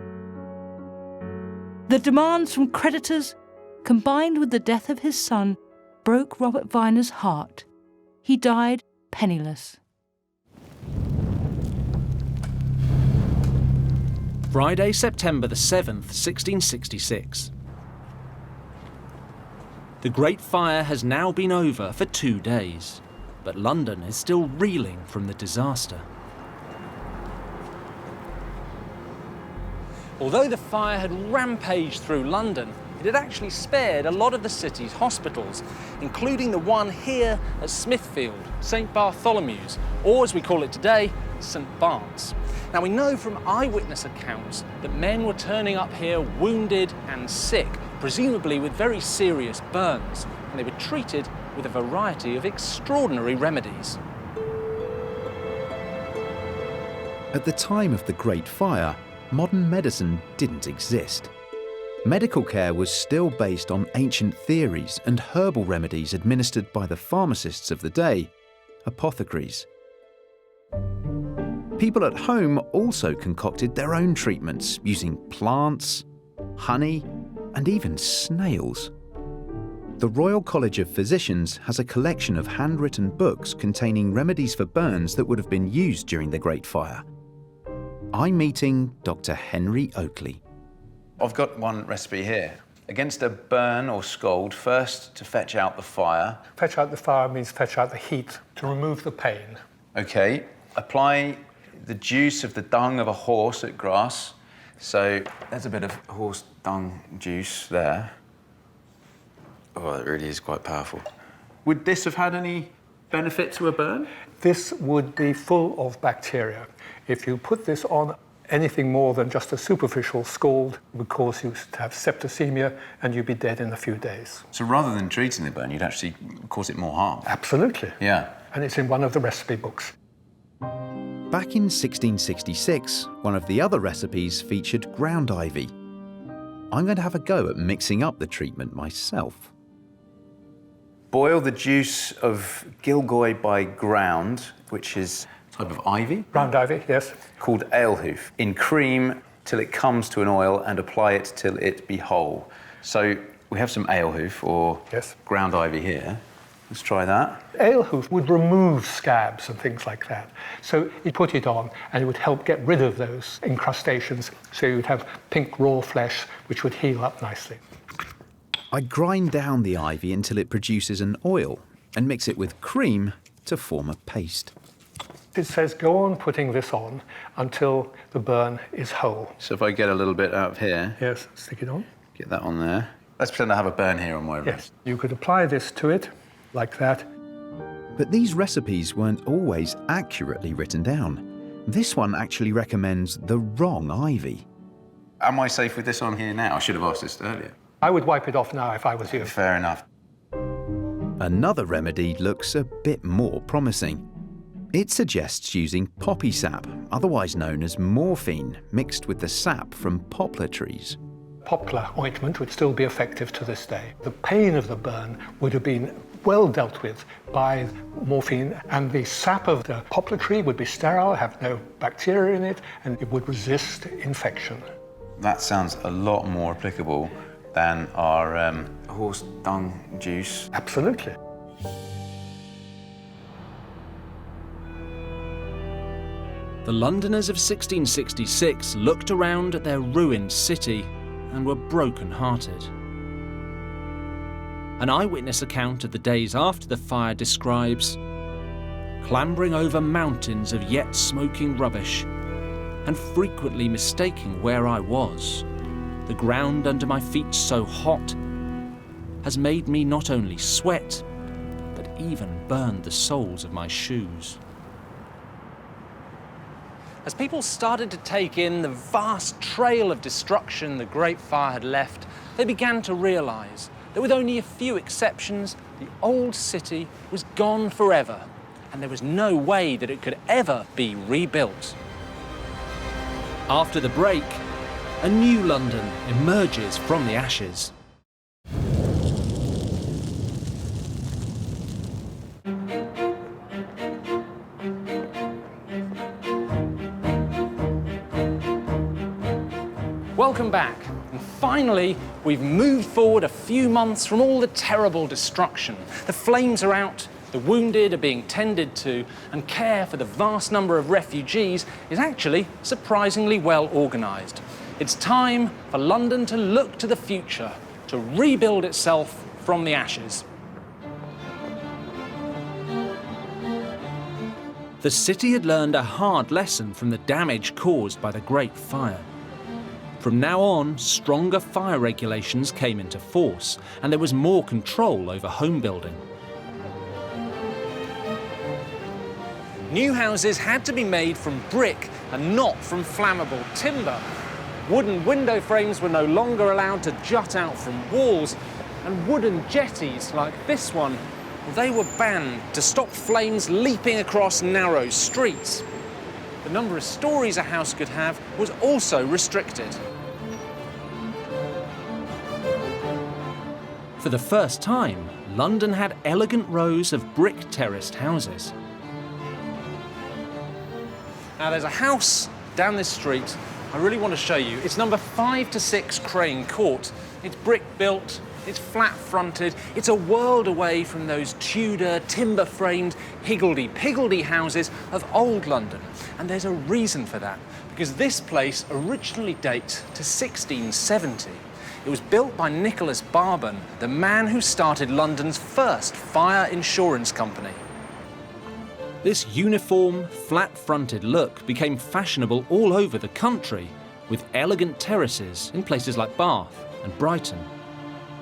The demands from creditors, combined with the death of his son, broke Robert Weiner's heart. He died penniless. Friday, September the 7th, 1666. The Great Fire has now been over for 2 days, but London is still reeling from the disaster. Although the fire had rampaged through London, it had actually spared a lot of the city's hospitals, including the one here at Smithfield, St Bartholomew's, or as we call it today, St Bart's. Now we know from eyewitness accounts that men were turning up here wounded and sick, presumably with very serious burns, and they were treated with a variety of extraordinary remedies. At the time of the Great Fire, modern medicine didn't exist. Medical care was still based on ancient theories and herbal remedies administered by the pharmacists of the day, apothecaries. People at home also concocted their own treatments using plants, honey, and even snails. The Royal College of Physicians has a collection of handwritten books containing remedies for burns that would have been used during the Great Fire. I'm meeting Dr. Henry Oakley. I've got one recipe here. Against a burn or scald, first to fetch out the fire. Fetch out the fire means fetch out the heat, to remove the pain. OK. Apply the juice of the dung of a horse at grass. So there's a bit of horse dung juice there. Oh, it really is quite powerful. Would this have had any benefit to a burn? This would be full of bacteria. If you put this on anything more than just a superficial scald, it would cause you to have septicemia and you'd be dead in a few days. So rather than treating the burn, you'd actually cause it more harm? Absolutely. Yeah. And it's in one of the recipe books. Back in 1666, one of the other recipes featured ground ivy. I'm going to have a go at mixing up the treatment myself. Boil the juice of Gilgoy by ground, which is a type of ivy. Ground ivy, yes. Called alehoof, in cream till it comes to an oil and apply it till it be whole. So we have some alehoof or ground ivy here. Let's try that. Alehoof would remove scabs and things like that. So you put it on and it would help get rid of those incrustations. So you'd have pink raw flesh, which would heal up nicely. I grind down the ivy until it produces an oil and mix it with cream to form a paste. It says go on putting this on until the burn is whole. So if I get a little bit out of here. Yes, stick it on. Get that on there. Let's pretend I have a burn here on my wrist. Yes, you could apply this to it like that. But these recipes weren't always accurately written down. This one actually recommends the wrong ivy. Am I safe with this on here now? I should have asked this earlier. I would wipe it off now if I was you. Fair enough. Another remedy looks a bit more promising. It suggests using poppy sap, otherwise known as morphine, mixed with the sap from poplar trees. Poplar ointment would still be effective to this day. The pain of the burn would have been well dealt with by morphine, and the sap of the poplar tree would be sterile, have no bacteria in it, and it would resist infection. That sounds a lot more applicable than our horse dung juice. Absolutely. The Londoners of 1666 looked around at their ruined city and were broken-hearted. An eyewitness account of the days after the fire describes clambering over mountains of yet smoking rubbish and frequently mistaking where I was. The ground under my feet so hot has made me not only sweat, but even burned the soles of my shoes. As people started to take in the vast trail of destruction the Great Fire had left, they began to realise that with only a few exceptions, the old city was gone forever, and there was no way that it could ever be rebuilt. After the break, a new London emerges from the ashes. Welcome back. And finally, we've moved forward a few months from all the terrible destruction. The flames are out, the wounded are being tended to, and care for the vast number of refugees is actually surprisingly well organised. It's time for London to look to the future, to rebuild itself from the ashes. The city had learned a hard lesson from the damage caused by the Great Fire. From now on, stronger fire regulations came into force, and there was more control over home building. New houses had to be made from brick and not from flammable timber. Wooden window frames were no longer allowed to jut out from walls, and wooden jetties like this one, they were banned to stop flames leaping across narrow streets. The number of stories a house could have was also restricted. For the first time, London had elegant rows of brick terraced houses. Now there's a house down this street I really want to show you. It's number 5 to 6 Crane Court. It's brick built, it's flat-fronted, it's a world away from those Tudor, timber-framed, higgledy-piggledy houses of old London. And there's a reason for that, because this place originally dates to 1670. It was built by Nicholas Barban, the man who started London's first fire insurance company. This uniform, flat-fronted look became fashionable all over the country, with elegant terraces in places like Bath and Brighton.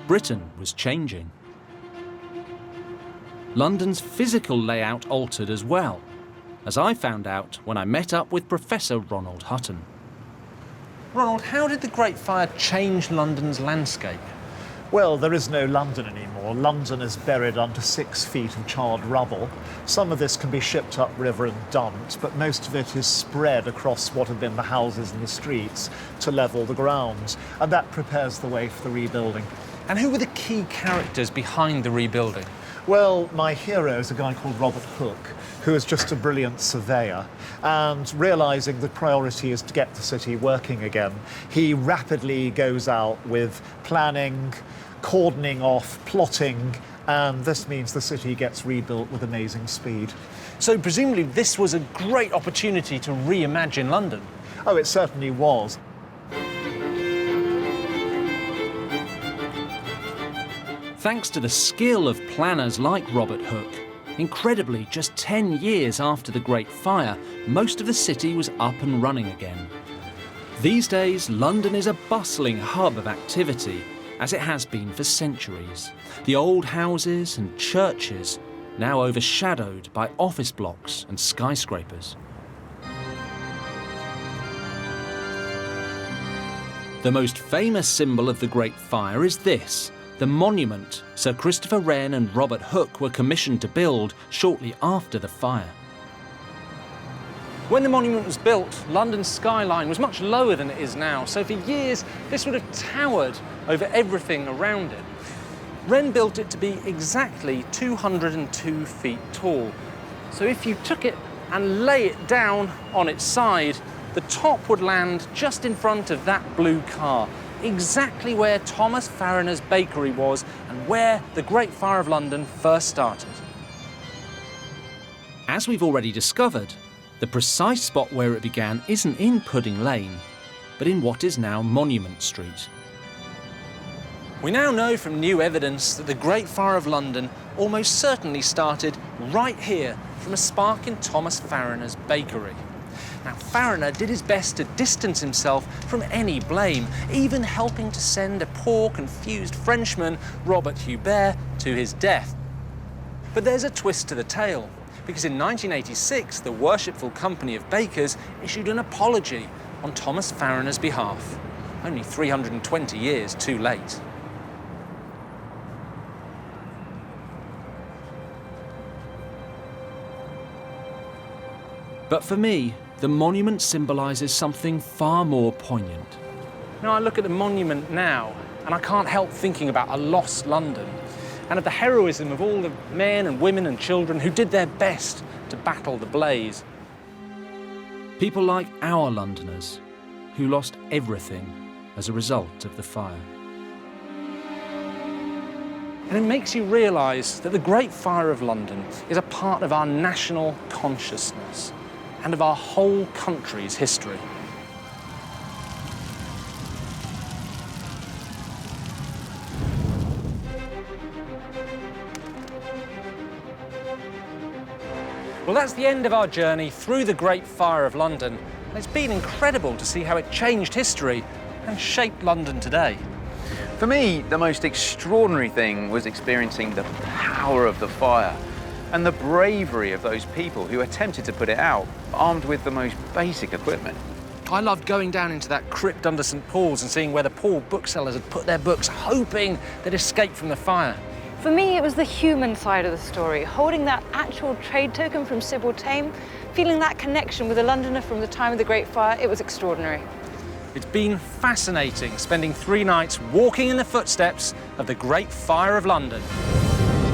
Britain was changing. London's physical layout altered as well, as I found out when I met up with Professor Ronald Hutton. Ronald, how did the Great Fire change London's landscape? Well, there is no London anymore. London is buried under 6 feet of charred rubble. Some of this can be shipped upriver and dumped, but most of it is spread across what have been the houses and the streets to level the ground, and that prepares the way for the rebuilding. And who were the key characters behind the rebuilding? Well, my hero is a guy called Robert Hooke, who is just a brilliant surveyor, and realising the priority is to get the city working again, he rapidly goes out with planning, cordoning off, plotting, and this means the city gets rebuilt with amazing speed. So presumably this was a great opportunity to reimagine London? Oh, it certainly was. Thanks to the skill of planners like Robert Hooke, incredibly, just 10 years after the Great Fire, most of the city was up and running again. These days, London is a bustling hub of activity, as it has been for centuries. The old houses and churches, now overshadowed by office blocks and skyscrapers. The most famous symbol of the Great Fire is this, the monument Sir Christopher Wren and Robert Hooke were commissioned to build shortly after the fire. When the monument was built, London's skyline was much lower than it is now, so for years this would have towered over everything around it. Wren built it to be exactly 202 feet tall. So if you took it and lay it down on its side, the top would land just in front of that blue car, exactly where Thomas Farroner's bakery was and where the Great Fire of London first started. As we've already discovered, the precise spot where it began isn't in Pudding Lane, but in what is now Monument Street. We now know from new evidence that the Great Fire of London almost certainly started right here from a spark in Thomas Farroner's bakery. Now, Farroner did his best to distance himself from any blame, even helping to send a poor, confused Frenchman, Robert Hubert, to his death. But there's a twist to the tale, because in 1986, the Worshipful Company of Bakers issued an apology on Thomas Farroner's behalf, only 320 years too late. But for me, the monument symbolises something far more poignant. Now, I look at the monument now, and I can't help thinking about a lost London, and of the heroism of all the men and women and children who did their best to battle the blaze. People like our Londoners, who lost everything as a result of the fire. And it makes you realise that the Great Fire of London is a part of our national consciousness and of our whole country's history. Well, that's the end of our journey through the Great Fire of London. And it's been incredible to see how it changed history and shaped London today. For me, the most extraordinary thing was experiencing the power of the fire and the bravery of those people who attempted to put it out, armed with the most basic equipment. I loved going down into that crypt under St. Paul's and seeing where the poor booksellers had put their books, hoping they'd escape from the fire. For me, it was the human side of the story, holding that actual trade token from Sybil Tame, feeling that connection with a Londoner from the time of the Great Fire. It was extraordinary. It's been fascinating spending 3 nights walking in the footsteps of the Great Fire of London.